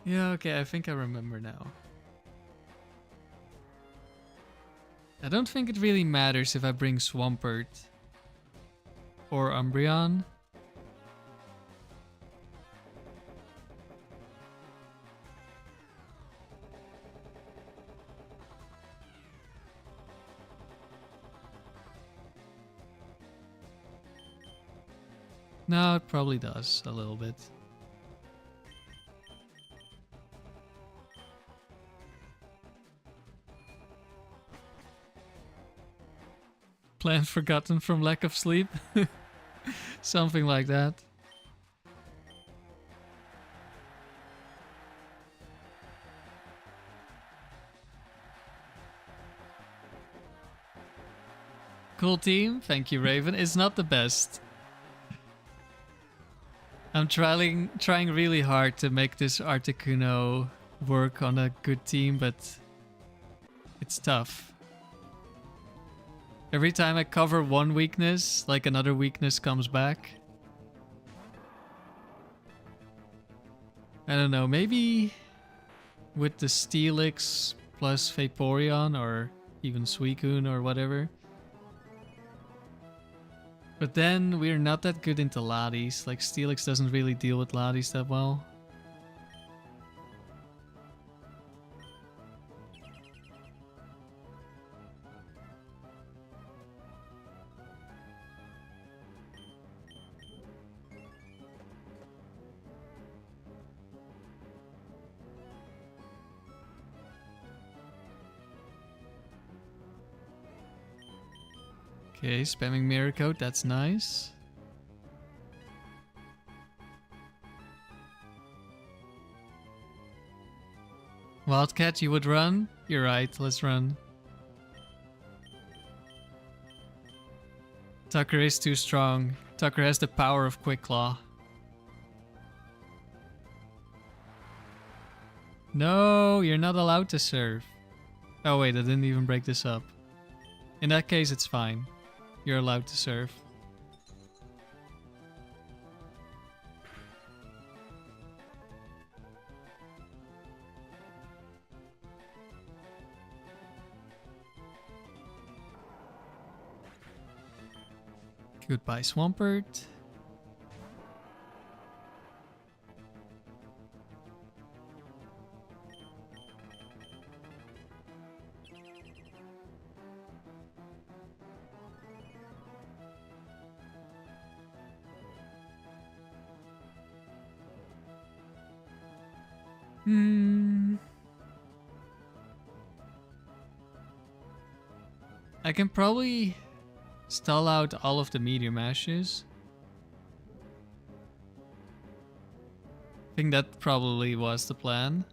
Yeah, okay, I think I remember now. I don't think it really matters if I bring Swampert or Umbreon. No, it probably does a little bit. Plan forgotten from lack of sleep? Something like that. Cool team, thank you Raven. It's not the best. I'm trying really hard to make this Articuno work on a good team, but it's tough. Every time I cover one weakness, like another weakness comes back. I don't know, maybe with the Steelix plus Vaporeon or even Suicune or whatever. But then we're not that good into Latias, like Steelix doesn't really deal with Latias that well. Okay, spamming Mirror Coat, that's nice. Wildcat, you would run? You're right, let's run. Tucker is too strong. Tucker has the power of Quick Claw. No, you're not allowed to serve. Oh wait, I didn't even break this up. In that case, it's fine. You're allowed to serve. Goodbye, Swampert. I can probably stall out all of the Meteor Mashes. I think that probably was the plan.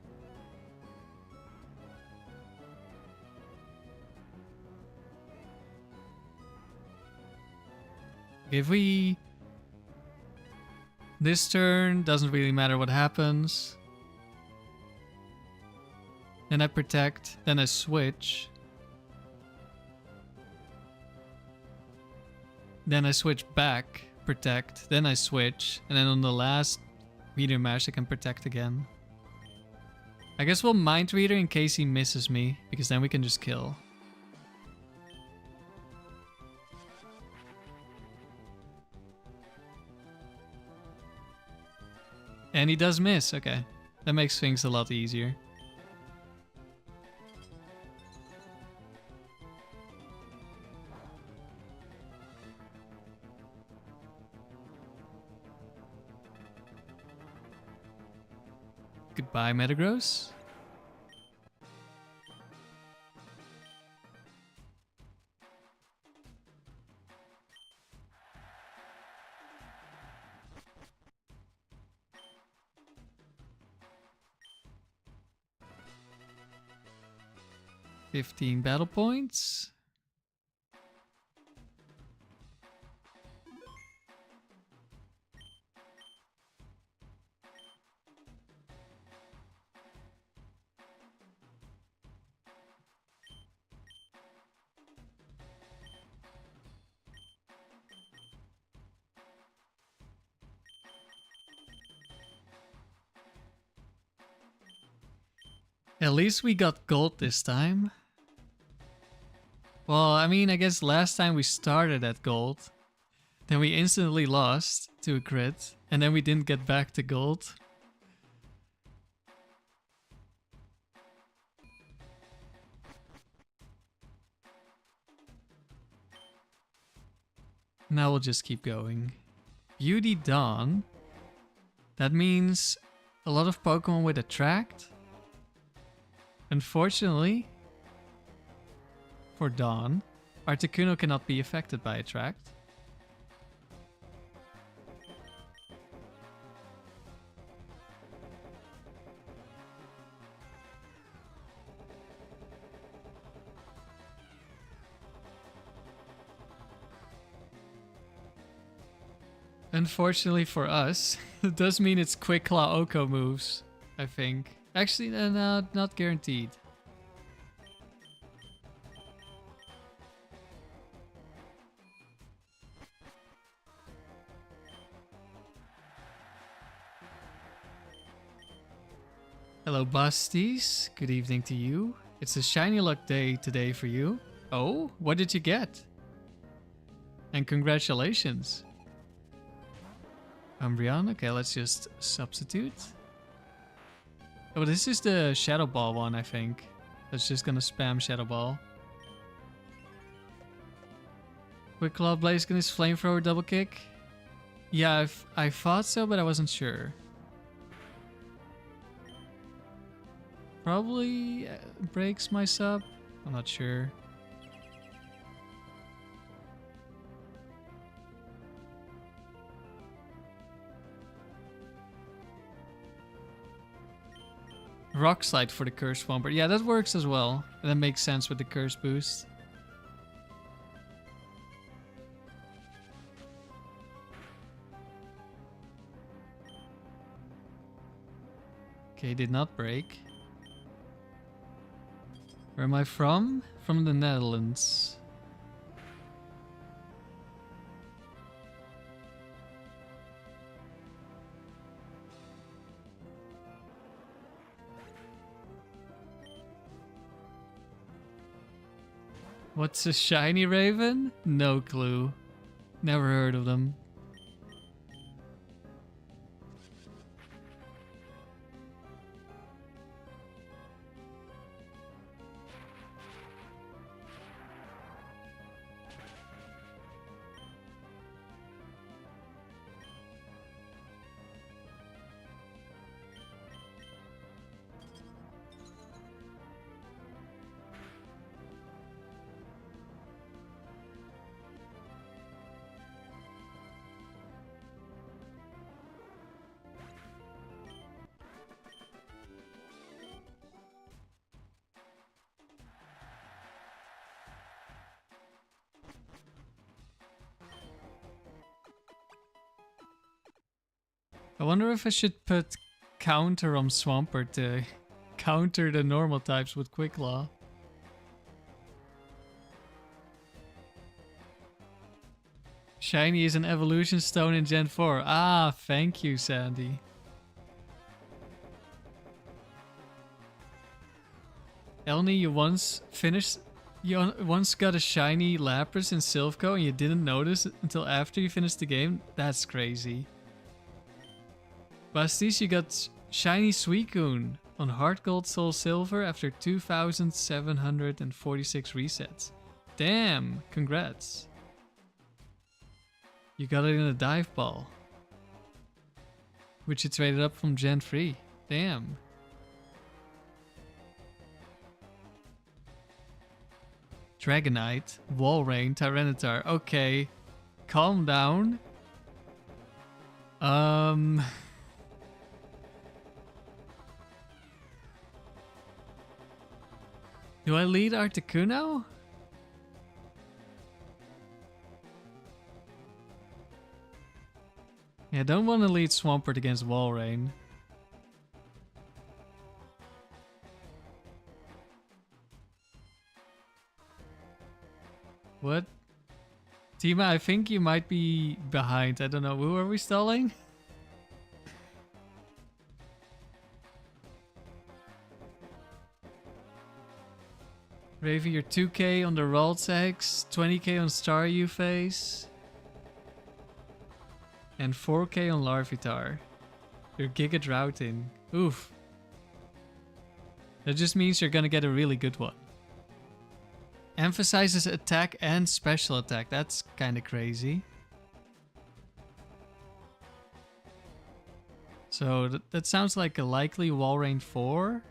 If we... This turn, doesn't really matter what happens. Then I protect, then I switch. Then I switch back, protect, then I switch. And then on the last Meteor Mash I can protect again. I guess we'll Mind Reader in case he misses me, because then we can just kill. And he does miss, okay. That makes things a lot easier. Goodbye, Metagross. $15 battle points. At least we got gold this time. Well, I mean, I guess last time we started at gold. Then we instantly lost to a crit. And then we didn't get back to gold. Now we'll just keep going. Beauty Dawn. That means a lot of Pokemon with Attract. Unfortunately, for Dawn, Articuno cannot be affected by Attract. Unfortunately for us, it does mean it's Quick Claw Oko moves, I think. Actually, no, not guaranteed. Hello, Busties. Good evening to you. It's a shiny luck day today for you. Oh, what did you get? And congratulations. Umbreon. Okay, let's just substitute. Oh, this is the Shadow Ball one, I think. That's just gonna spam Shadow Ball. Quick Claw Blaziken is Flamethrower double kick. Yeah, I thought so, but I wasn't sure. Probably breaks my sub. I'm not sure. Rock Slide for the Curse Swampert. Yeah, that works as well. And that makes sense with the Curse boost. Okay, did not break. Where am I from? From the Netherlands. What's a shiny raven? No clue. Never heard of them. I wonder if I should put counter on Swampert to counter the normal types with Quick Claw. Shiny is an evolution stone in Gen 4. Ah, thank you, Sandy. Elnie, you once got a shiny Lapras in Silphco and you didn't notice it until after you finished the game? That's crazy. Bastis, you got shiny Suicune on Heart Gold Soul Silver after 2,746 resets. Damn, congrats. You got it in a dive ball, which you traded up from Gen 3. Damn. Dragonite, Walrein, Tyranitar. Okay, calm down. Do I lead Articuno? Yeah, I don't want to lead Swampert against Walrein. What? Tima, I think you might be behind. I don't know. Who are we stalling? Raven, you're 2k on the Raltsex, 20k on Staryu face, and 4k on Larvitar. You're Giga Droughting. Oof. That just means you're gonna get a really good one. Emphasizes attack and special attack. That's kinda crazy. So that sounds like a likely Walrein 4.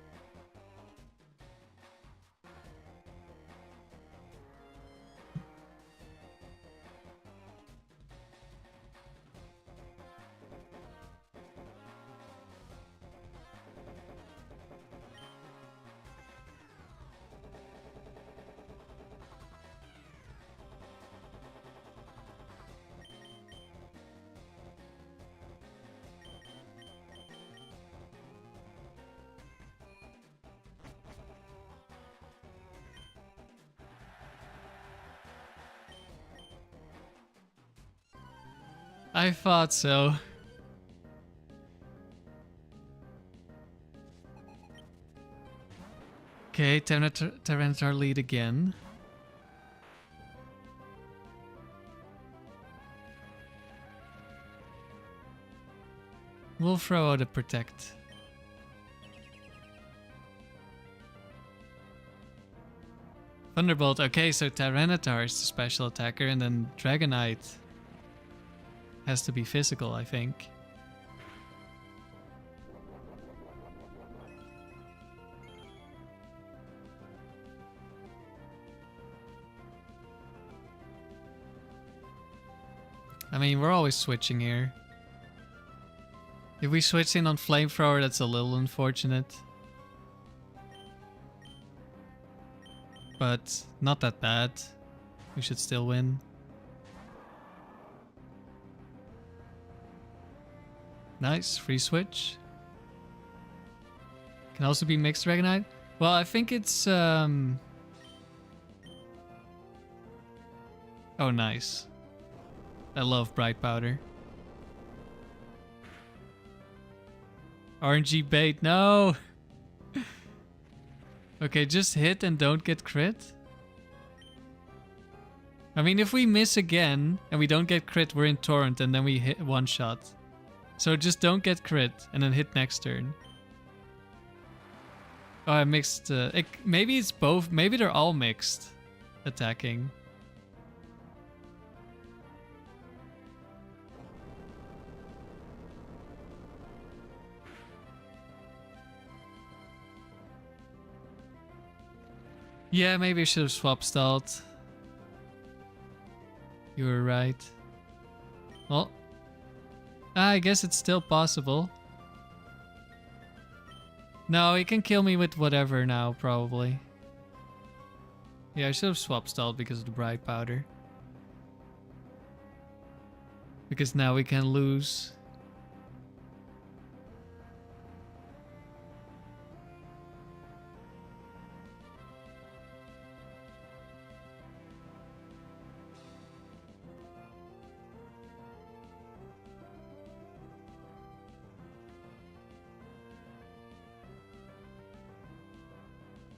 I thought so. Okay, Tyranitar lead again. We'll throw out a Protect. Thunderbolt. Okay, so Tyranitar is the special attacker, and then Dragonite has to be physical, I think. I mean, we're always switching here. If we switch in on Flamethrower, that's a little unfortunate. But not that bad. We should still win. Nice, free switch. Can also be mixed Dragonite. Well, I think it's oh, nice. I love Bright Powder. RNG bait, no! Okay, just hit and don't get crit. I mean, if we miss again and we don't get crit, we're in Torrent and then we hit one shot. So just don't get crit and then hit next turn. Oh, I mixed... maybe it's both. Maybe they're all mixed attacking. Yeah, maybe I should have swap stalled. You were right. Well, I guess it's still possible. No, he can kill me with whatever now, probably. Yeah, I should have swap stalled because of the Bright Powder. Because now we can lose.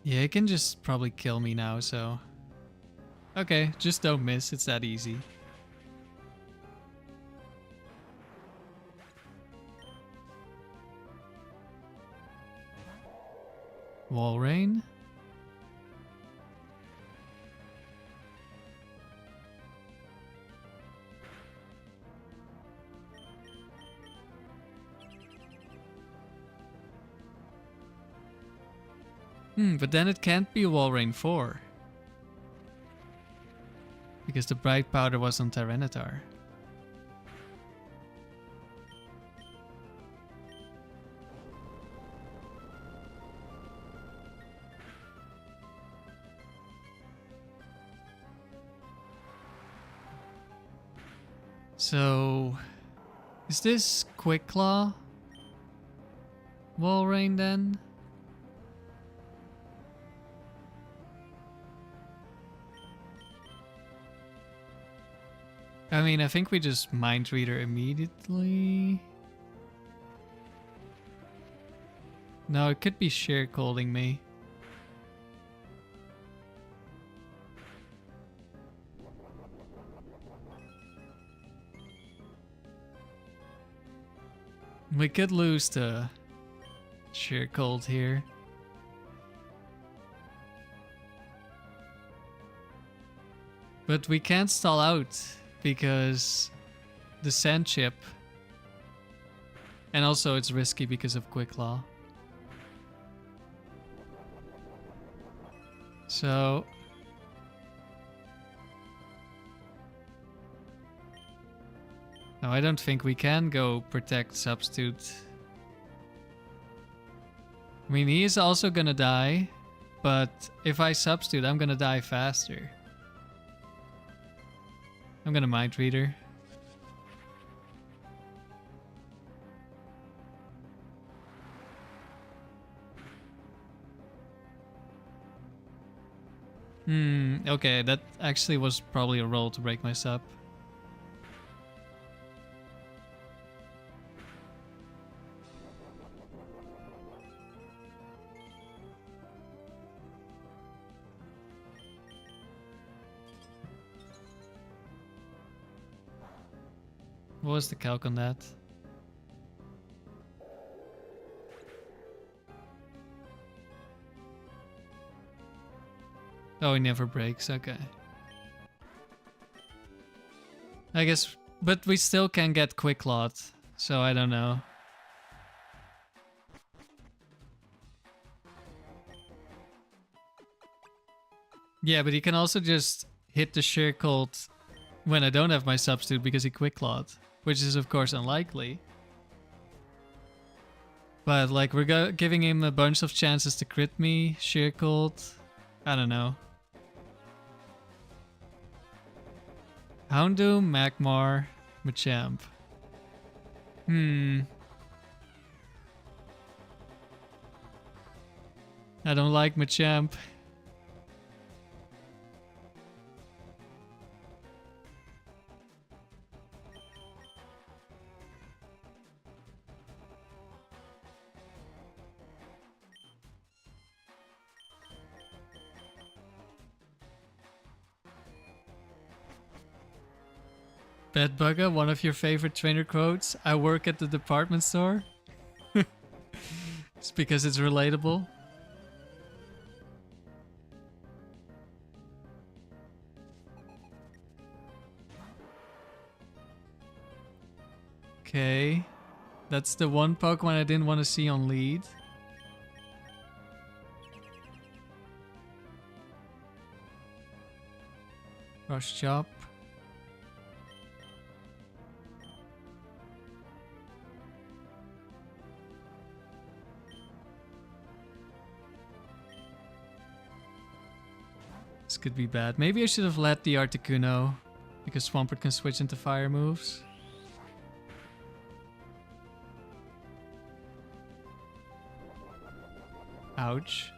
Yeah, it can just probably kill me now, so... Okay, just don't miss, it's that easy. Wall Rain? But then it can't be Wall Rain 4. Because the Bright Powder was on Tyranitar. So... is this Quick Claw? Wall Rain then? I mean, I think we just Mind Reader immediately. No, it could be Sheer Colding me. We could lose to Sheer Cold here. But we can't stall out because the Sand Chip. And also it's risky because of Quick Claw. So... no, I don't think we can go Protect Substitute. I mean, he is also gonna die, but if I Substitute, I'm gonna die faster. I'm gonna Mind Reader. Okay, that actually was probably a roll to break my sub. What was the calc on that? Oh, he never breaks, okay. I guess, but we still can get Quick Clawed, so I don't know. Yeah, but he can also just hit the Sheer Cold when I don't have my Substitute because he Quick Clawed, which is of course unlikely. But like we're giving him a bunch of chances to crit me, Sheer Cold, I don't know. Houndoom, Magmar, Machamp. I don't like Machamp. Bedbugger, one of your favorite trainer quotes. I work at the department store. It's because it's relatable. Okay. That's the one Pokemon I didn't want to see on lead. Rush Chop. This could be bad. Maybe I should have let the Articuno, because Swampert can switch into fire moves. Ouch.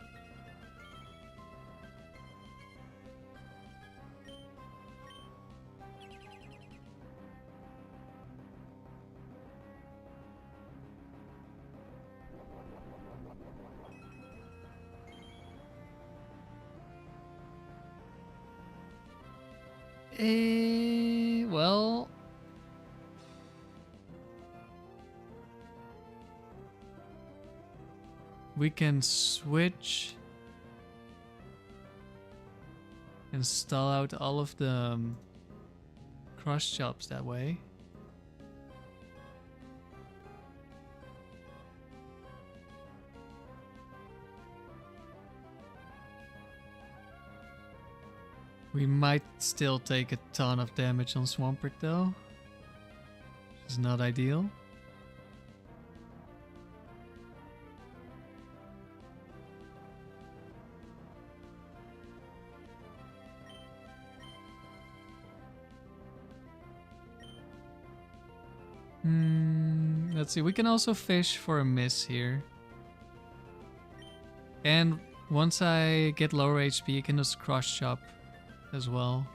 Well... we can switch... and stall out all of the cross chops that way. We might still take a ton of damage on Swampert though, which is not ideal. Let's see, we can also fish for a miss here. And once I get lower HP, I can just cross chop as well.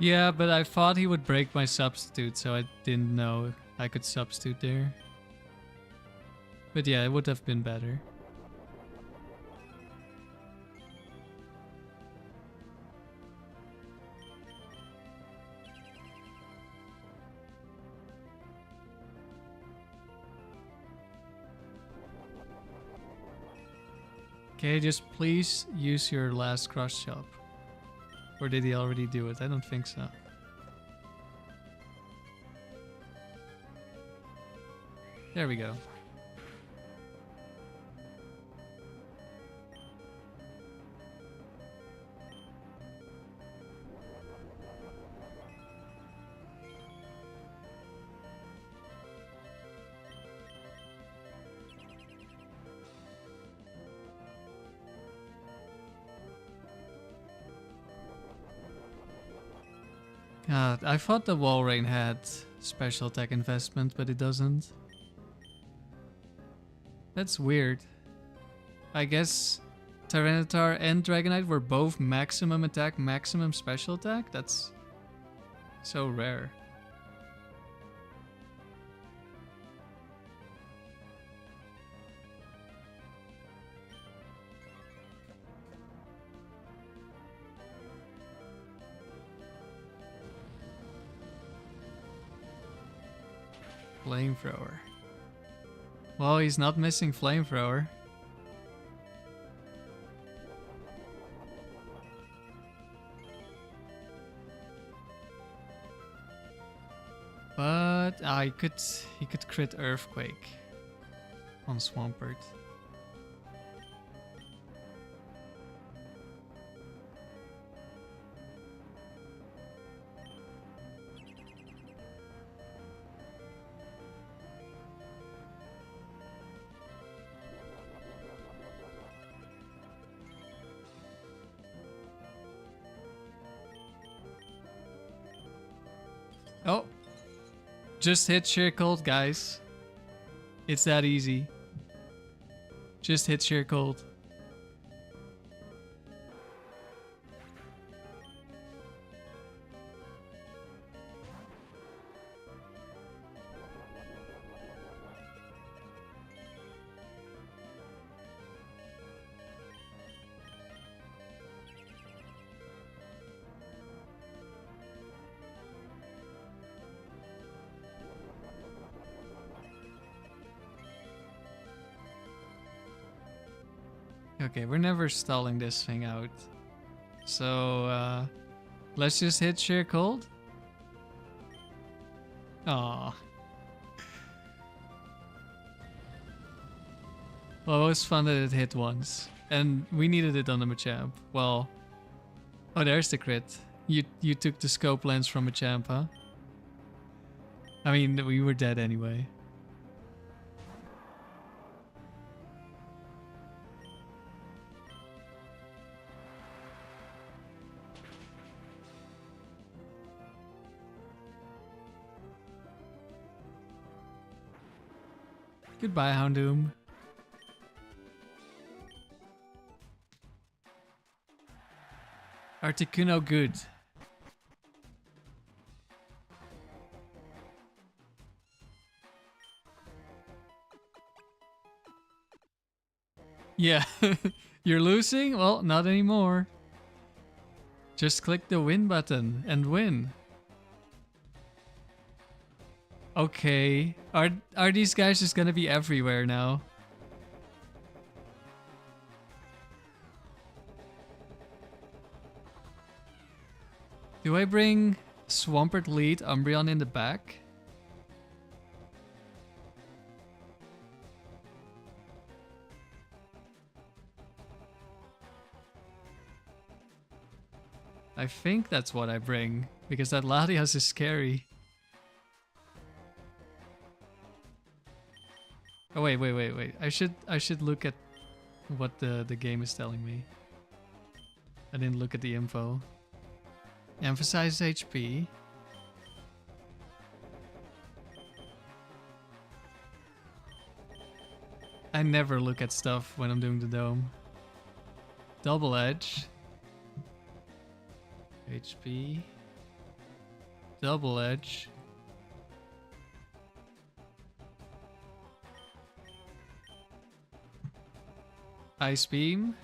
Yeah, but I thought he would break my substitute, so I didn't know I could substitute there. But yeah, it would have been better. Okay, just please use your last cross chop. Or did he already do it? I don't think so. There we go. I thought the Wall Rain had special attack investment, but it doesn't. That's weird. I guess Tyranitar and Dragonite were both maximum attack, maximum special attack? That's so rare. Flamethrower. Well, he's not missing Flamethrower. But he could crit Earthquake on Swampert. Oh, just hit Sheer Cold, guys. It's that easy. Just hit Sheer Cold. Okay, we're never stalling this thing out. So, let's just hit Sheer Cold. Aww. Well, it was fun that it hit once. And we needed it on the Machamp. Well, oh, there's the crit. You took the scope lens from a champ, huh? I mean, we were dead anyway. Goodbye, Houndoom. Articuno good. Yeah, you're losing? Well, not anymore. Just click the win button and win. Okay, are these guys just gonna be everywhere now? Do I bring Swampert lead Umbreon in the back? I think that's what I bring, because that Latias is scary. Oh wait. I should look at what the game is telling me. I didn't look at the info. Emphasize HP. I never look at stuff when I'm doing the dome. Double edge. HP. Double edge. Ice beam.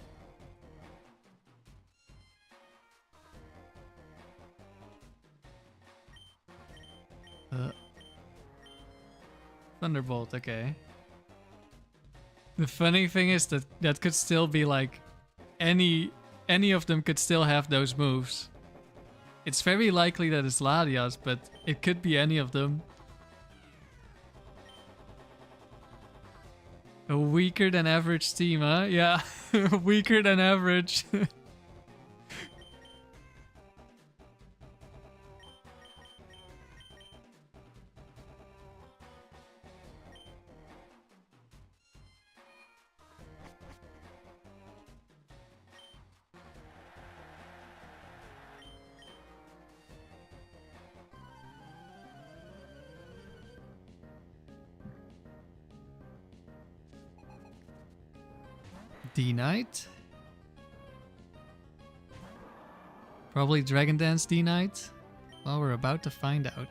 Thunderbolt, okay. The funny thing is that that could still be like any of them could still have those moves. It's very likely that it's Latias, but it could be any of them. A weaker than average team, huh? Yeah, weaker than average. D-Knight? Probably Dragon Dance D-Knight? Well, we're about to find out.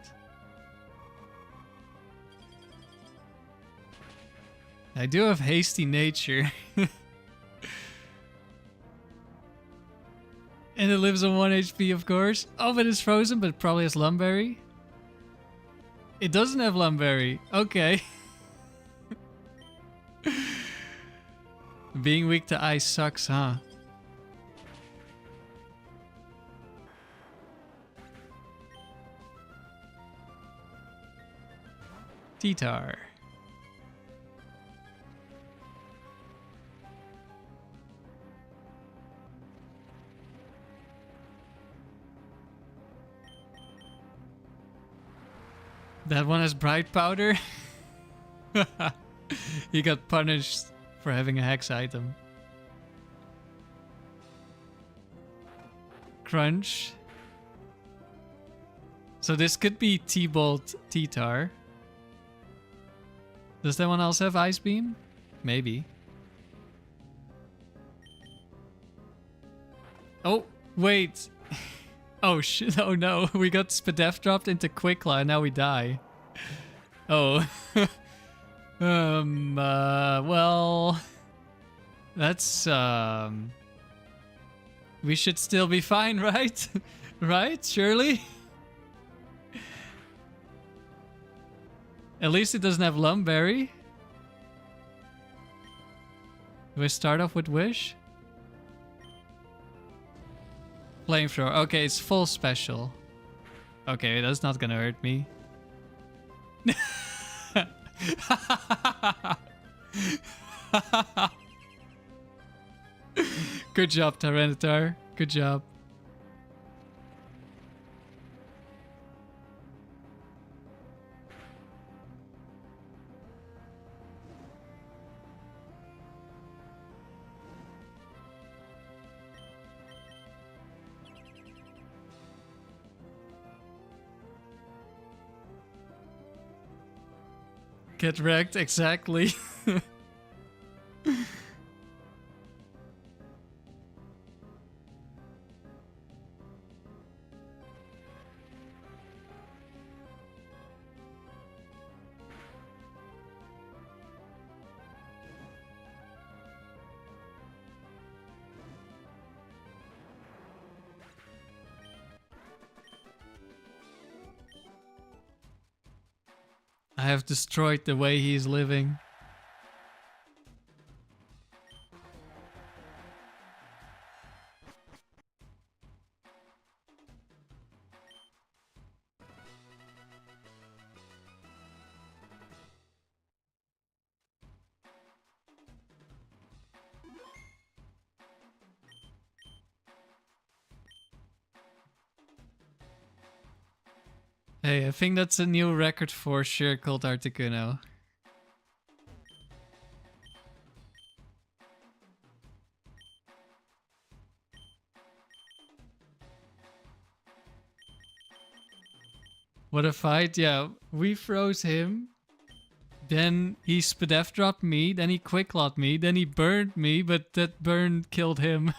I do have Hasty Nature. And it lives on 1 HP, of course. Oh, but it's frozen, but it probably has Lum Berry. It doesn't have Lum Berry. Okay. Being weak to ice sucks, huh? T-Tar. That one has Bright Powder? He got punished for having a hex item. Crunch. So this could be T-Bolt T-Tar. Does that one also have Ice Beam? Maybe. Oh, wait. Oh shit, oh no. We got Spadef dropped into Quickla and now we die. Oh. Well, that's, we should still be fine, right? Right? Surely? At least it doesn't have Lum Berry. Do I start off with Wish? Flamethrower. Okay, it's full special. Okay, that's not gonna hurt me. Good job, Tyranitar. Good job. Get wrecked, exactly. I have destroyed the way he's living. Hey, I think that's a new record for sure called Articuno. What a fight, yeah. We froze him. Then he Spadef dropped me, then he Quicklot me, then he burned me, but that burn killed him.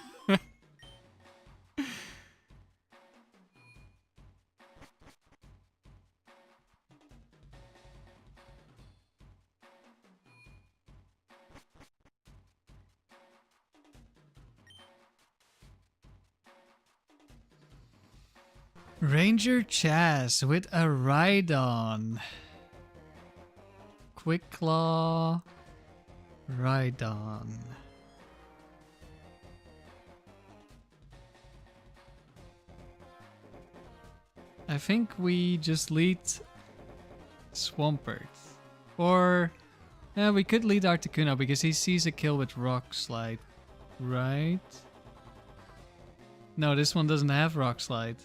Ranger Chaz with a Rhydon. Quick Claw. Rhydon. I think we just lead Swampert. Or we could lead Articuno because he sees a kill with Rock Slide. Right? No, this one doesn't have Rock Slide.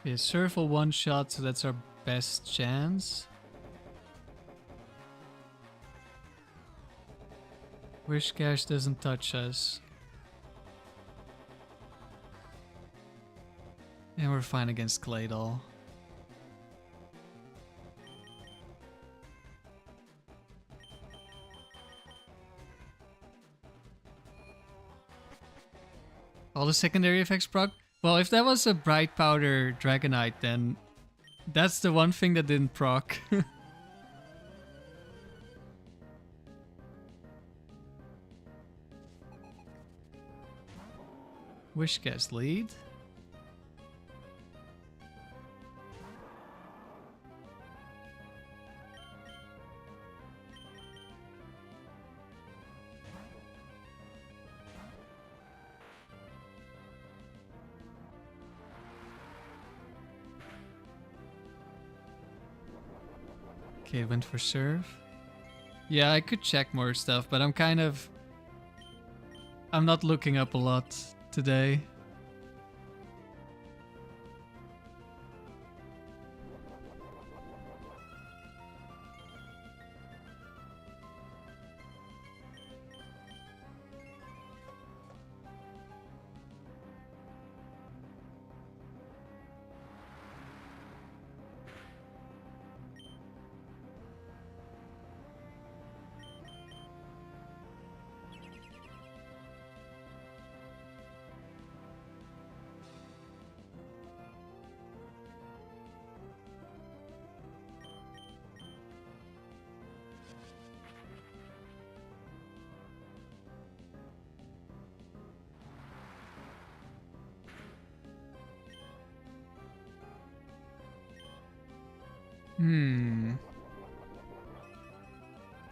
Yeah, Surf will one shot, so that's our best chance. Whiscash doesn't touch us. And we're fine against Claydol. All the secondary effects proc? Well, if that was a Bright Powder Dragonite, then that's the one thing that didn't proc. Wishcast lead. Okay, went for Surf. Yeah, I could check more stuff, but I'm not looking up a lot today.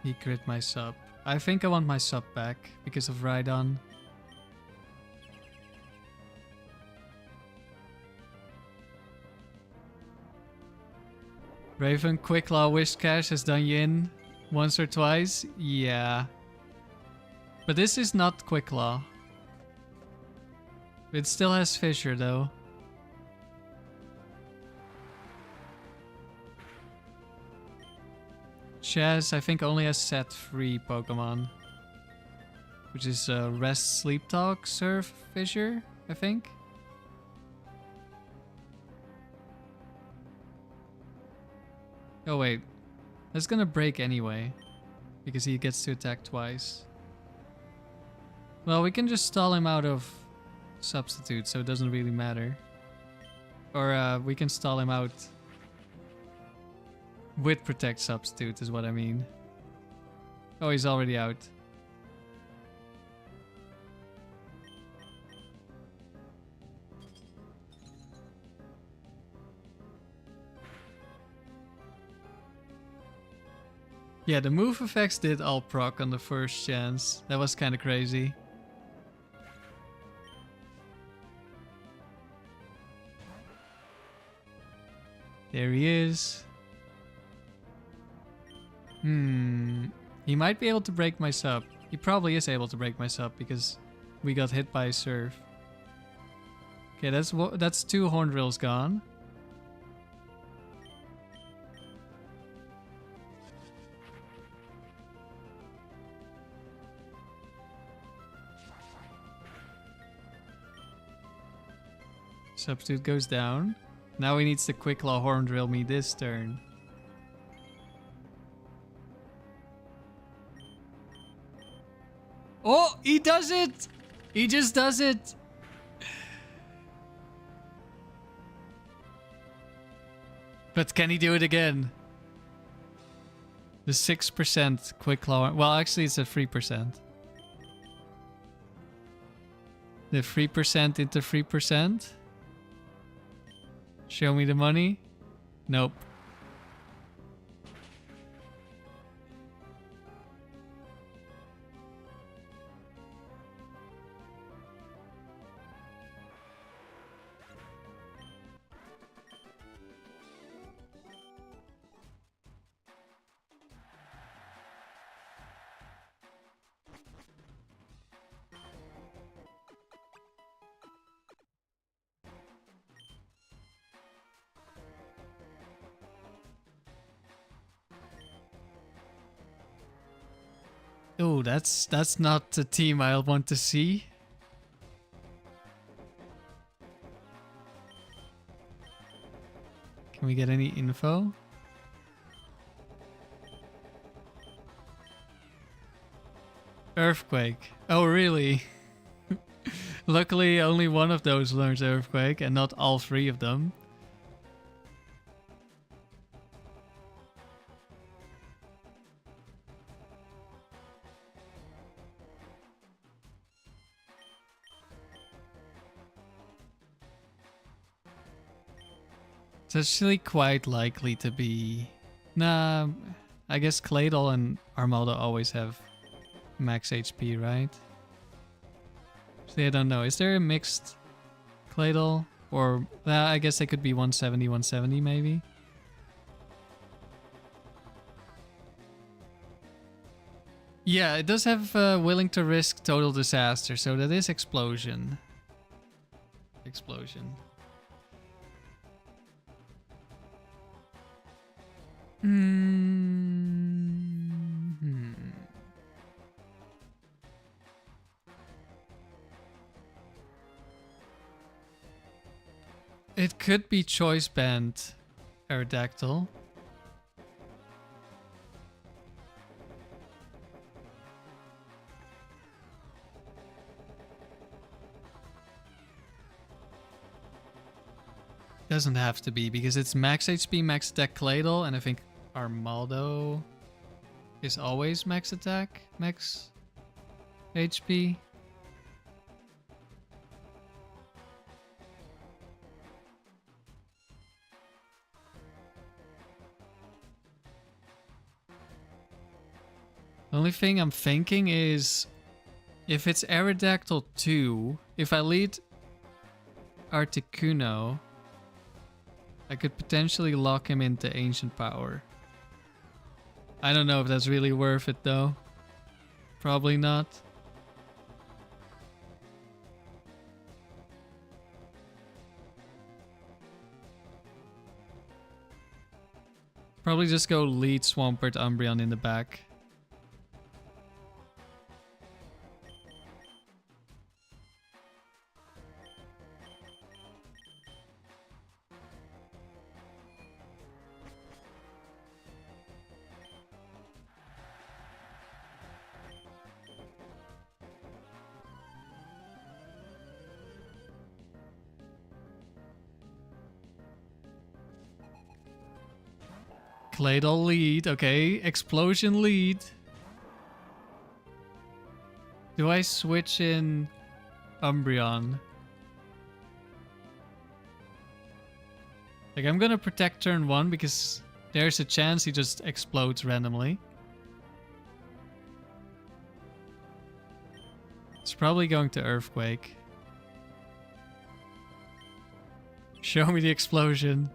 He crit my sub. I think I want my sub back because of Rhydon. Raven, Quicklaw, Whiscash has done you in once or twice. Yeah. But this is not Quicklaw. It still has Fissure though. Chaz, I think, only has set 3 Pokemon. Which is Rest, Sleep Talk, Surf, Fissure, I think. Oh wait, that's gonna break anyway. Because he gets to attack twice. Well, we can just stall him out of Substitute, so it doesn't really matter. Or we can stall him out with Protect Substitute is what I mean. Oh, he's already out. Yeah, the move effects did all proc on the first chance. That was kind of crazy. There he is. He might be able to break my sub. He probably is able to break my sub because we got hit by a Surf. Okay, that's 2 Hornrills gone. Substitute goes down. Now he needs to Quick Claw Horn Drill me this turn. Oh, he does it! He just does it! But can he do it again? The 6% Quick Claw... Well, actually it's a 3%. The 3% into 3%. Show me the money. Nope. Oh, that's not the team I'll want to see. Can we get any info? Earthquake. Oh, really? Luckily, only one of those learns Earthquake and not all 3 of them. It's actually quite likely to be... Nah, I guess Claydol and Armaldo always have max HP, right? See, I don't know. Is there a mixed Claydol? Or, I guess they could be 170, 170 maybe? Yeah, it does have willing to risk total disaster, so that is Explosion. Explosion. It could be Choice Band Aerodactyl. Doesn't have to be because it's max HP, max attack Claydol, and I think Armaldo is always max attack, max HP. The only thing I'm thinking is if it's Aerodactyl 2, if I lead Articuno, I could potentially lock him into Ancient Power. I don't know if that's really worth it though. Probably not. Probably just go lead Swampert Umbreon in the back. Claydol lead, okay. Explosion lead. Do I switch in Umbreon? Like, I'm gonna protect turn 1 because there's a chance he just explodes randomly. It's probably going to Earthquake. Show me the explosion.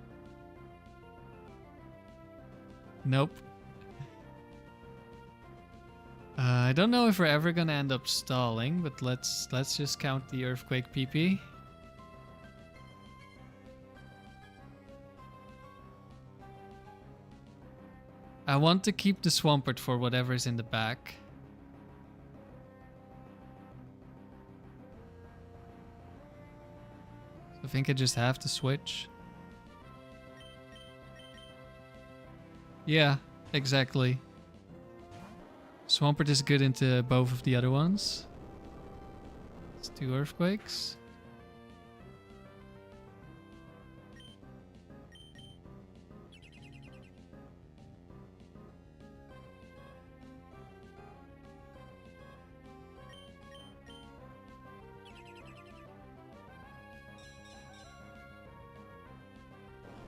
Nope. I don't know if we're ever gonna end up stalling, but let's just count the Earthquake PP. I want to keep the Swampert for whatever's in the back. I think I just have to switch. Yeah, exactly. Swampert is good into both of the other ones. It's 2 Earthquakes.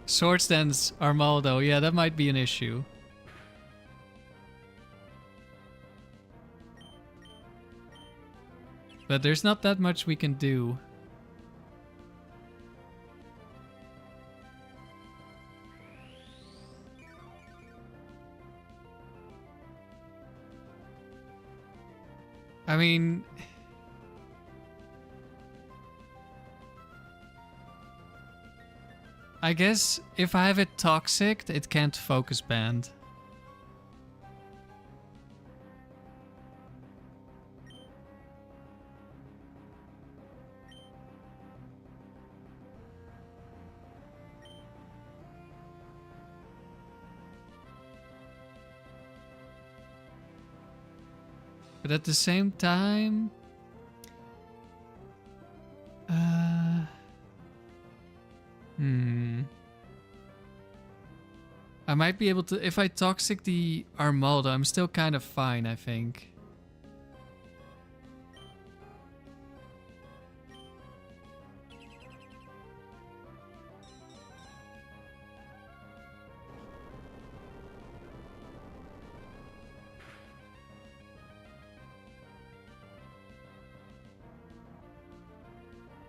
Swords Dance Armaldo, yeah, that might be an issue. But there's not that much we can do. I mean... I guess if I have it toxic, it can't focus band. But at the same time... I might be able to... If I toxic the Armaldo, I'm still kind of fine, I think.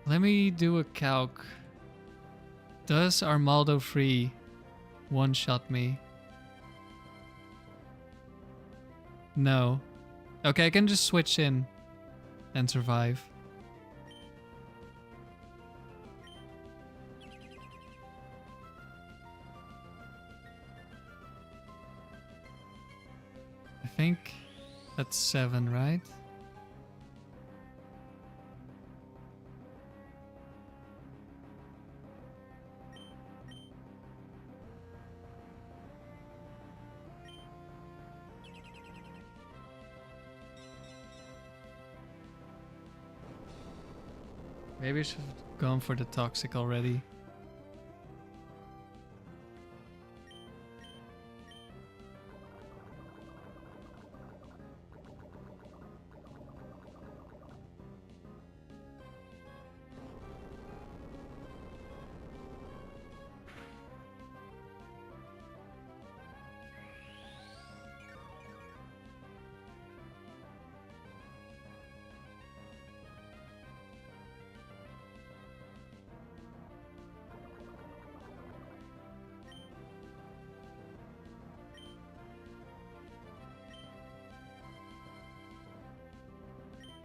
Let me do a calc. Does Armaldo free one-shot me? No. Okay, I can just switch in and survive. I think that's 7, right? Maybe I should have gone for the toxic already.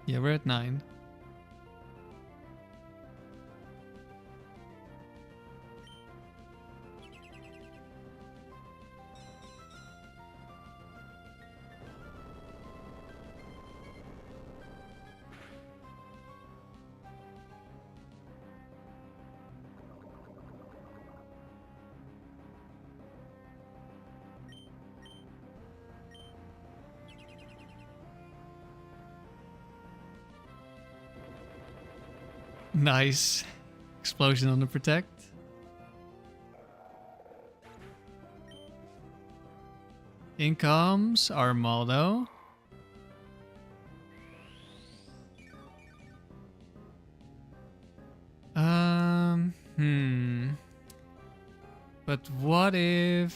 Yeah, we're at 9. Nice. Explosion on the protect. In comes Armaldo. But what if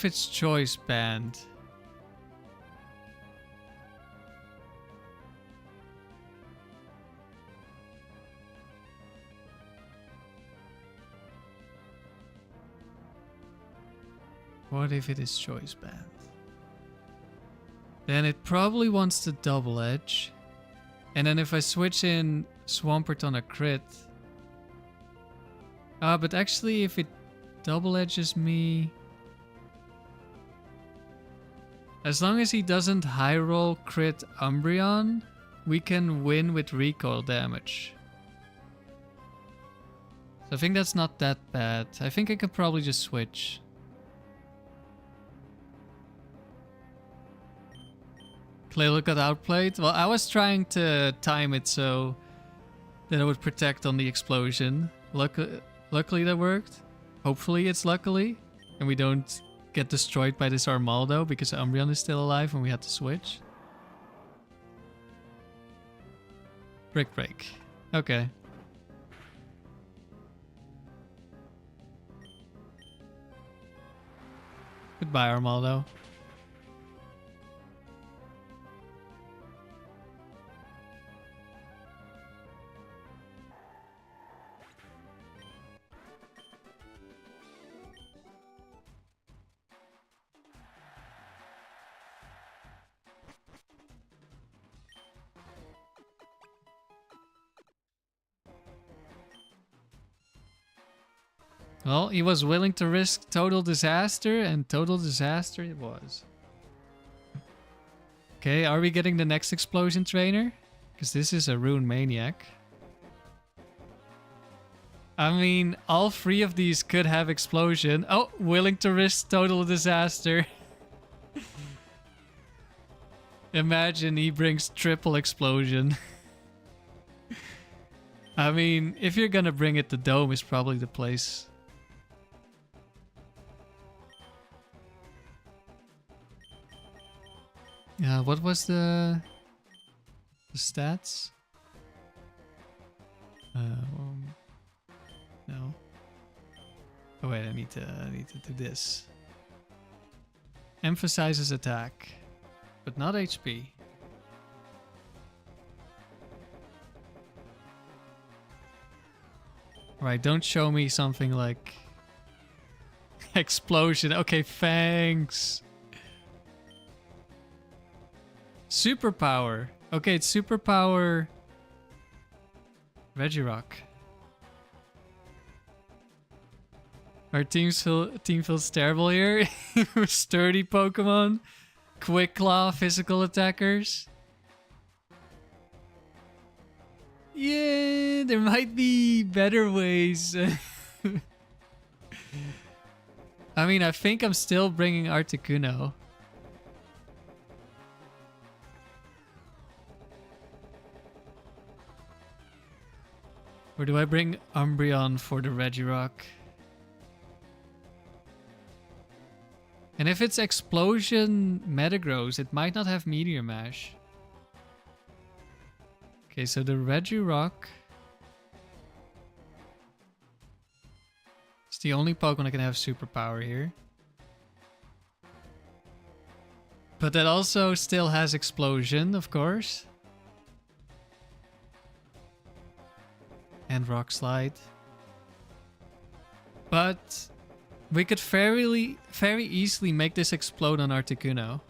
it's choice banned? What if it is choice banned? Then it probably wants to double edge. And then if I switch in Swampert on a crit. But actually if it double edges me. As long as he doesn't high roll crit Umbreon, we can win with recoil damage. So I think that's not that bad. I think I could probably just switch. Claylor got outplayed. Well, I was trying to time it so that it would protect on the explosion. Luckily that worked. Hopefully it's luckily. And we don't get destroyed by this Armaldo because Umbreon is still alive and we had to switch. Brick break. Okay. Goodbye, Armaldo. Well, he was willing to risk total disaster, and total disaster it was. Okay, are we getting the next explosion trainer? Because this is a Rune Maniac. I mean, all three of these could have explosion. Oh, willing to risk total disaster. Imagine he brings triple explosion. I mean, if you're gonna bring it, the Dome is probably the place. Yeah, what was the stats? No. Oh wait, I need to do this. Emphasizes attack, but not HP. Right, don't show me something like explosion. Okay, thanks. Superpower. Okay, it's superpower Regirock. Our team feels terrible here. Sturdy Pokemon. Quick Claw physical attackers. Yeah, there might be better ways. I mean, I think I'm still bringing Articuno. Or do I bring Umbreon for the Regirock? And if it's Explosion Metagross, it might not have Meteor Mash. Okay, so the Regirock is the only Pokemon that can have superpower here. But that also still has Explosion, of course. And Rock Slide. But we could very easily make this explode on Articuno.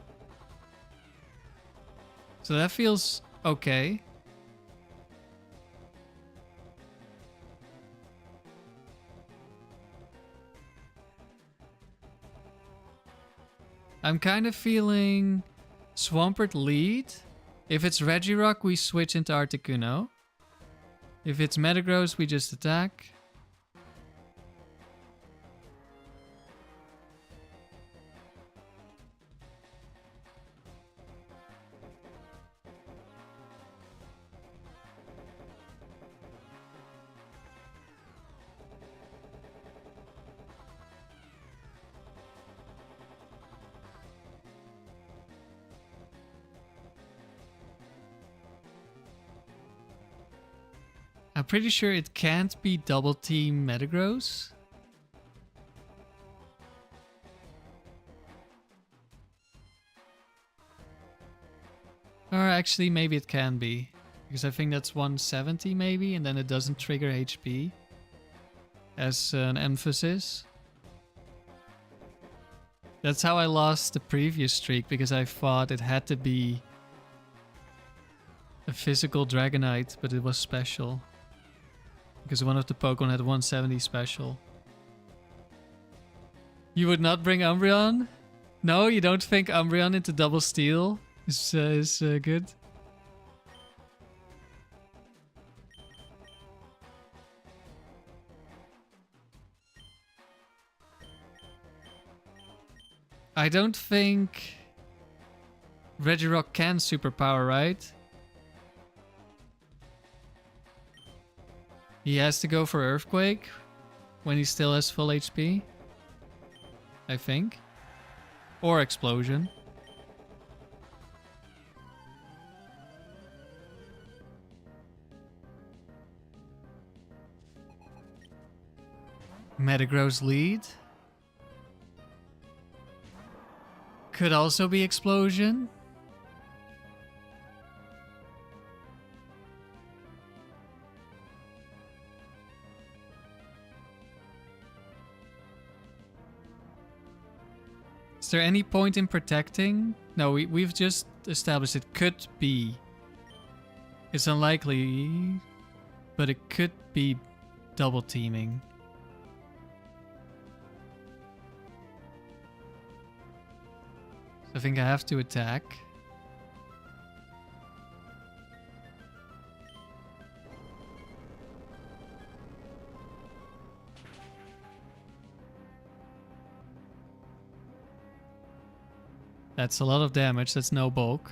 So that feels okay. I'm kind of feeling Swampert lead. If it's Regirock, we switch into Articuno. If it's Metagross, we just attack. I'm pretty sure it can't be double team Metagross. Or actually, maybe it can be. Because I think that's 170 maybe, and then it doesn't trigger HP as an emphasis. That's how I lost the previous streak, because I thought it had to be a physical Dragonite, but it was special. Because one of the Pokemon had 170 special. You would not bring Umbreon? No, you don't think Umbreon into double steel is good? I don't think Regirock can superpower, right? He has to go for Earthquake when he still has full HP, I think. Or Explosion. Metagross lead. Could also be Explosion. Is there any point in protecting? No, we've just established it could be. It's unlikely, but it could be double teaming. I think I have to attack. That's a lot of damage, that's no bulk.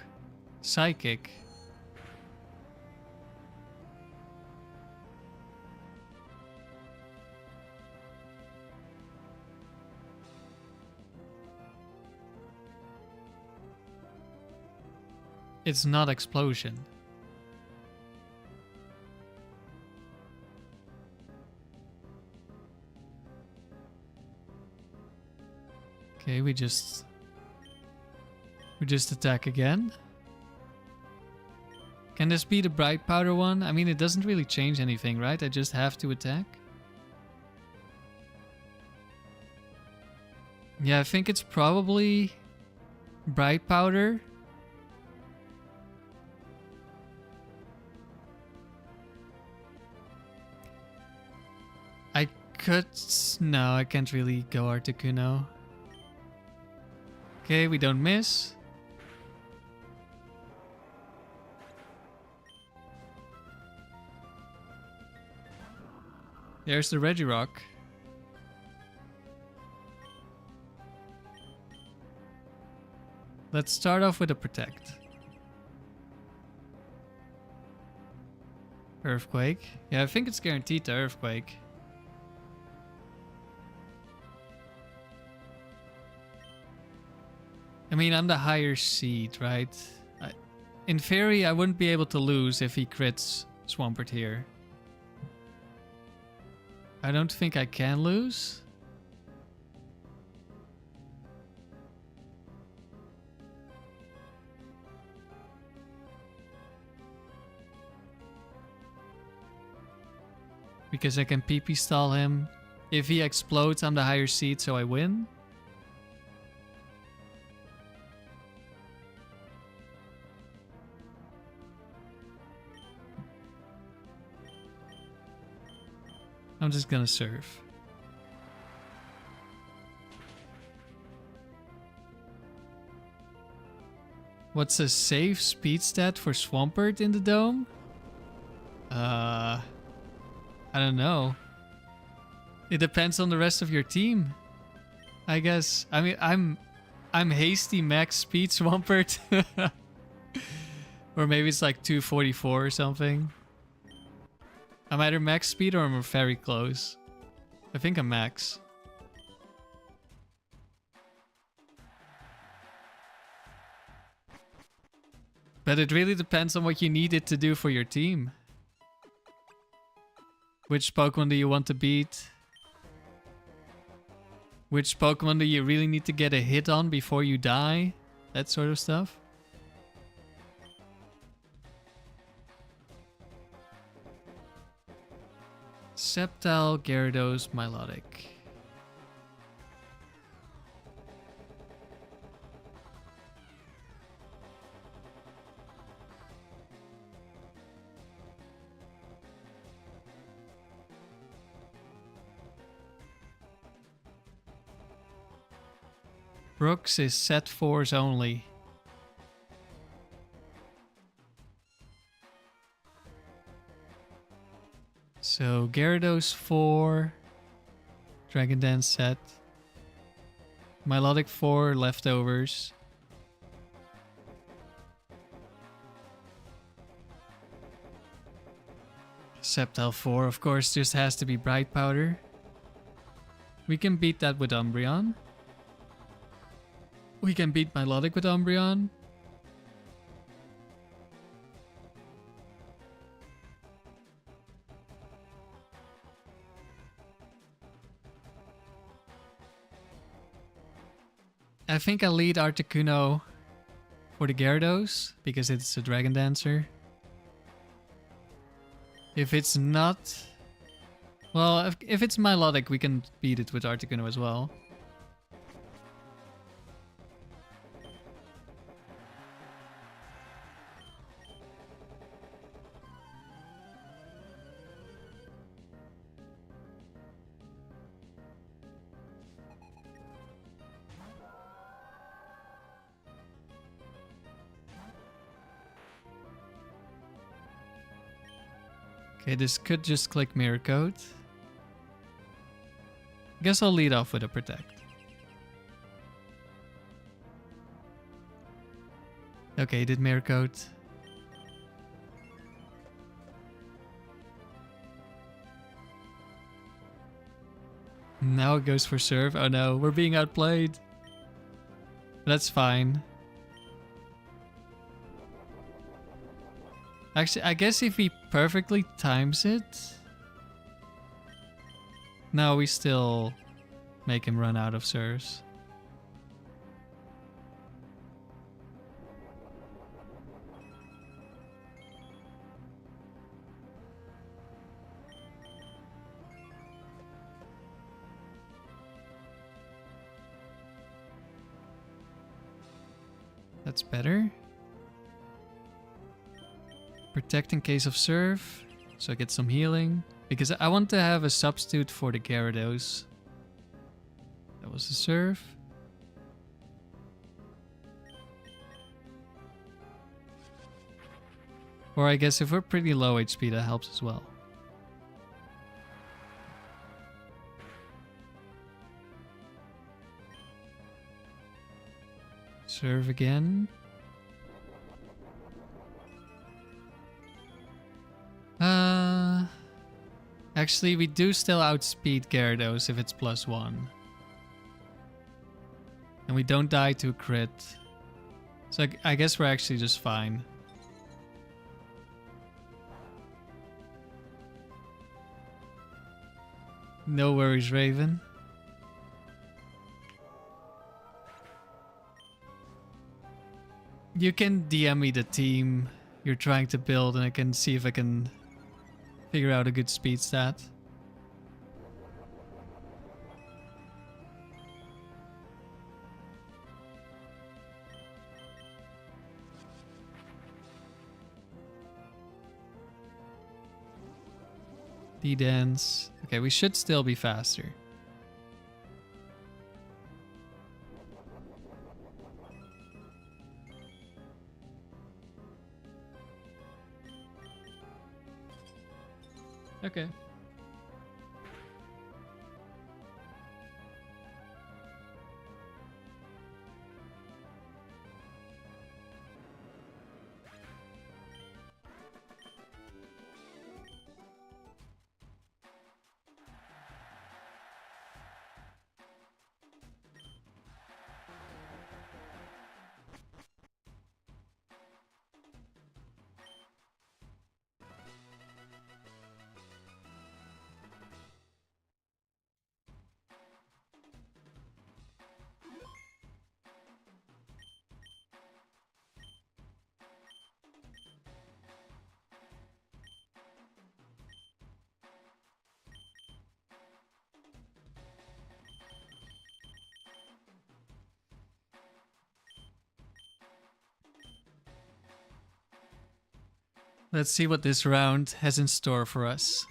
Psychic. It's not Explosion. Okay, we just attack again. Can this be the Bright Powder one? I mean, it doesn't really change anything, right? I just have to attack. Yeah, I think it's probably Bright Powder. I could... No, I can't really go Articuno. Okay, we don't miss. There's the Regirock. Let's start off with a Protect. Earthquake. Yeah, I think it's guaranteed to Earthquake. I mean, I'm the higher seed, right? In theory, I wouldn't be able to lose if he crits Swampert here. I don't think I can lose. Because I can PP stall him. If he explodes, I'm the higher seed, so I win. I'm just gonna surf. What's a safe speed stat for Swampert in the dome? I don't know. It depends on the rest of your team, I guess. I mean, I'm hasty max speed Swampert. Or maybe it's like 244 or something. I'm either max speed or I'm very close. I think I'm max. But it really depends on what you need it to do for your team. Which Pokemon do you want to beat? Which Pokemon do you really need to get a hit on before you die? That sort of stuff. Sceptile, Gyarados, Milotic. Brooks is set 4s only. So Gyarados 4, Dragon Dance set, Milotic 4, Leftovers. Sceptile 4, of course, just has to be Bright Powder. We can beat that with Umbreon. We can beat Milotic with Umbreon. I think I'll lead Articuno for the Gyarados, because it's a Dragon Dancer. If it's not... Well, if it's Milotic, we can beat it with Articuno as well. Okay, this could just click Mirror Coat. Guess I'll lead off with a Protect. Okay, did Mirror Coat. Now it goes for Surf. Oh no, we're being outplayed. That's fine. Actually, I guess if he perfectly times it... No, we still make him run out of Surfs. That's better. Protect in case of Surf, so I get some healing. Because I want to have a substitute for the Gyarados. That was the Surf. Or I guess if we're pretty low HP, that helps as well. Surf again. Actually, we do still outspeed Gyarados if it's +1. And we don't die to a crit. So I guess we're actually just fine. No worries, Raven. You can DM me the team you're trying to build and I can see if I can figure out a good speed stat. D-Dance. Okay, we should still be faster. Okay. Let's see what this round has in store for us.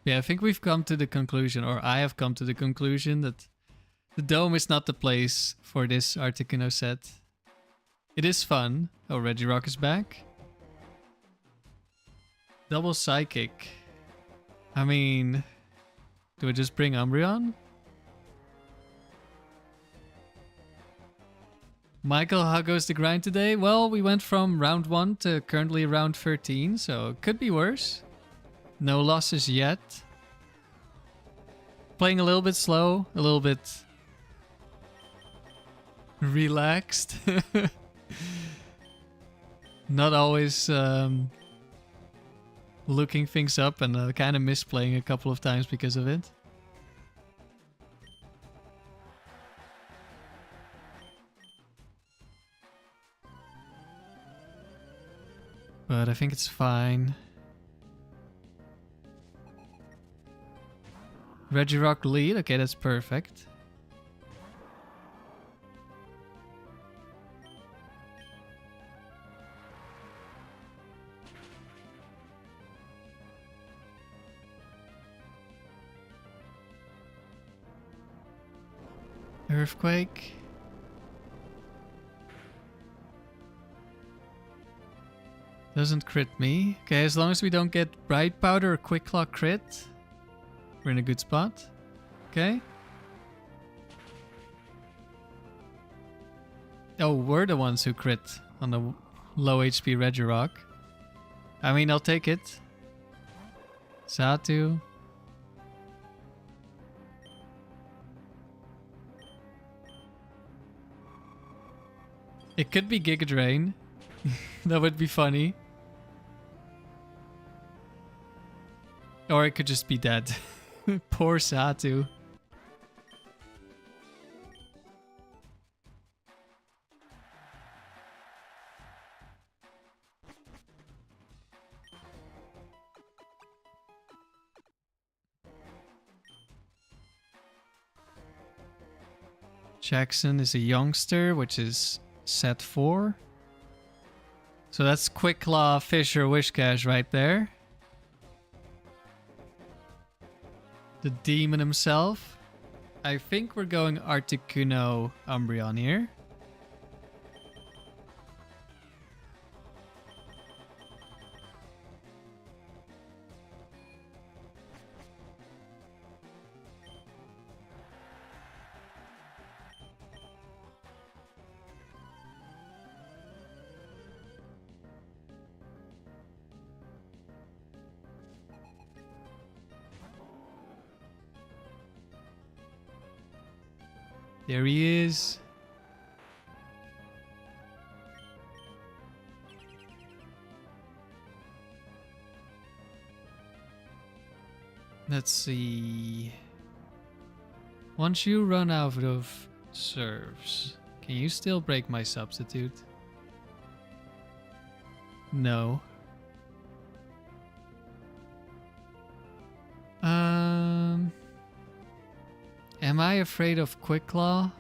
Yeah, I think we've come to the conclusion, or I have come to the conclusion, that the dome is not the place for this Articuno set. It is fun. Oh, Regirock is back. Double Psychic. I mean, do I just bring Umbreon? Michael, how goes the grind today? Well, we went from round 1 to currently round 13, so it could be worse. No losses yet. Playing a little bit slow, a little bit relaxed. Not always looking things up, and kind of misplaying a couple of times because of it. But I think it's fine. Regirock lead, okay, that's perfect. Earthquake. Doesn't crit me. Okay, as long as we don't get Bright Powder or Quick Claw crit, we're in a good spot. Okay. Oh, we're the ones who crit on the low HP Regirock. I mean, I'll take it. Xatu. It could be Giga Drain. That would be funny. Or it could just be dead. Poor Xatu. Jackson is a youngster, which is set 4. So that's Quick Claw, Fissure, Whiscash right there. The demon himself. I think we're going Articuno Umbreon here. There he is. Let's see. Once you run out of serves, can you still break my substitute? No. Am I afraid of Quick Claw?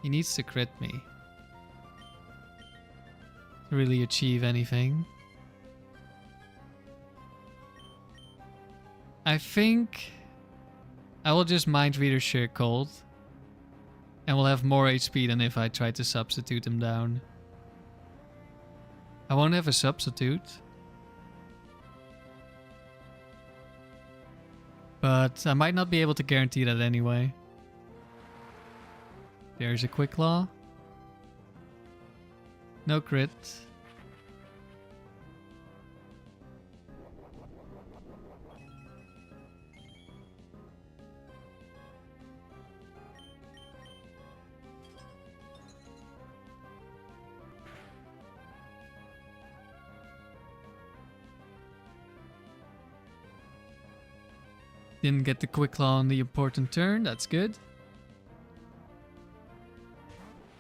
He needs to crit me to really achieve anything. I think I will just Mind Reader Sheer Cold, and we'll have more HP than if I tried to substitute him down. I won't have a substitute. But I might not be able to guarantee that anyway. There's a Quick Claw. No crit. Didn't get the Quick Claw on the important turn, that's good.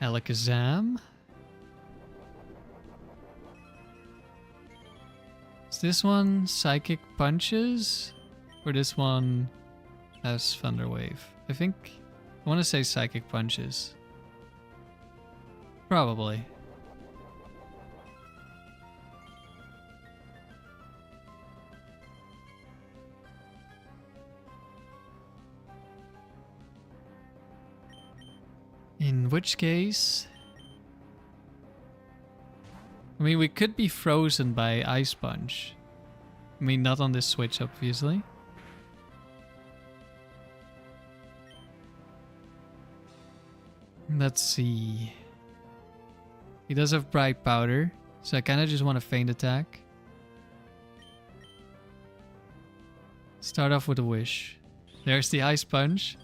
Alakazam. Is this one Psychic Punches? Or this one has Thunder Wave? I think I want to say Psychic Punches. Probably. In which case... I mean, we could be frozen by Ice Punch. I mean, not on this switch, obviously. Let's see. He does have Bright Powder, so I kind of just want to Feint Attack. Start off with a Wish. There's the Ice Punch.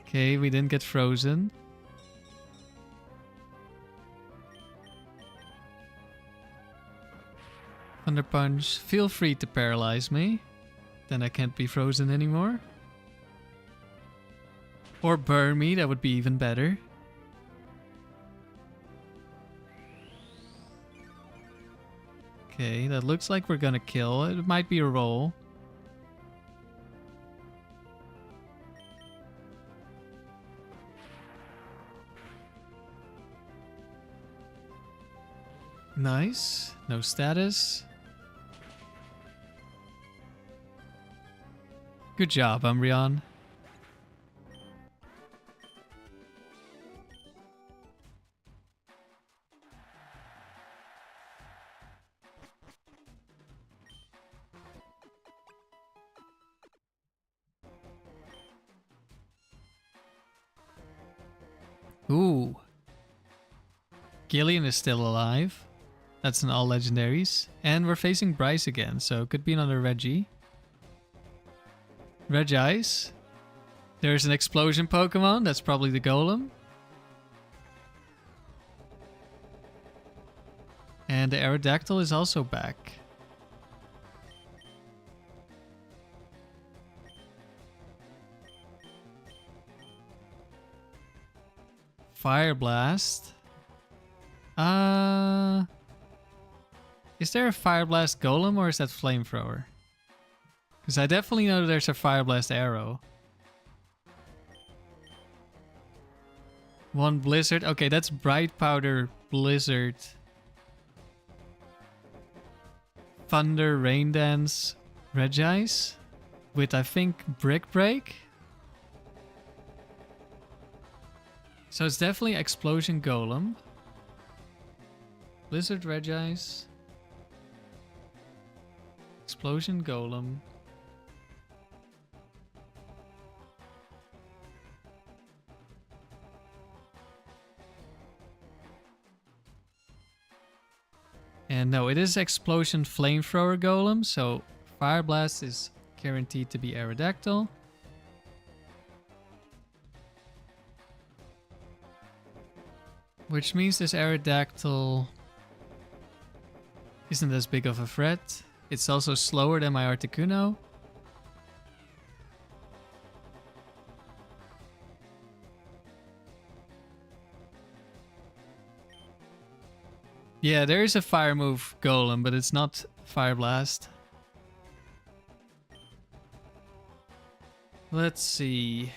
Okay, we didn't get frozen. Thunder Punch. Feel free to paralyze me. Then I can't be frozen anymore. Or burn me, that would be even better. Okay, that looks like we're gonna kill. It might be a roll. Nice. No status. Good job, Umbreon. Ooh. Gillian is still alive. That's an all legendaries. And we're facing Bryce again, so it could be another Reggie. Regice. There's an explosion Pokemon. That's probably the Golem. And the Aerodactyl is also back. Fire Blast. Is there a Fire Blast Golem or is that Flamethrower? Because I definitely know there's a Fire Blast Arrow. One Blizzard. Okay, that's Bright Powder, Blizzard. Thunder, Rain Dance, Regice. With, I think, Brick Break. So it's definitely Explosion Golem. Blizzard Regice. Explosion Golem. And no, it is Explosion Flamethrower Golem, so Fire Blast is guaranteed to be Aerodactyl. Which means this Aerodactyl isn't as big of a threat. It's also slower than my Articuno. Yeah, there is a fire move Golem, but it's not Fire Blast. Let's see.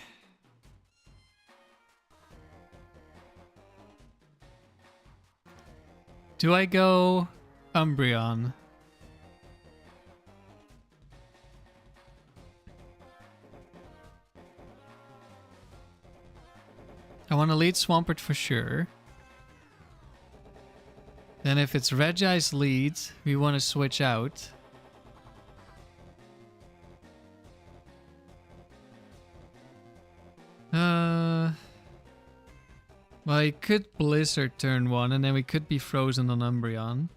Do I go Umbreon? I want to lead Swampert for sure. Then if it's Regice leads, we want to switch out. Well, he could Blizzard turn 1 and then we could be frozen on Umbreon.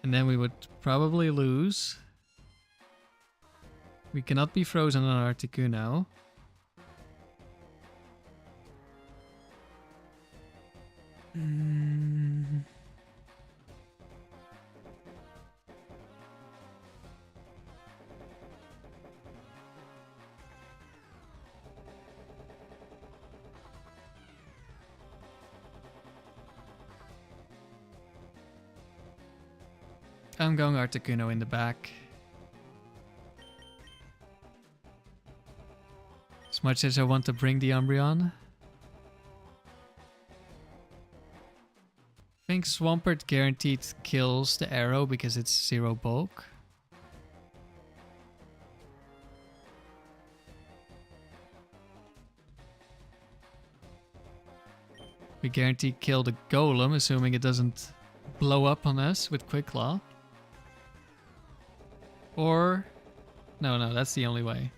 And then we would probably lose. We cannot be frozen on Articuno. I'm going Articuno in the back. much as I want to bring the Umbreon. I think Swampert guaranteed kills the arrow because it's 0 bulk. We guarantee kill the Golem, assuming it doesn't blow up on us with Quick Claw. Or... No, that's the only way.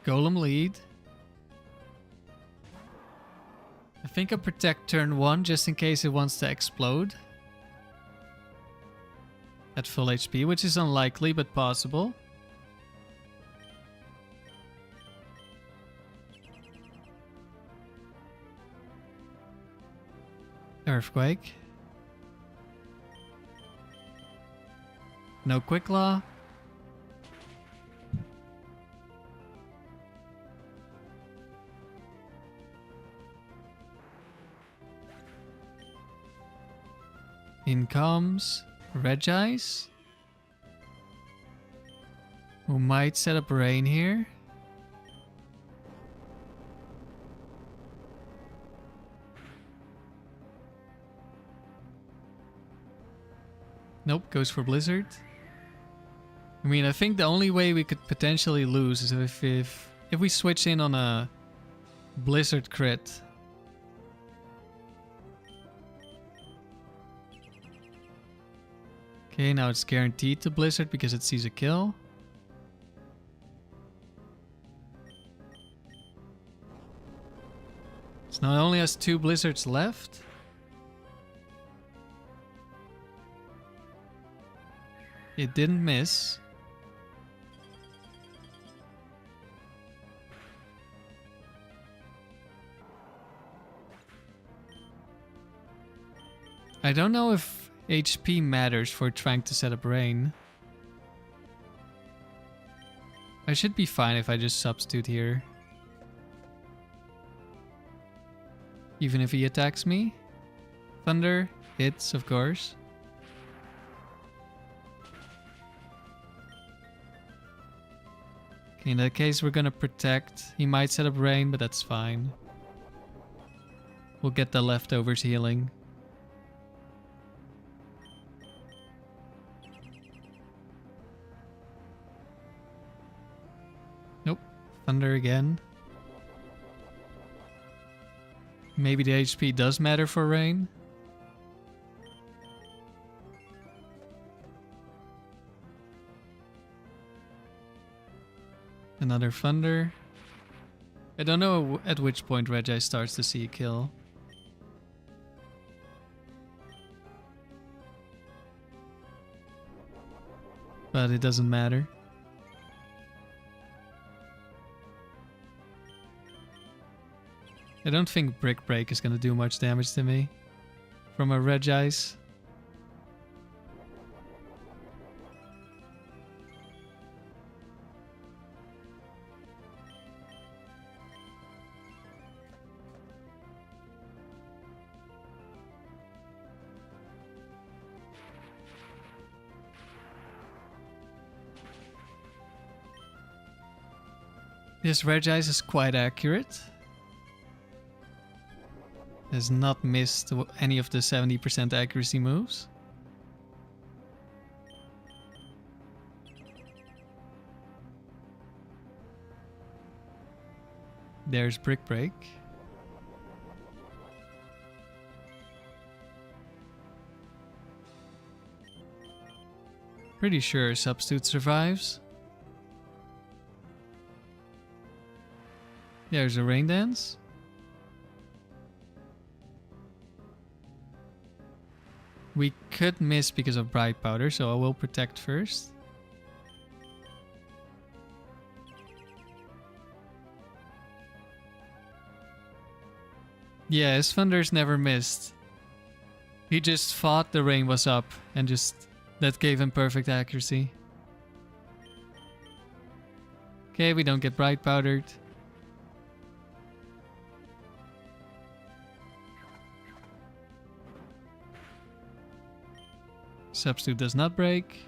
Golem lead. I think I protect turn 1 just in case it wants to explode. At full HP, which is unlikely but possible. Earthquake. No Quick Claw. In comes Regis, who might set up rain here. Nope, goes for Blizzard. I mean, I think the only way we could potentially lose is if we switch in on a Blizzard crit. Okay, now it's guaranteed to Blizzard because it sees a kill. So now it only has 2 Blizzards left. It didn't miss. I don't know if HP matters for trying to set up rain. I should be fine if I just substitute here. Even if he attacks me. Thunder hits, of course. Okay, in that case we're gonna protect. He might set up rain, but that's fine. We'll get the leftovers healing. Nope. Thunder again. Maybe the HP does matter for rain. Another thunder. I don't know at which point Regis starts to see a kill. But it doesn't matter. I don't think Brick Break is gonna do much damage to me from a Regis. This Regis is quite accurate. Has not missed any of the 70% accuracy moves. There's Brick Break. Pretty sure Substitute survives. There's a Rain Dance. We could miss because of Bright Powder, so I will protect first. Yeah, his Thunder's never missed. He just thought the rain was up and just that gave him perfect accuracy. Okay, we don't get Bright Powdered. Substitute does not break.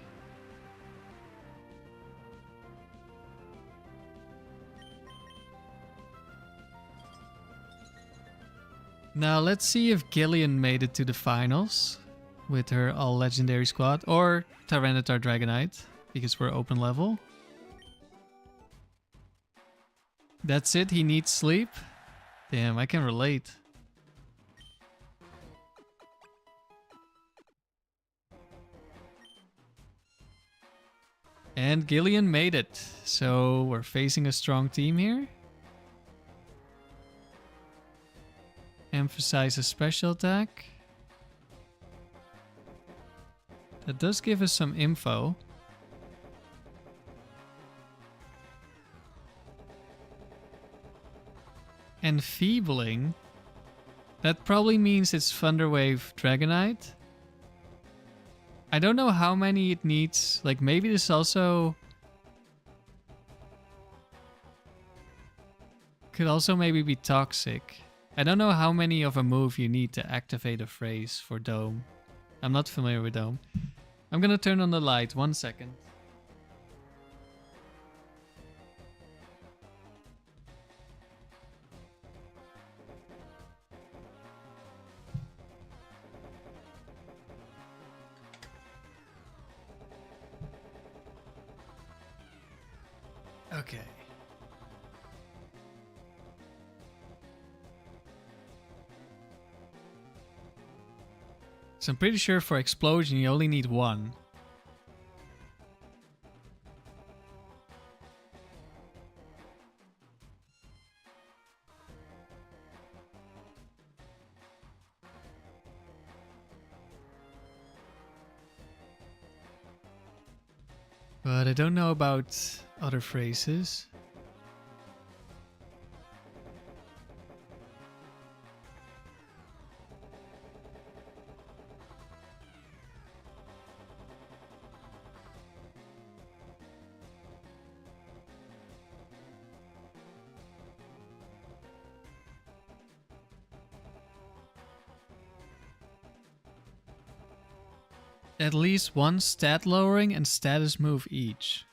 Now let's see if Gillian made it to the finals with her all legendary squad, or Tyranitar Dragonite, because we're open level. That's it, he needs sleep. Damn, I can relate. And Gillian made it, so we're facing a strong team here. Emphasize a special attack. That does give us some info. Enfeebling. That probably means it's Thunderwave Dragonite. I don't know how many it needs. Like maybe this also could also maybe be toxic. I don't know how many of a move you need to activate a phrase for Dome. I'm not familiar with Dome. I'm gonna turn on the light, 1 second. Okay. So I'm pretty sure for explosion you only need one. But I don't know about other phrases. At least one stat lowering and status move each.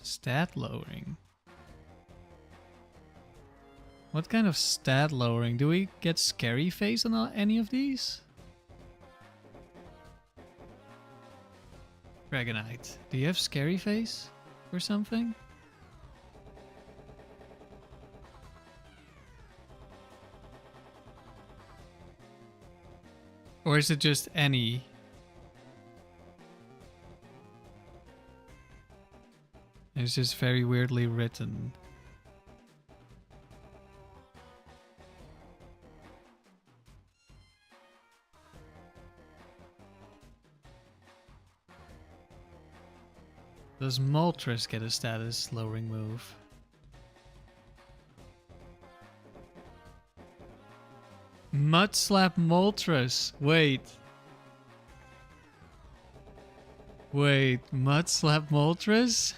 Stat lowering? What kind of stat lowering? Do we get Scary Face on any of these? Dragonite. Do you have Scary Face or something? Or is it just any? It's just very weirdly written. Does Moltres get a status lowering move? Mud Slap Moltres. Wait, Mud Slap Moltres?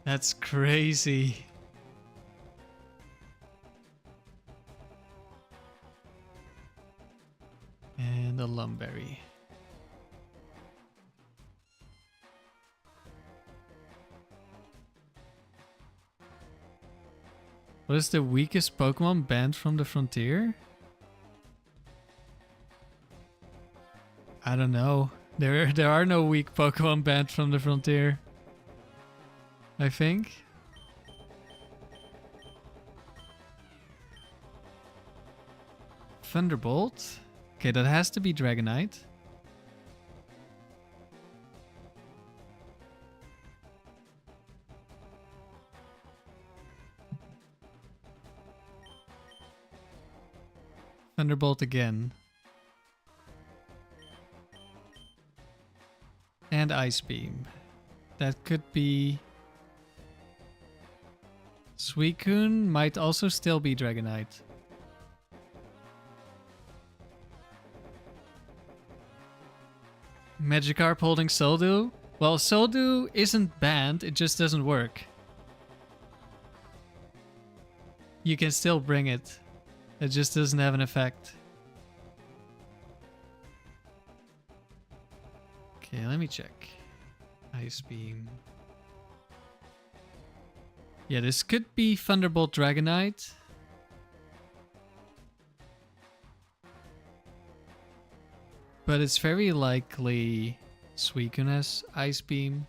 That's crazy. And a Lum Berry. What is the weakest Pokemon banned from the frontier? I don't know. There are no weak Pokemon banned from the frontier, I think. Thunderbolt. Okay, that has to be Dragonite. Thunderbolt again. And Ice Beam. That could be... Suicune might also still be Dragonite. Magikarp holding Soldew? Well, Soldew isn't banned, it just doesn't work. You can still bring it It just doesn't have an effect. Okay, let me check. Ice Beam. Yeah, this could be Thunderbolt Dragonite. But it's very likely Suicune has Ice Beam.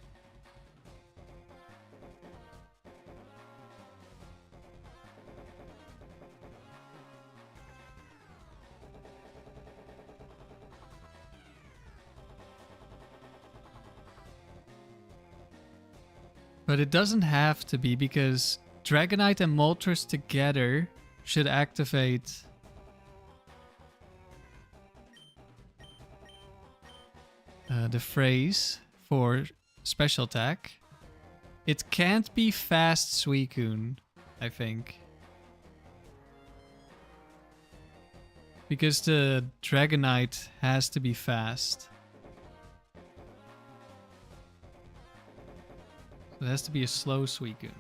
But it doesn't have to be, because Dragonite and Moltres together should activate the phrase for special attack. It can't be fast Suicune, I think. Because the Dragonite has to be fast. It has to be a slow Suicune.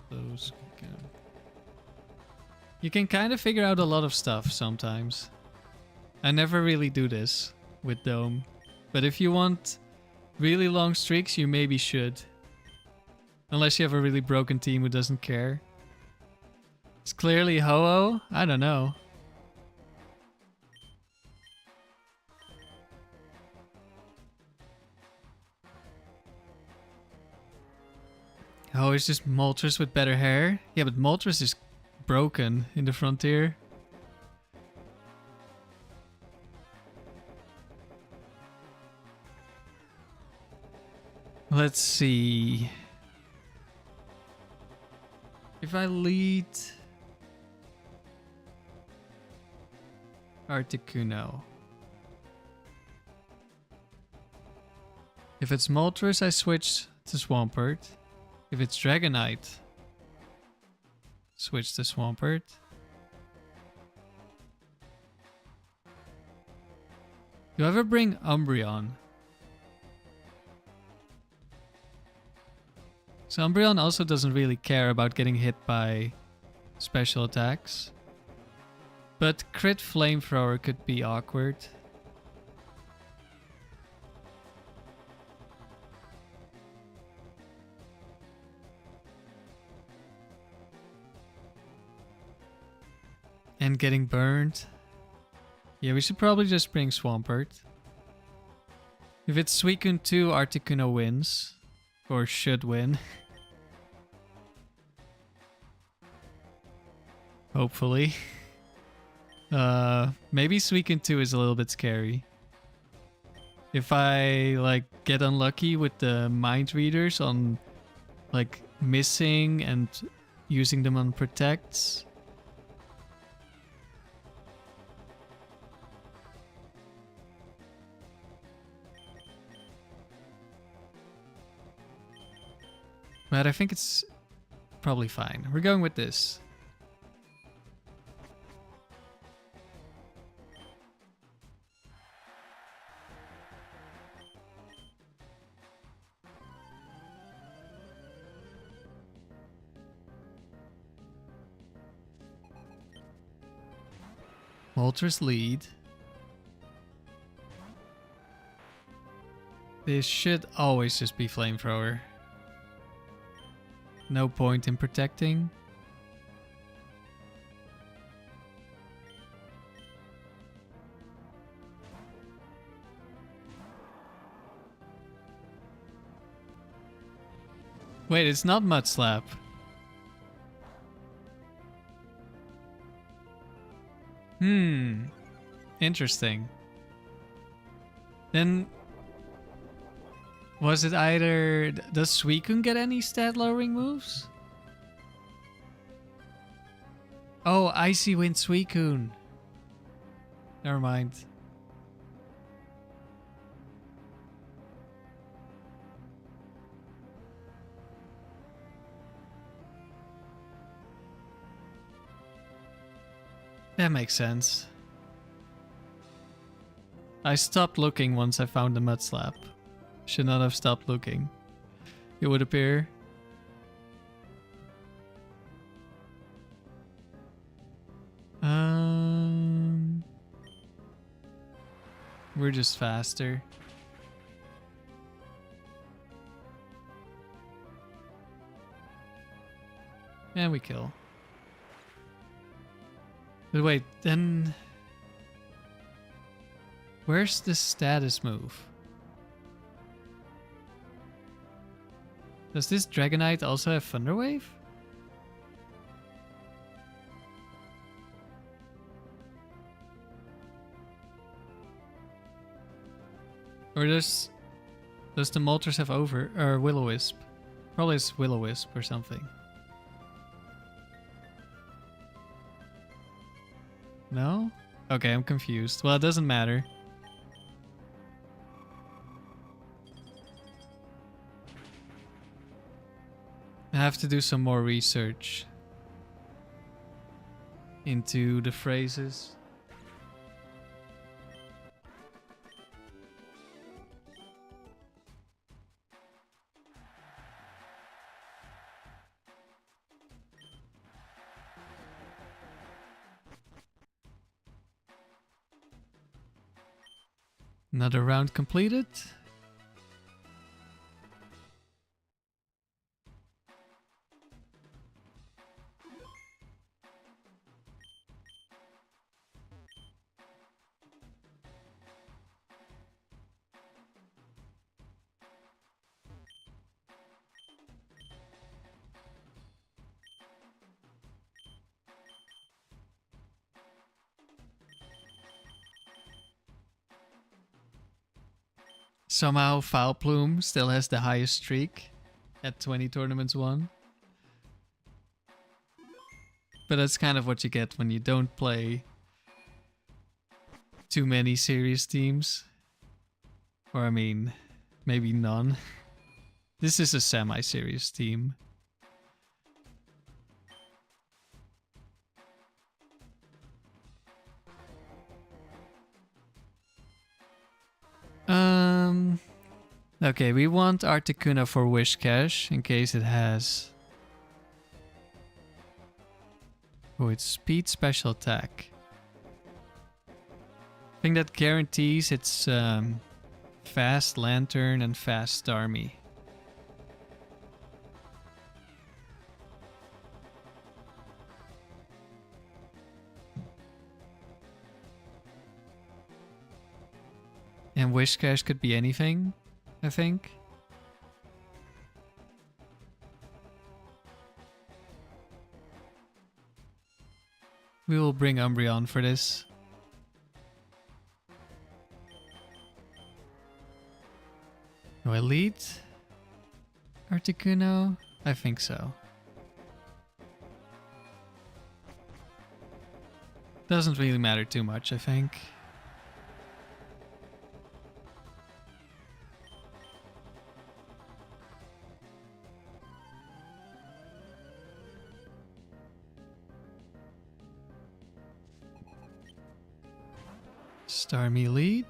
Slow Suicune. You can kind of figure out a lot of stuff sometimes. I never really do this with Dome. But if you want really long streaks, you maybe should. Unless you have a really broken team who doesn't care. It's clearly Ho-Oh? I don't know. Oh, it's just Moltres with better hair? Yeah, but Moltres is broken in the Frontier. Let's see. If I lead Articuno. If it's Moltres, I switch to Swampert. If it's Dragonite, switch to Swampert. Do I ever bring Umbreon? So Umbreon also doesn't really care about getting hit by special attacks. But crit Flamethrower could be awkward. And getting burned. Yeah, we should probably just bring Swampert. If it's Suicune 2, Articuno wins. Or should win. Hopefully. Maybe Suicune 2 is a little bit scary. If I like get unlucky with the mind readers on like missing and using them on protects. But I think it's probably fine. We're going with this. Moltres lead. This should always just be Flamethrower. No point in protecting. Wait, it's not Mud Slap. Interesting. Then was it either... Does Suicune get any stat lowering moves? Oh, Icy Wind Suicune. Never mind. That makes sense. I stopped looking once I found the Mud Slap. Should not have stopped looking. It would appear. We're just faster. And we kill. But wait, then... Where's the status move? Does this Dragonite also have Thunder Wave? Or does the Moltres have or Will-O-Wisp? Probably it's Will-O-Wisp or something. No? Okay, I'm confused. Well, it doesn't matter. I have to do some more research into the phrases. Another round completed. Somehow Foulplume still has the highest streak at 20 tournaments won. But that's kind of what you get when you don't play too many serious teams. Or I mean, maybe none. This is a semi-serious team. Okay, we want Articuno for Whiscash in case it has... Oh, it's Speed Special Attack. I think that guarantees it's Fast Lantern and Fast Starmie. And Whiscash could be anything, I think. We will bring Umbreon for this. Do I lead Articuno? I think so. Doesn't really matter too much, I think. Starmie lead.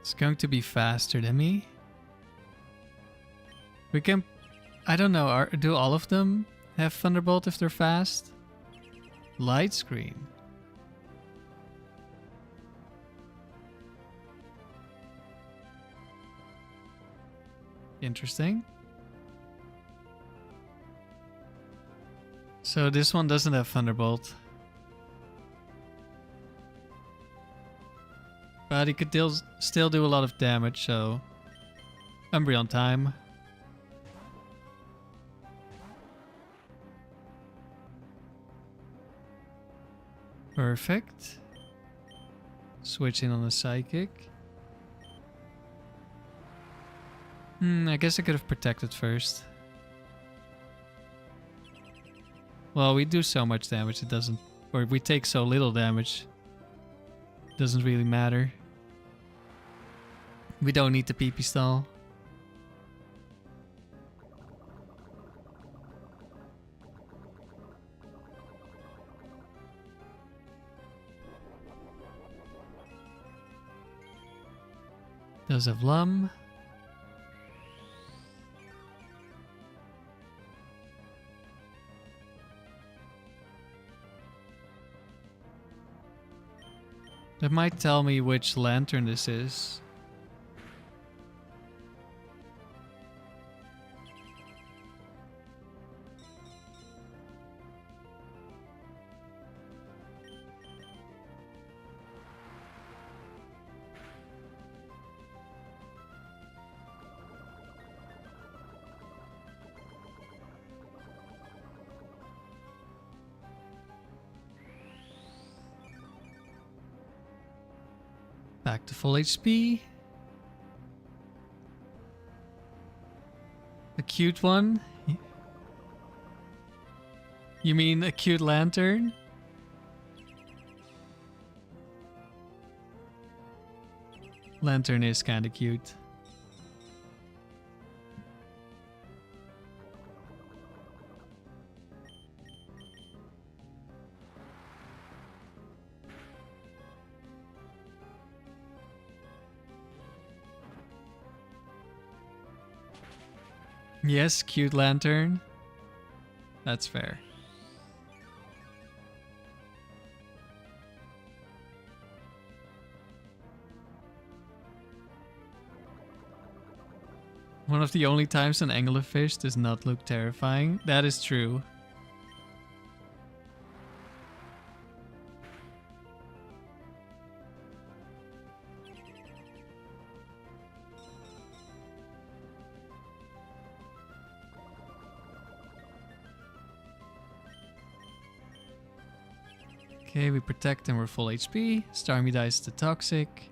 It's going to be faster than me. We can... I don't know, do all of them have Thunderbolt if they're fast? Light Screen. Interesting. So this one doesn't have Thunderbolt. But he could still do a lot of damage, so... Umbreon time. Perfect. Switching on the Psychic. I guess I could have protected first. Well, we do so much damage, it doesn't... Or we take so little damage. It doesn't really matter. We don't need the PP stall. Does have Lum. That might tell me which lantern this is. Back to full HP. A cute one? You mean a cute lantern? Lantern is kinda cute. Yes, cute lantern. That's fair. One of the only times an anglerfish does not look terrifying. That is true. Okay, we protect and we're full HP. Starmie dies to toxic.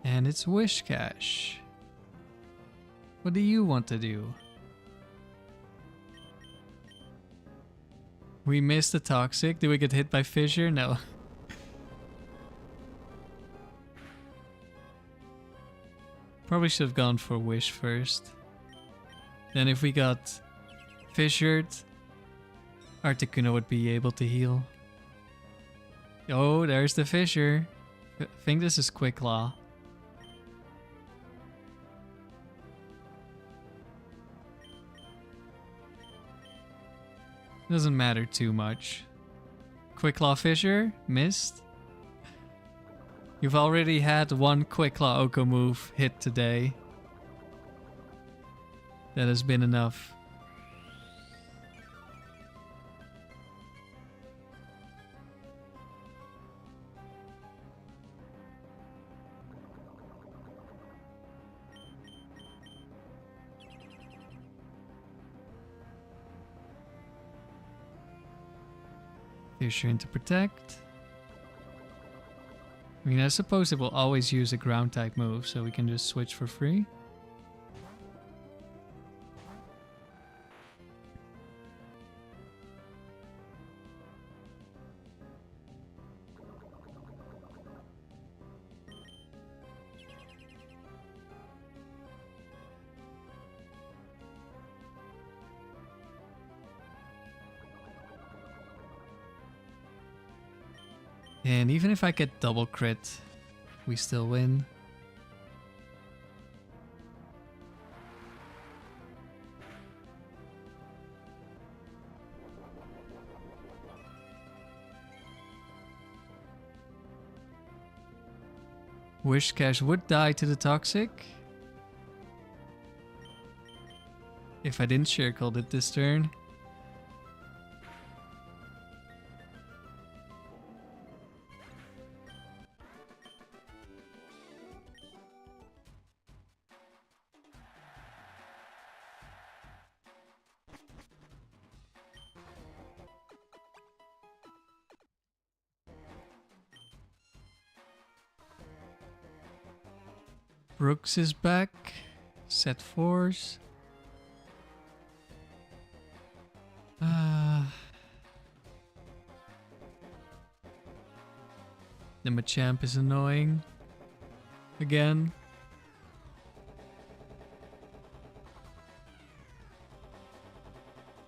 And it's Wishcash. What do you want to do? We missed the toxic. Did we get hit by Fissure? No. Probably should have gone for Wish first. Then if we got Fissured, Articuno would be able to heal. Oh, there's the Fissure. I think this is Quick Claw. Doesn't matter too much. Quick Claw Fissure? Missed. You've already had one Quick Claw Oko move hit today. That has been enough. Fissure into protect. I mean, I suppose it will always use a ground type move, so we can just switch for free. And even if I get double crit, we still win. Wishcash would die to the toxic. If I didn't circle it this turn. Brooks is back. Set 4s. The Machamp is annoying. Again.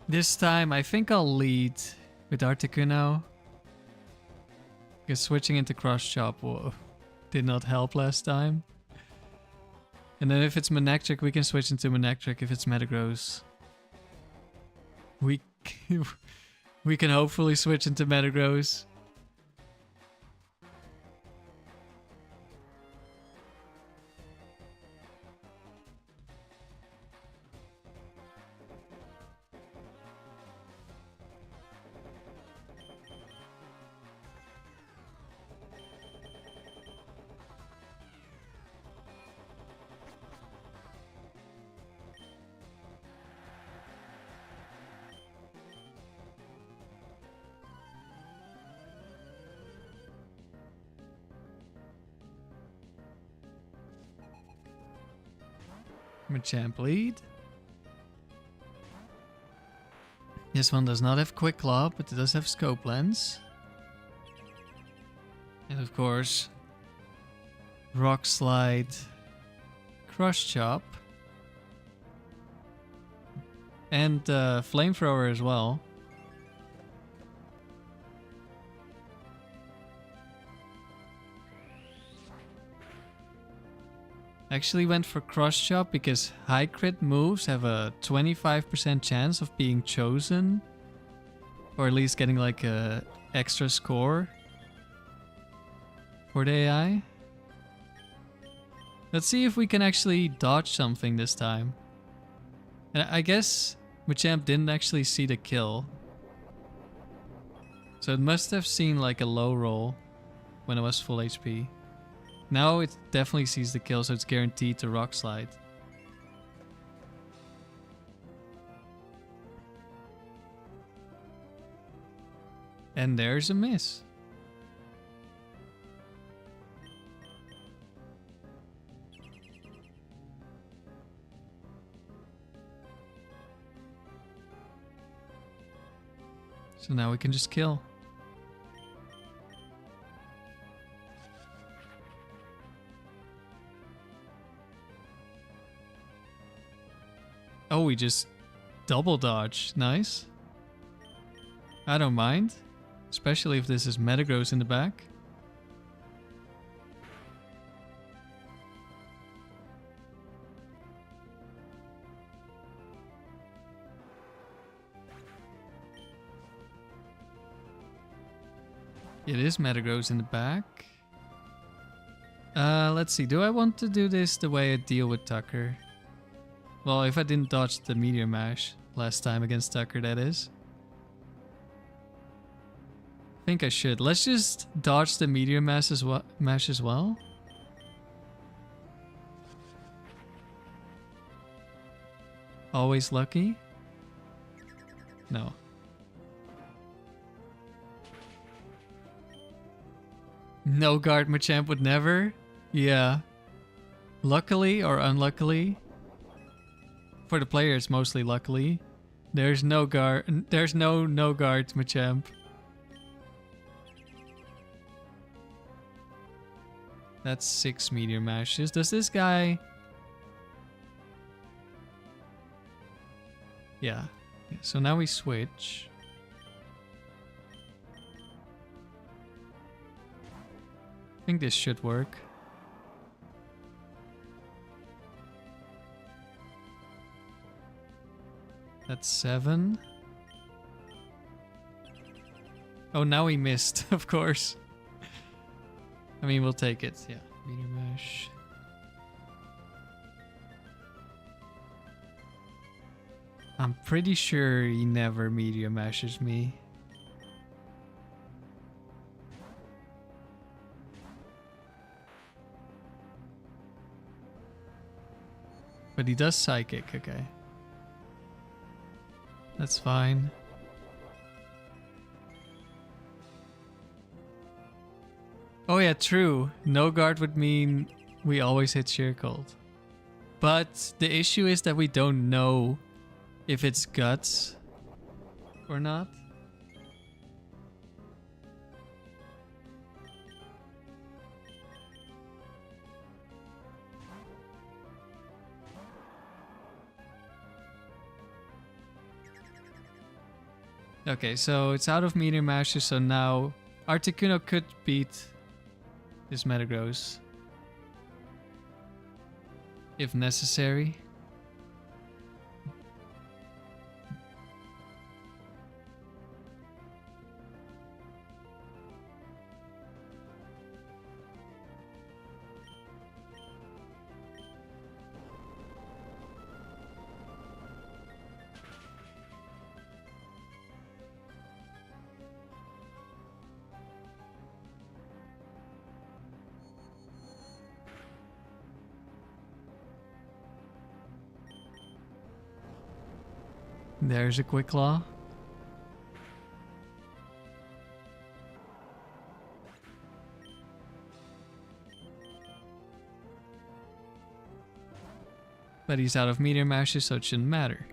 This time I think I'll lead with Articuno. Because switching into Cross Chop did not help last time. And then if it's Manectric, we can switch into Manectric if it's Metagross. We can hopefully switch into Metagross. Machamp lead. This one does not have Quick Claw, but it does have Scope Lens. And of course, Rock Slide, Crush Chop, and Flamethrower as well. Actually went for Cross Chop because high crit moves have a 25% chance of being chosen. Or at least getting like a extra score for the AI. Let's see if we can actually dodge something this time. And I guess Machamp didn't actually see the kill. So it must have seen like a low roll when it was full HP. Now it definitely sees the kill, so it's guaranteed to Rock Slide. And there's a miss. So now we can just kill. Oh, we just double dodge. Nice. I don't mind. Especially if this is Metagross in the back. It is Metagross in the back. Let's see. Do I want to do this the way I deal with Tucker? Well, if I didn't dodge the Meteor Mash last time against Tucker, that is. I think I should. Let's just dodge the Meteor Mash as well. Always lucky? No. No guard Machamp would never? Yeah. Luckily or unluckily? For the players, mostly luckily. There's no guard. There's no guard Machamp. That's 6 Meteor Mashes. Does this guy... Yeah. So now we switch. I think this should work. That's 7. Oh, now he missed, of course. I mean, we'll take it. Yeah, Meteor Mash. I'm pretty sure he never Meteor Mashes me. But he does Psychic, okay. That's fine. Oh yeah, true. No guard would mean we always hit Sheer Cold. But the issue is that we don't know if it's Guts or not. Okay, so it's out of Meteor Mashes, so now Articuno could beat this Metagross if necessary. There's a Quick Claw. But he's out of Meteor Mashes, so it shouldn't matter.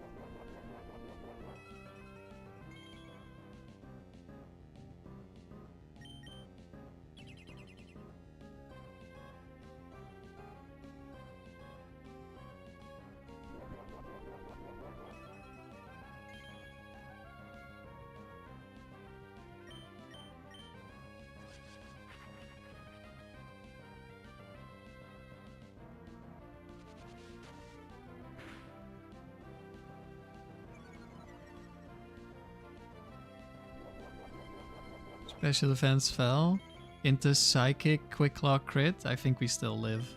Special defense fell. Into Psychic, Quick Claw crit. I think we still live.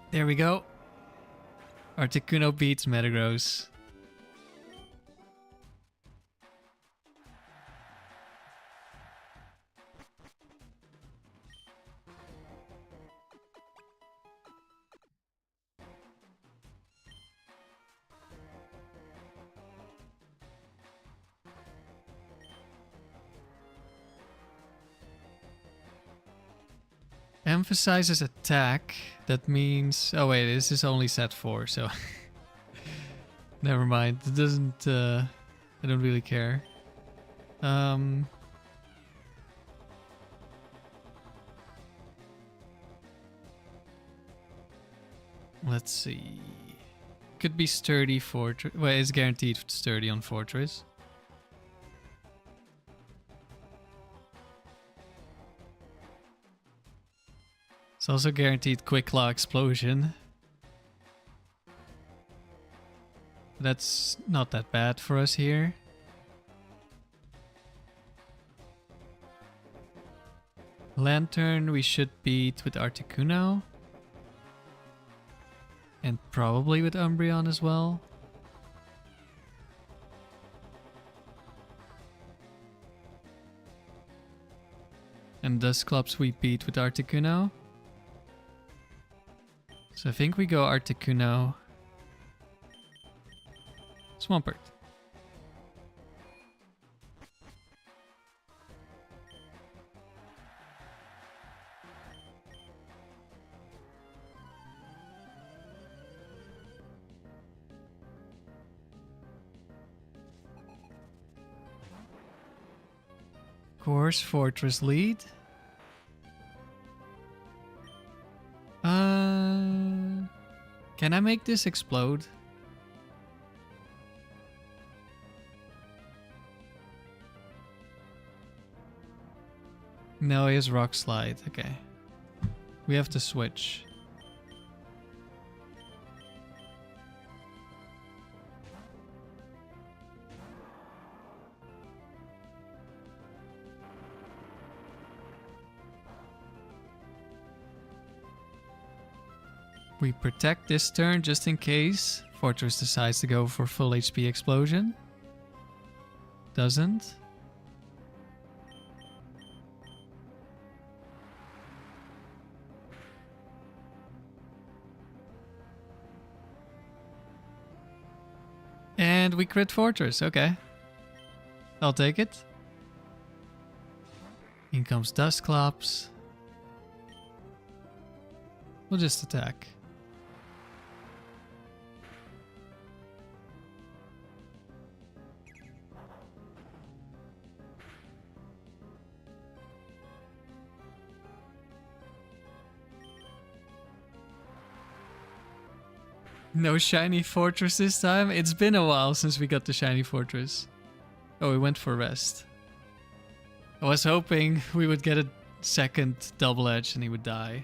There we go. Articuno beats Metagross. Emphasizes attack. That means... Oh wait, this is only set 4, so... Never mind. It doesn't... I don't really care. Let's see... Could be sturdy Fortress... Well, it's guaranteed sturdy on Fortress. It's also guaranteed Quick Claw Explosion. That's not that bad for us here. Lantern we should beat with Articuno. And probably with Umbreon as well. And Dusclops we beat with Articuno. So I think we go Articuno. Swampert. Course Fortress lead. Can I make this explode? No, he has Rock Slide. Okay. We have to switch. We protect this turn just in case Fortress decides to go for full HP explosion. Doesn't. And we crit Fortress, okay. I'll take it. In comes Dusclops. We'll just attack. No shiny fortress this time? It's been a while since we got the shiny fortress. Oh, we went for rest. I was hoping we would get a second double edge and he would die.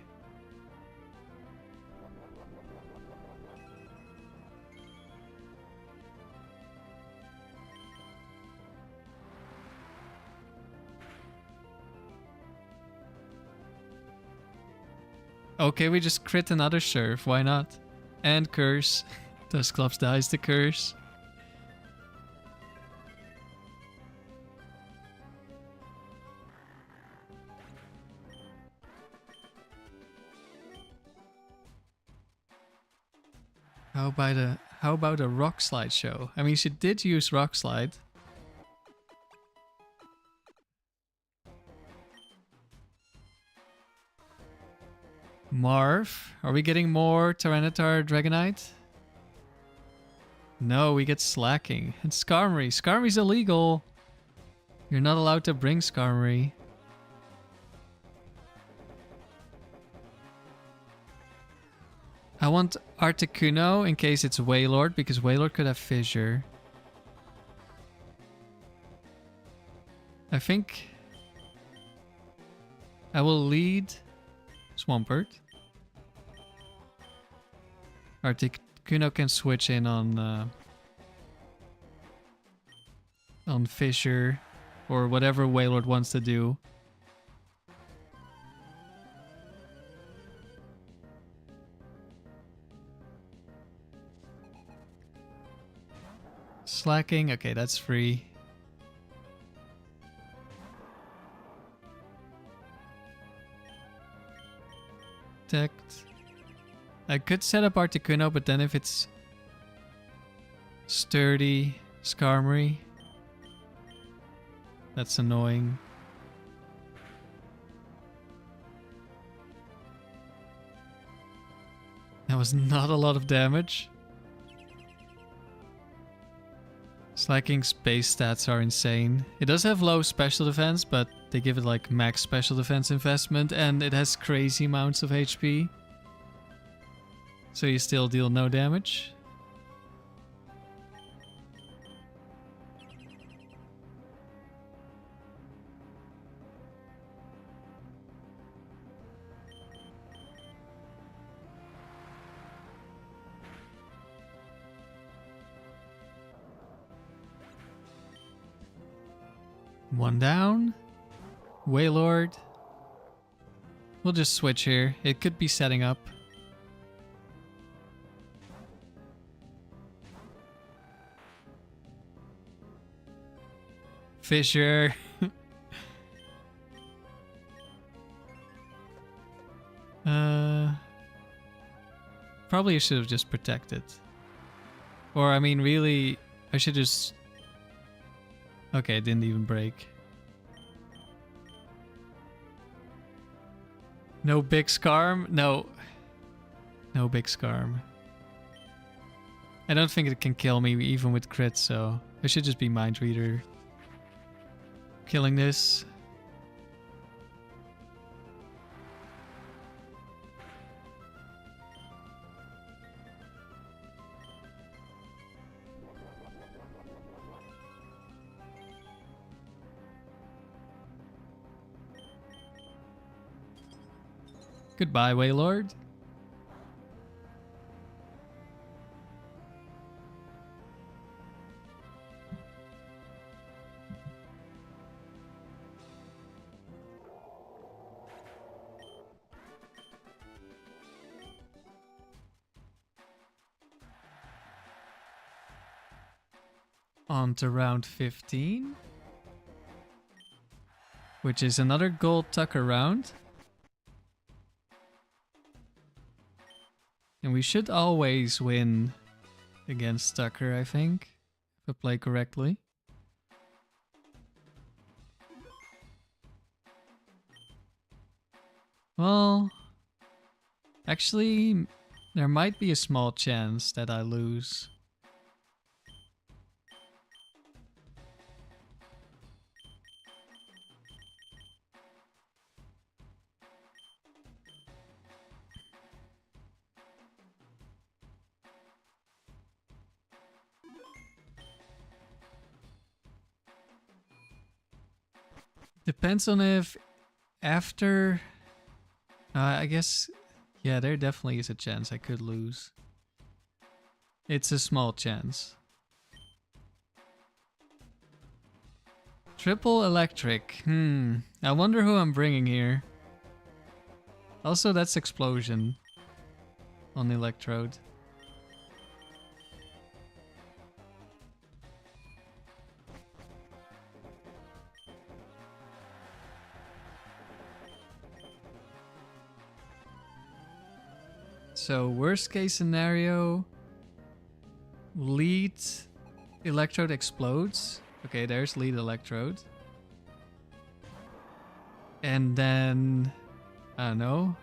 Okay, we just crit another Surf, why not? And Curse. Dusclops dies to Curse. How about a Rock Slide show? I mean, she did use Rock Slide. Marv, are we getting more Tyranitar Dragonite? No, we get Slacking. And Skarmory. Skarmory's illegal. You're not allowed to bring Skarmory. I want Articuno in case it's Wailord, because Wailord could have Fissure. I think I will lead Swampert. Articuno can switch in on Fissure or whatever Wailord wants to do. Slacking, okay, that's free. Protect. I could set up Articuno, but then if it's Sturdy Skarmory, that's annoying. That was not a lot of damage. Slacking's base stats are insane. It does have low special defense, but they give it like max special defense investment, and it has crazy amounts of HP. So you still deal no damage. One down. Wailord. We'll just switch here. It could be setting up. Fissure. Probably I should have just protected. Or, I mean, really, I should just... Okay, it didn't even break. No big Scarm? No. No big Scarm. I don't think it can kill me even with crit, so I should just be Mind Reader. Killing this. Goodbye, Wailord. On to round 15, which is another gold Tucker round. And we should always win against Tucker, I think, if I play correctly. Well, actually, there might be a small chance that I lose. Depends on if after... I guess... Yeah, there definitely is a chance I could lose. It's a small chance. Triple electric. I wonder who I'm bringing here. Also, that's explosion on the electrode. So worst case scenario, lead electrode explodes. Okay, there's lead electrode. And then, I don't know.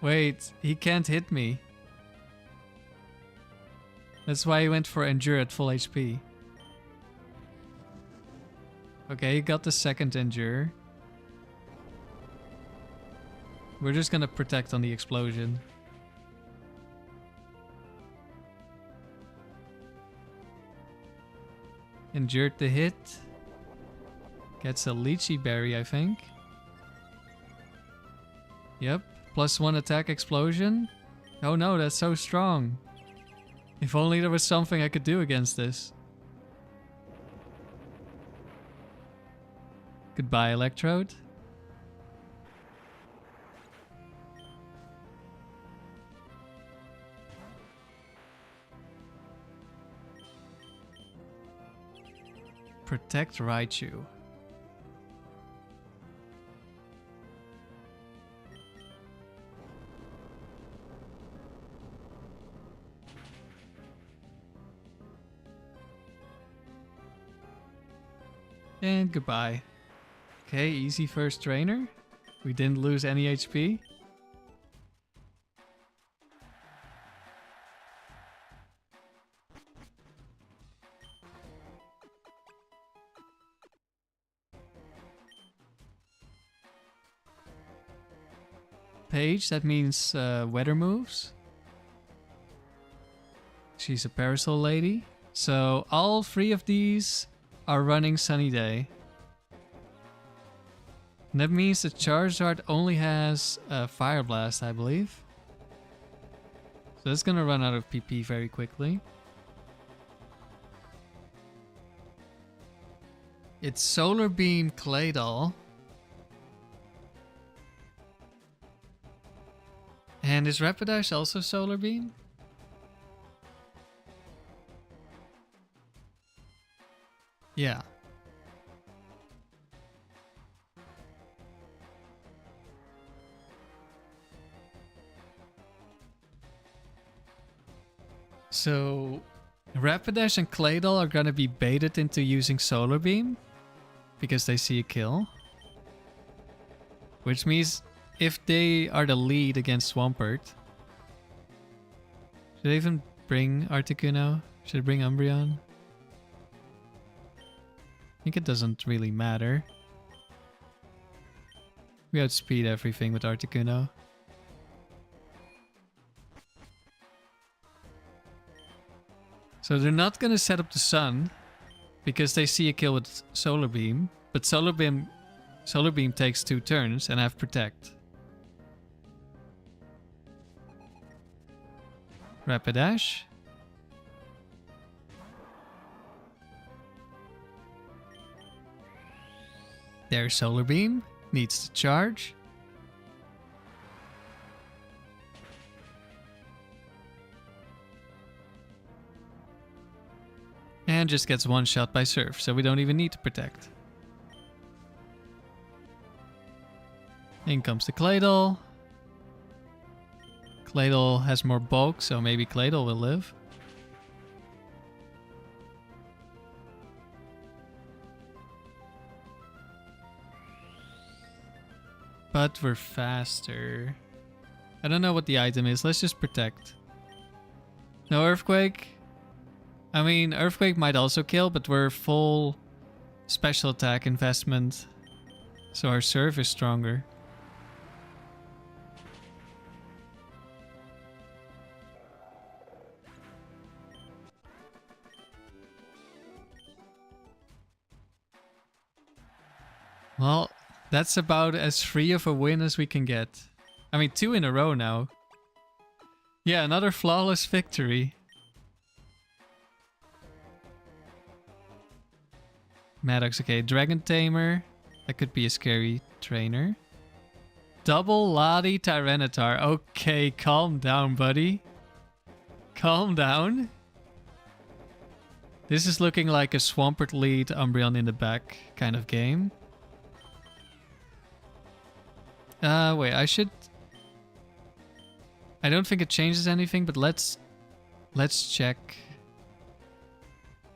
Wait, he can't hit me. That's why he went for Endure at full HP. Okay, he got the second Endure. We're just gonna protect on the explosion. Endured the hit. Gets a Lychee Berry, I think. Yep. +1 attack explosion. Oh no, that's so strong. If only there was something I could do against this. Goodbye, Electrode. Protect Raichu. And goodbye. Okay, easy first trainer. We didn't lose any HP. Page, that means weather moves. She's a Parasol Lady. So all three of these are running Sunny Day. And that means the Charizard only has Fire Blast, I believe. So it's gonna run out of PP very quickly. It's Solar Beam Claydol. And is Rapidash also Solar Beam? Yeah. So Rapidash and Claydol are gonna be baited into using Solar Beam because they see a kill. Which means if they are the lead against Swampert, should I even bring Articuno? Should I bring Umbreon? I think it doesn't really matter. We outspeed everything with Articuno. So they're not gonna set up the sun because they see a kill with Solar Beam, but Solar Beam takes 2 turns and I have Protect. Rapidash. There's Solar Beam. Needs to charge. And just gets one shot by Surf, so we don't even need to protect. In comes the Claydol. Claydol has more bulk, so maybe Claydol will live. But we're faster. I don't know what the item is. Let's just protect. No Earthquake. I mean, Earthquake might also kill, but we're full special attack investment. So our Surf is stronger. That's about as free of a win as we can get. I mean, 2 in a row now. Yeah, another flawless victory. Maddox, okay. Dragon Tamer. That could be a scary trainer. Double Lottie Tyranitar. Okay, calm down, buddy. Calm down. This is looking like a Swampert lead, Umbreon in the back kind of game. Wait, I should... I don't think it changes anything, but let's check.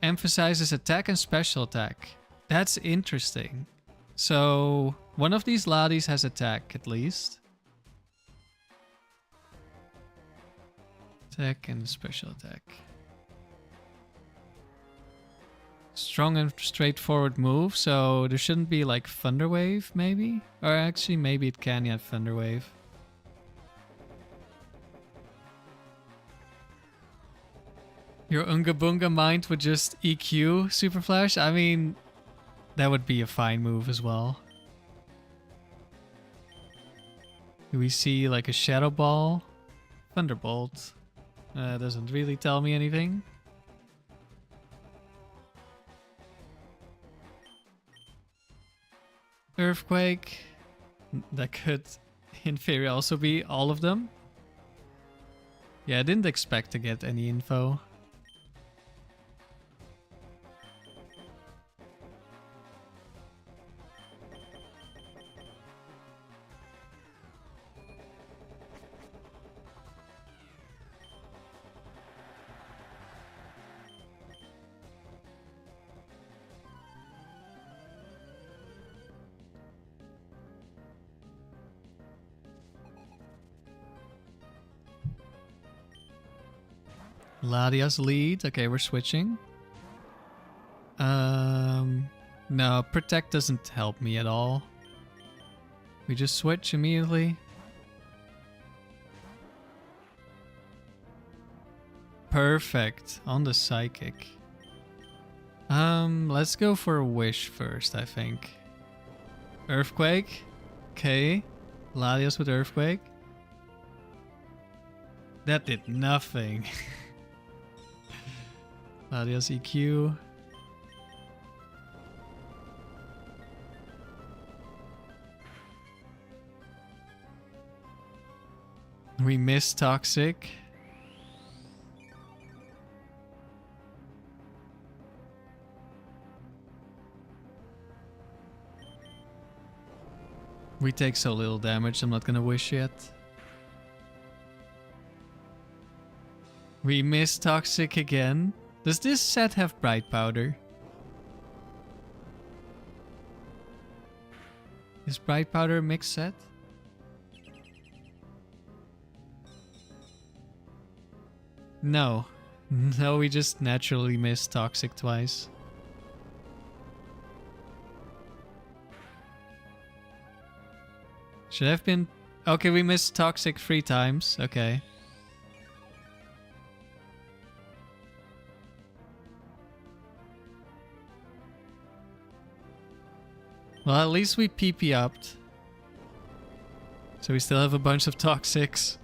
Emphasizes attack and special attack. That's interesting. So, one of these Ladies has attack, at least. Attack and special attack. Strong and straightforward move, so there shouldn't be like Thunder Wave, maybe? Or actually, maybe it can have Thunder Wave. Your Unga Bunga mind would just EQ Super Flash? I mean, that would be a fine move as well. Do we see like a Shadow Ball? Thunderbolt. Doesn't really tell me anything. Earthquake. That could, in theory, also be all of them. Yeah, I didn't expect to get any info. Ladia's lead. Okay, we're switching. No, Protect doesn't help me at all. We just switch immediately. Perfect. On the Psychic. Let's go for a Wish first, I think. Earthquake. Okay. Ladios with Earthquake. That did nothing. Ladios EQ. We miss Toxic. We take so little damage, I'm not gonna wish yet. We miss Toxic again. Does this set have Bright Powder? Is Bright Powder a mixed set? No. No, we just naturally missed Toxic twice. Should have been... Okay, we missed Toxic 3 times. Okay. Well, at least we PP upped. So we still have a bunch of Toxics.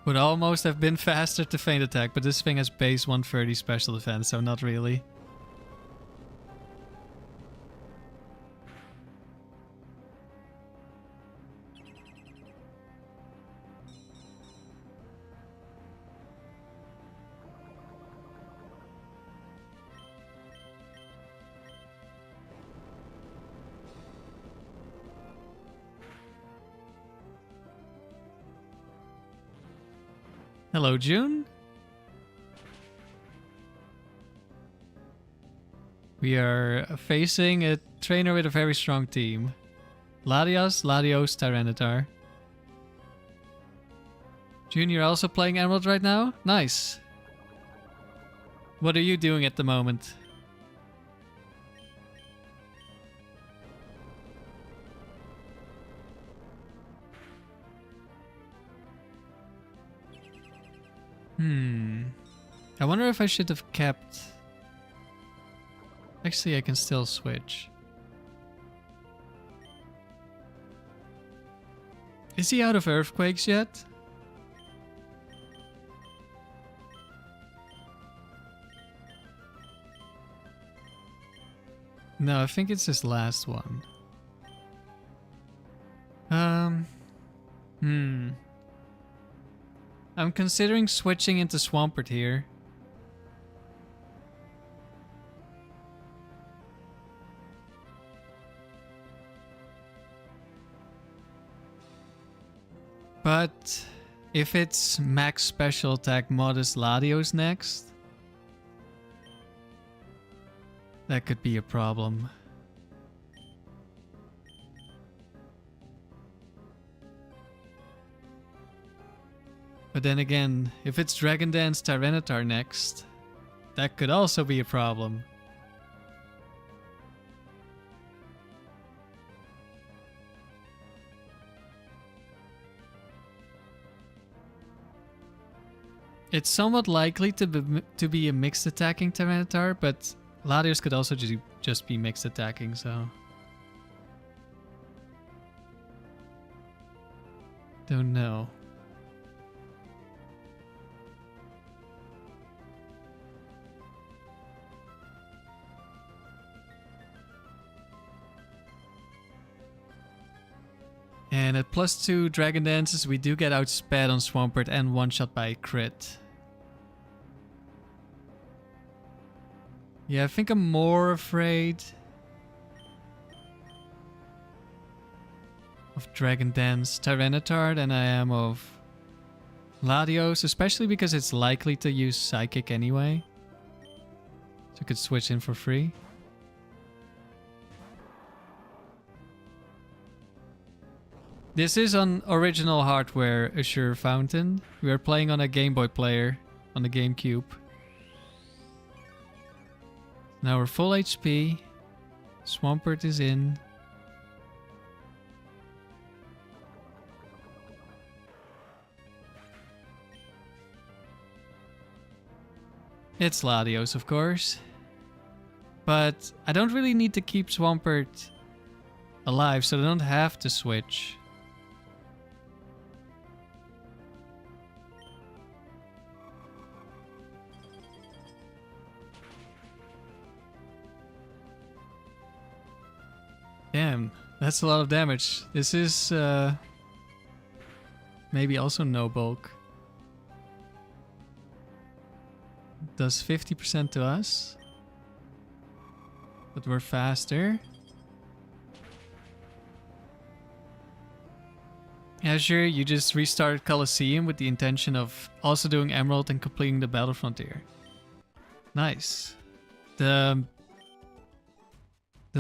Would almost have been faster to Feint Attack, but this thing has base 130 special defense, so not really. Hello, June. We are facing a trainer with a very strong team. Latios, Tyranitar. June, you're also playing Emerald right now? Nice. What are you doing at the moment? I wonder if I should have kept... Actually, I can still switch. Is he out of earthquakes yet? No, I think it's his last one. I'm considering switching into Swampert here. But if it's max special attack Modest Latios next, that could be a problem. But then again, if it's Dragon Dance Tyranitar next, that could also be a problem. It's somewhat likely to be a mixed attacking Tyranitar, but Latios could also just be mixed attacking, so... Don't know. And at +2 Dragon Dances, we do get outsped on Swampert and one-shot by a crit. Yeah, I think I'm more afraid of Dragon Dance Tyranitar than I am of Latios, especially because it's likely to use Psychic anyway. So I could switch in for free. This is on original hardware Azure Fountain. We are playing on a Game Boy player on the GameCube. Now we're full HP. Swampert is in. It's Latios, of course. But I don't really need to keep Swampert alive, so I don't have to switch. Damn, that's a lot of damage. This is maybe also no bulk. Does 50% to us. But we're faster. Azure, you just restarted Colosseum with the intention of also doing Emerald and completing the Battle Frontier. Nice. The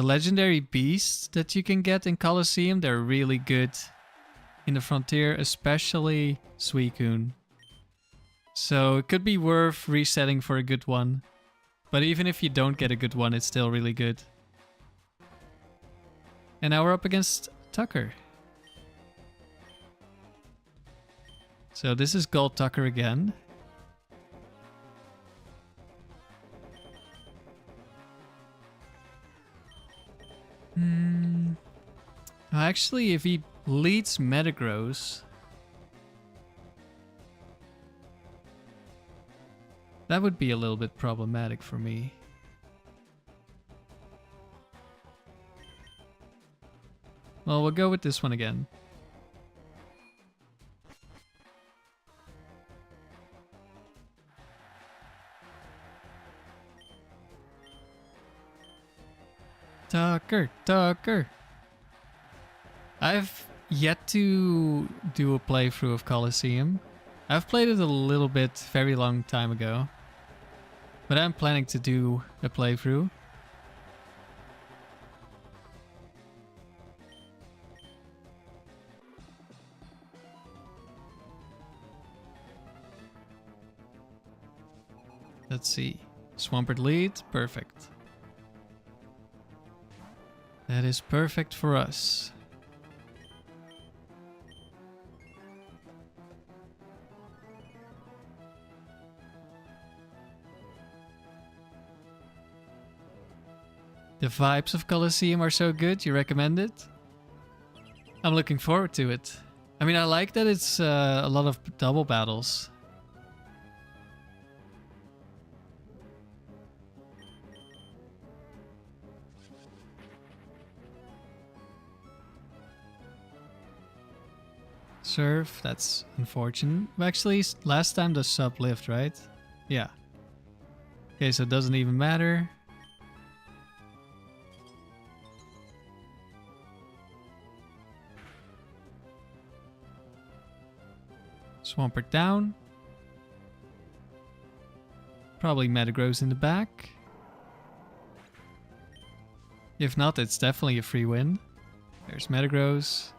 legendary beasts that you can get in Colosseum, they're really good in the Frontier, especially Suicune. So it could be worth resetting for a good one. But even if you don't get a good one, it's still really good. And now we're up against Tucker. So this is Gold Tucker again. Actually, if he leads Metagross, that would be a little bit problematic for me. Well, we'll go with this one again. Tucker. I've yet to do a playthrough of Colosseum. I've played it a little bit very long time ago. But I'm planning to do a playthrough. Let's see. Swampert lead. Perfect. That is perfect for us. The vibes of Colosseum are so good, you recommend it? I'm looking forward to it. I mean, I like that it's a lot of double battles. Surf, that's unfortunate. Actually, last time the sub lived, right? Yeah. Okay, so it doesn't even matter. Swampert down. Probably Metagross in the back. If not, it's definitely a free win. There's Metagross.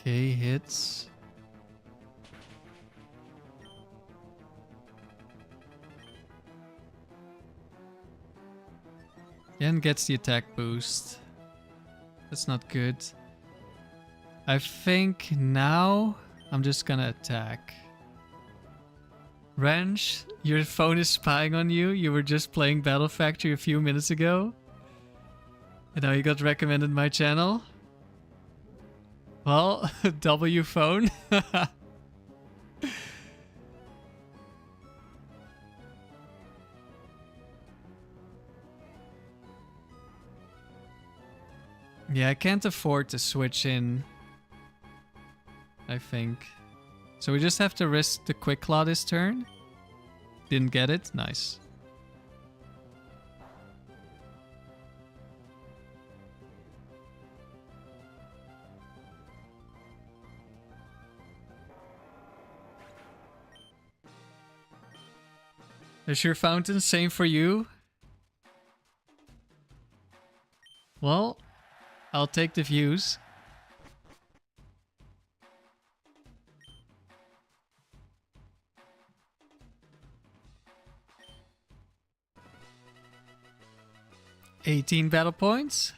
Okay, hits. Again gets the attack boost. That's not good. I think now I'm just gonna attack. Wrench, your phone is spying on you. You were just playing Battle Factory a few minutes ago. And now you got recommended my channel. Well, W phone. Yeah, I can't afford to switch in, I think. So we just have to risk the Quick Claw this turn. Didn't get it? Nice. There's your fountain, same for you. Well, I'll take the views. $18 battle points.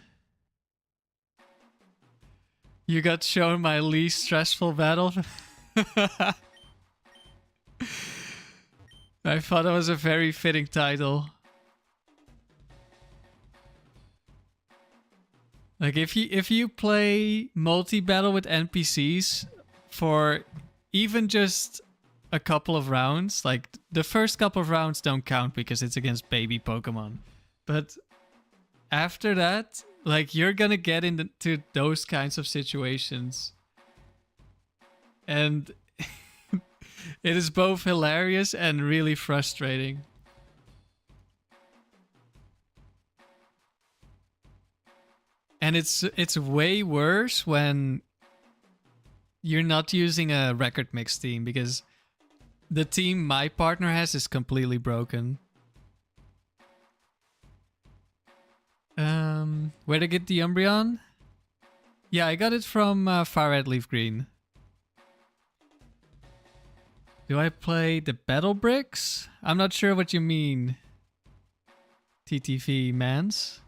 You got shown my least stressful battle. I thought it was a very fitting title. Like if you play multi-battle with NPCs for even just a couple of rounds, like the first couple of rounds don't count because it's against baby Pokemon. But after that, like you're gonna get into those kinds of situations. And it is both hilarious and really frustrating. And it's way worse when you're not using a record mix team, because the team my partner has is completely broken. Where'd I get the Umbreon? Yeah, I got it from Fire Red Leaf Green. Do I play the Battle Bricks? I'm not sure what you mean. TTV mans.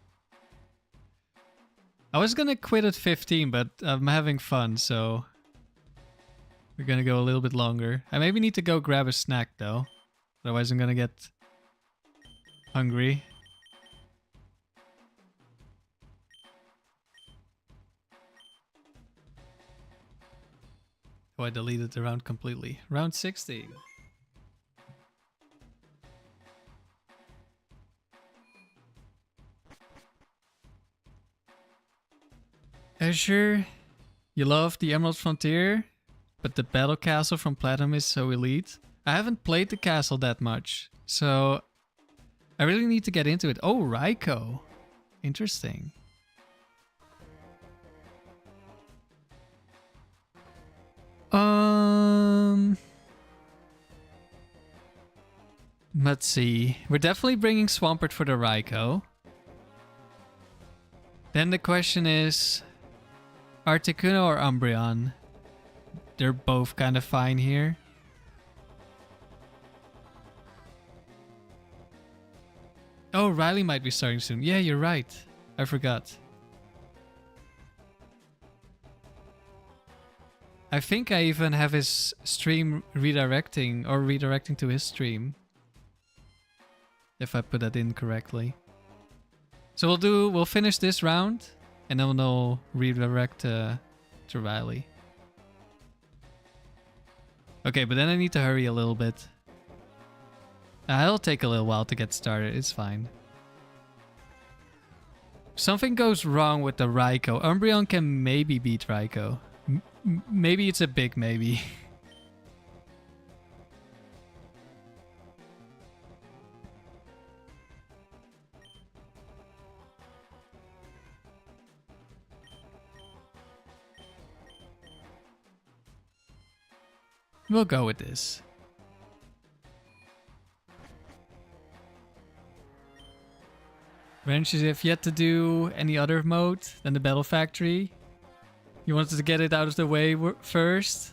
I was gonna quit at 15, but I'm having fun, so we're gonna go a little bit longer. I maybe need to go grab a snack though, otherwise I'm gonna get hungry. Oh, I deleted the round completely. Round 16. Azure, you love the Emerald Frontier, but the Battle Castle from Platinum is so elite. I haven't played the castle that much, so I really need to get into it. Oh, Raikou. Interesting. Let's see. We're definitely bringing Swampert for the Raikou. Then the question is, Articuno or Umbreon? they're both kind of fine here. Oh, Riley might be starting soon. Yeah, you're right. I forgot. I think I even have his stream redirecting to his stream. If I put that in correctly. So we'll finish this round and then we'll redirect to Riley. Okay, but then I need to hurry a little bit. It'll take a little while to get started, it's fine. Something goes wrong with the Raikou. Umbreon can maybe beat Raikou. Maybe it's a big maybe. We'll go with this. Wrench have yet to do any other mode than the Battle Factory. You wanted to get it out of the way first.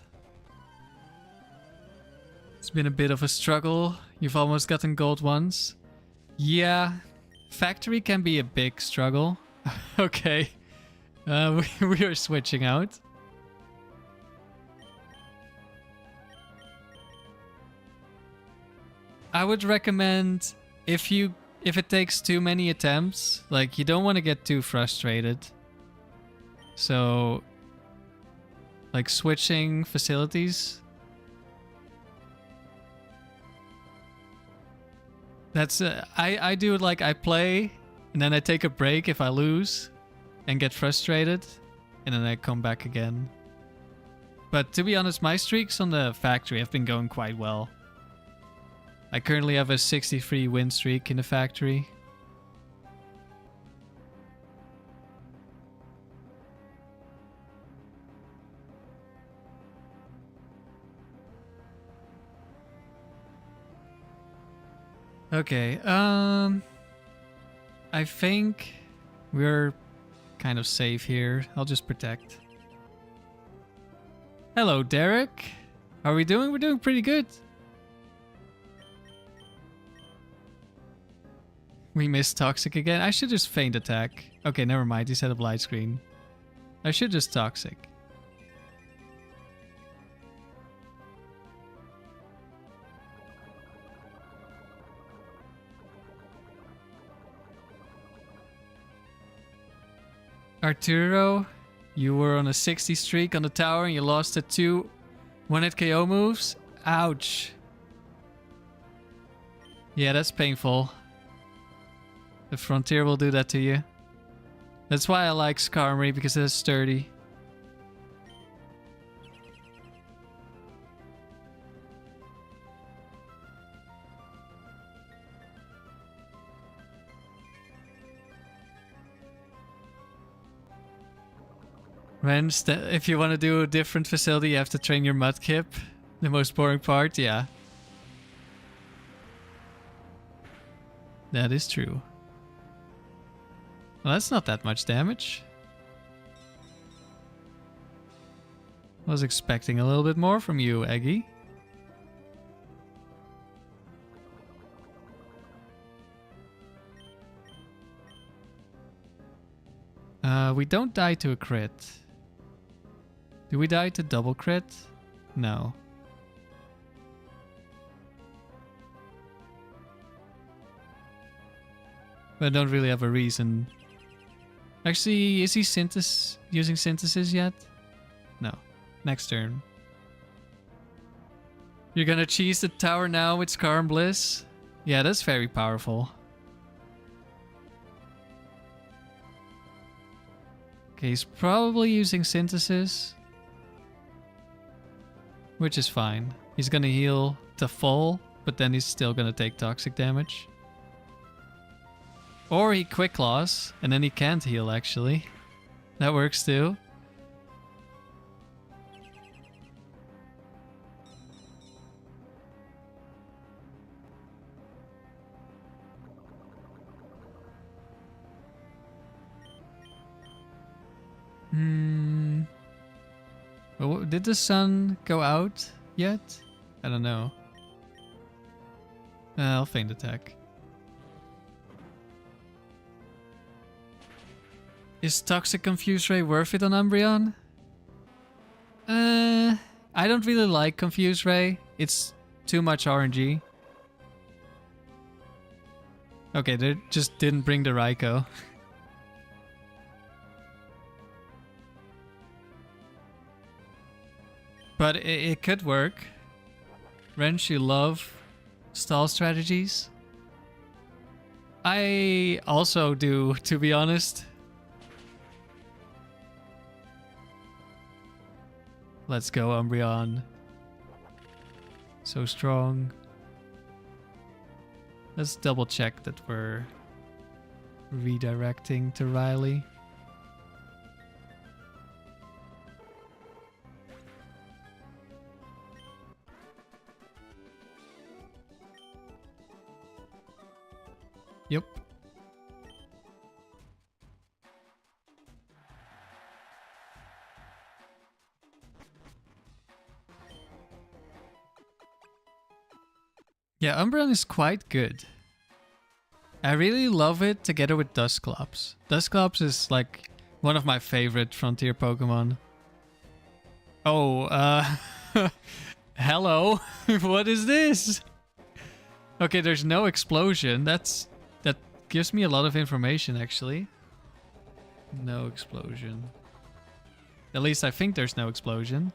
It's been a bit of a struggle. You've almost gotten gold once. Yeah, Factory can be a big struggle. Okay, we are switching out. I would recommend if it takes too many attempts, like you don't want to get too frustrated. So like switching facilities. That's I do it like I play and then I take a break if I lose and get frustrated and then I come back again. But to be honest, my streaks on the factory have been going quite well. I currently have a 63 win streak in the factory. Okay, I think we're kind of safe here. I'll just protect. Hello, Derek. How are we doing? We're doing pretty good. We missed Toxic again. I should just Feint Attack. Okay, never mind. He set up Light Screen. I should just Toxic. Arturo, you were on a 60 streak on the tower and you lost to 2 1-hit KO moves. Ouch. Yeah, that's painful. The Frontier will do that to you. That's why I like Skarmory, because it's sturdy. Wrench, if you want to do a different facility, you have to train your Mudkip. The most boring part, yeah. That is true. Well, that's not that much damage. I was expecting a little bit more from you, Eggy. We don't die to a crit. Do we die to double crit? No. But I don't really have a reason. Actually, is he using Synthesis yet? No. Next turn. You're gonna cheese the tower now with Scar and Bliss? Yeah, that's very powerful. Okay, he's probably using Synthesis. Which is fine. He's gonna heal to full, but then he's still gonna take toxic damage. Or he Quick Claws, and then he can't heal actually. That works too. Oh, did the sun go out yet? I don't know. I'll Feint Attack. Is Toxic Confuse Ray worth it on Umbreon? I don't really like Confuse Ray. It's too much RNG. Okay, they just didn't bring the Raikou. But it could work. Wrench, you love stall strategies. I also do, to be honest. Let's go, Umbreon. So strong. Let's double check that we're redirecting to Riley. Yep. Yeah, Umbreon is quite good. I really love it together with Dusclops. Dusclops is like one of my favorite frontier Pokemon. Oh, hello. What is this? Okay, there's no explosion. That gives me a lot of information, actually. No explosion. At least I think there's no explosion.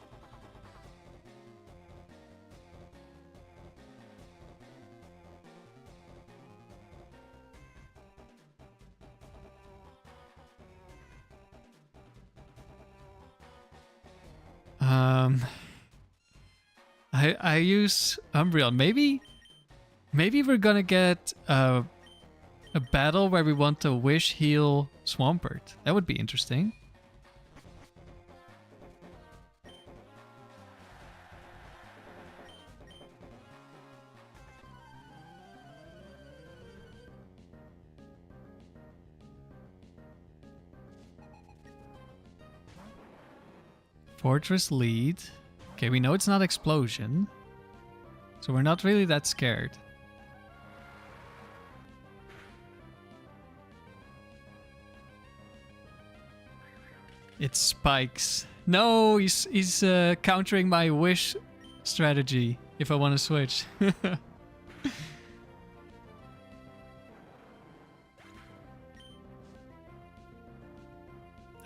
I use Umbreon. Maybe we're gonna get a battle where we want to wish heal Swampert. That would be interesting. Fortress lead. Okay, we know it's not explosion. So we're not really that scared. It spikes. No, he's countering my wish strategy if I want to switch.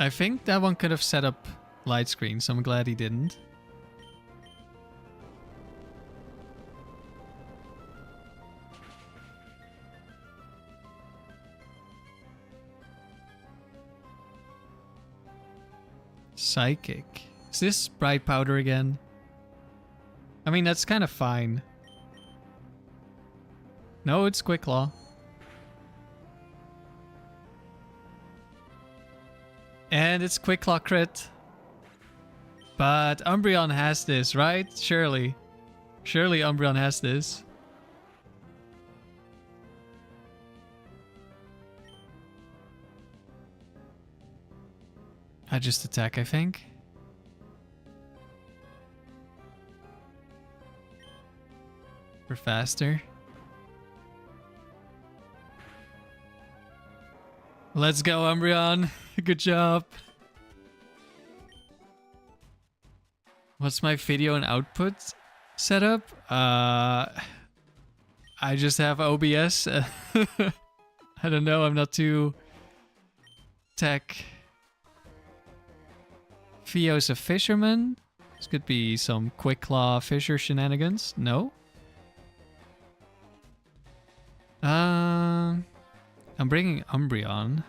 I think that one could have set up light screen, so I'm glad he didn't. Psychic. Is this Bright Powder again? I mean, that's kind of fine. No, it's Quick Claw. And it's Quick Claw crit. But Umbreon has this, right? Surely. Surely Umbreon has this. I just attack, I think. For faster. Let's go, Umbreon. Good job. What's my video and output setup? I just have OBS. I don't know, I'm not too tech. Theo's a fisherman. This could be some Quick Claw fisher shenanigans. No? I'm bringing Umbreon.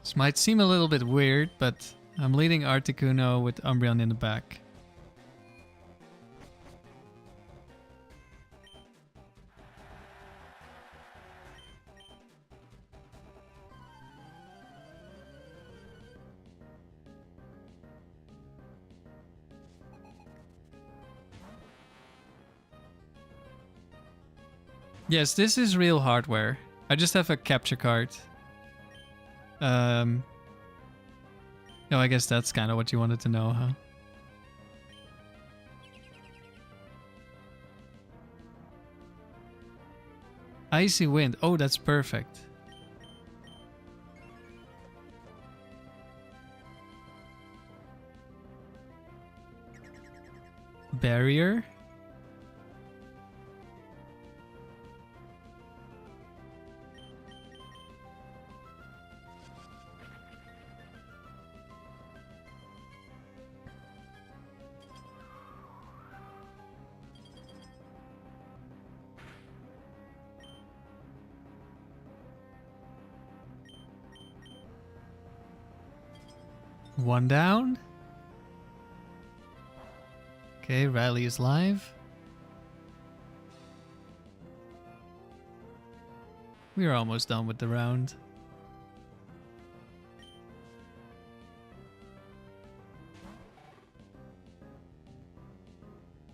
This might seem a little bit weird, but I'm leading Articuno with Umbreon in the back. Yes, this is real hardware. I just have a capture card. No, I guess that's kind of what you wanted to know, huh? Icy Wind. Oh, that's perfect. Barrier. One down. Okay, Riley is live. We're almost done with the round.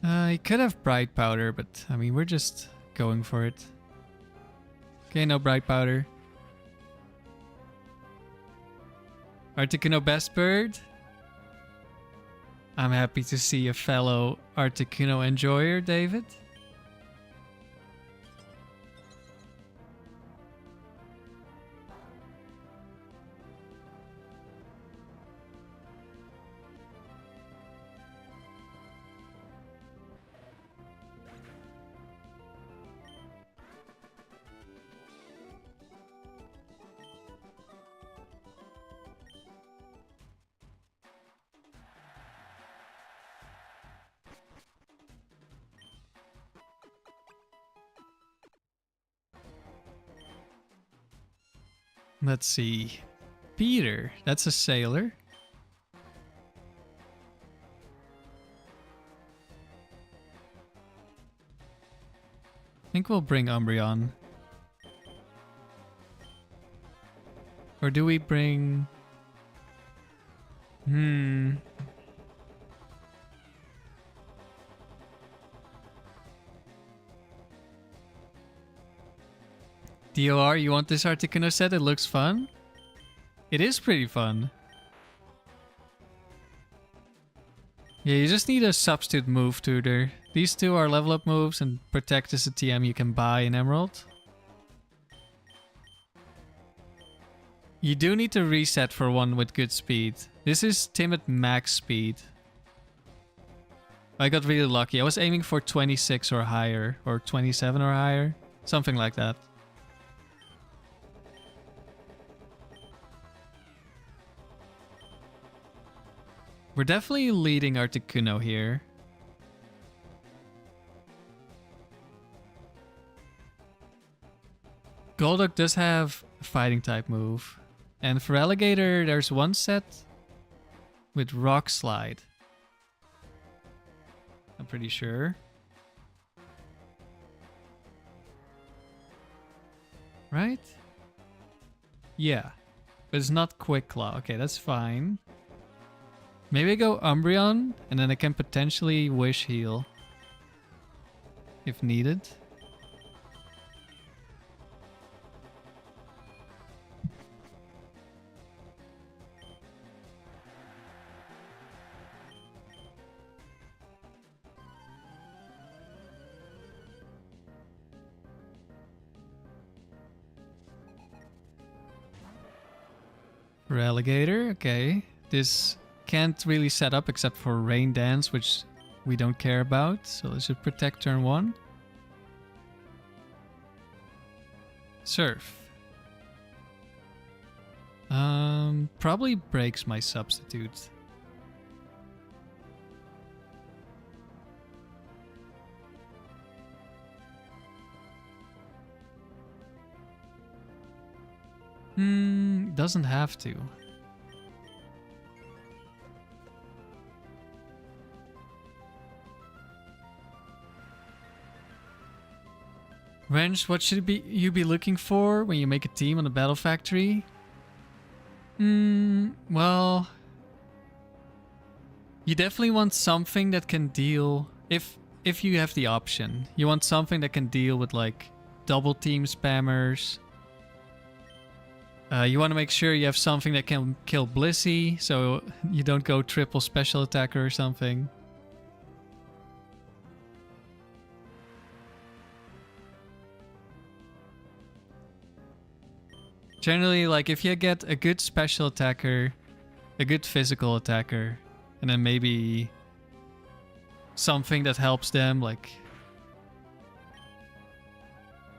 I could have Bright Powder, but I mean, we're just going for it. Okay, no Bright Powder. Articuno Best Bird. I'm happy to see a fellow Articuno enjoyer, David. Let's see. Peter, that's a sailor. I think we'll bring Umbreon. Or do we bring... DOR, you want this Articuno set? It looks fun. It is pretty fun. Yeah, you just need a substitute move tutor. These two are level up moves, and Protect is a TM you can buy in Emerald. You do need to reset for one with good speed. This is Timid max speed. I got really lucky. I was aiming for 26 or higher, or 27 or higher. Something like that. We're definitely leading Articuno here. Golduck does have a fighting type move. And for Alligator, there's one set with Rock Slide. I'm pretty sure. Right? Yeah. But it's not Quick Claw. Okay, that's fine. Maybe I go Umbreon, and then I can potentially Wish Heal. If needed. For Alligator, okay. This can't really set up except for Rain Dance, which we don't care about. So let's just Protect turn 1. Surf. Probably breaks my substitute. Doesn't have to. Wrench, what should you be looking for when you make a team on the Battle Factory? Well... You definitely want something that can deal... If you have the option. You want something that can deal with, like, double team spammers. You want to make sure you have something that can kill Blissey, so you don't go triple special attacker or something. Generally, like, if you get a good special attacker, a good physical attacker, and then maybe something that helps them, like...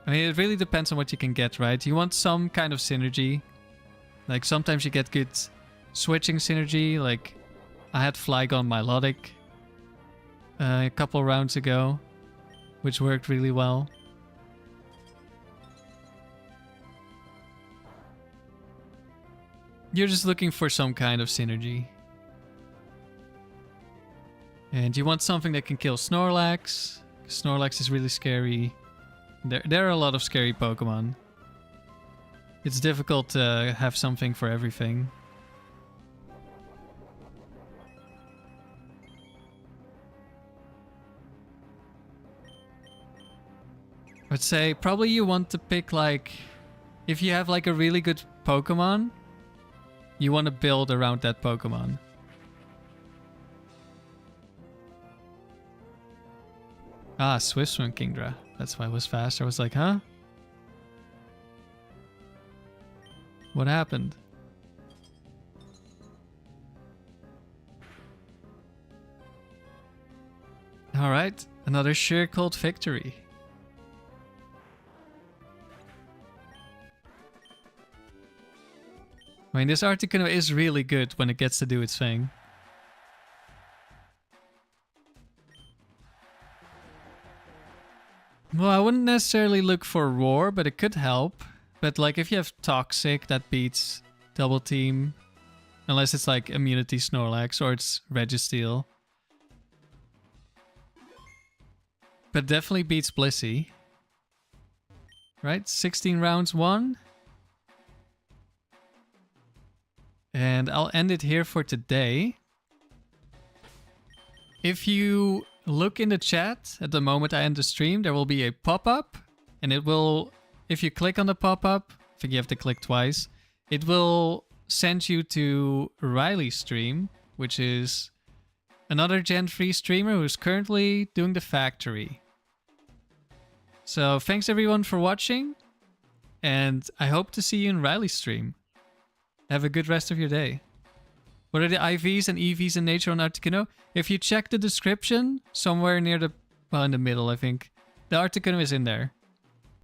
I mean, it really depends on what you can get, right? You want some kind of synergy. Like, sometimes you get good switching synergy, like I had Flygon Milotic a couple rounds ago, which worked really well. You're just looking for some kind of synergy. And you want something that can kill Snorlax. Snorlax is really scary. There are a lot of scary Pokemon. It's difficult to have something for everything. I'd say probably you want to pick, like... If you have like a really good Pokemon, you want to build around that Pokemon. Ah, Swift Swim Kingdra. That's why it was fast. I was like, huh? What happened? Alright, another Sure Cold victory. I mean, this Articuno is really good when it gets to do its thing. Well, I wouldn't necessarily look for Roar, but it could help. But like if you have Toxic, that beats Double Team. Unless it's like Immunity Snorlax or it's Registeel. But definitely beats Blissey. Right? 16 rounds won. And I'll end it here for today. If you look in the chat at the moment I end the stream, there will be a pop-up. And it will, if you click on the pop-up, I think you have to click twice, it will send you to Riley's stream, which is another Gen 3 streamer who's currently doing the factory. So thanks everyone for watching, and I hope to see you in Riley's stream. Have a good rest of your day. What are the IVs and EVs in nature on Articuno? If you check the description, somewhere near the... well, in the middle, I think. The Articuno is in there.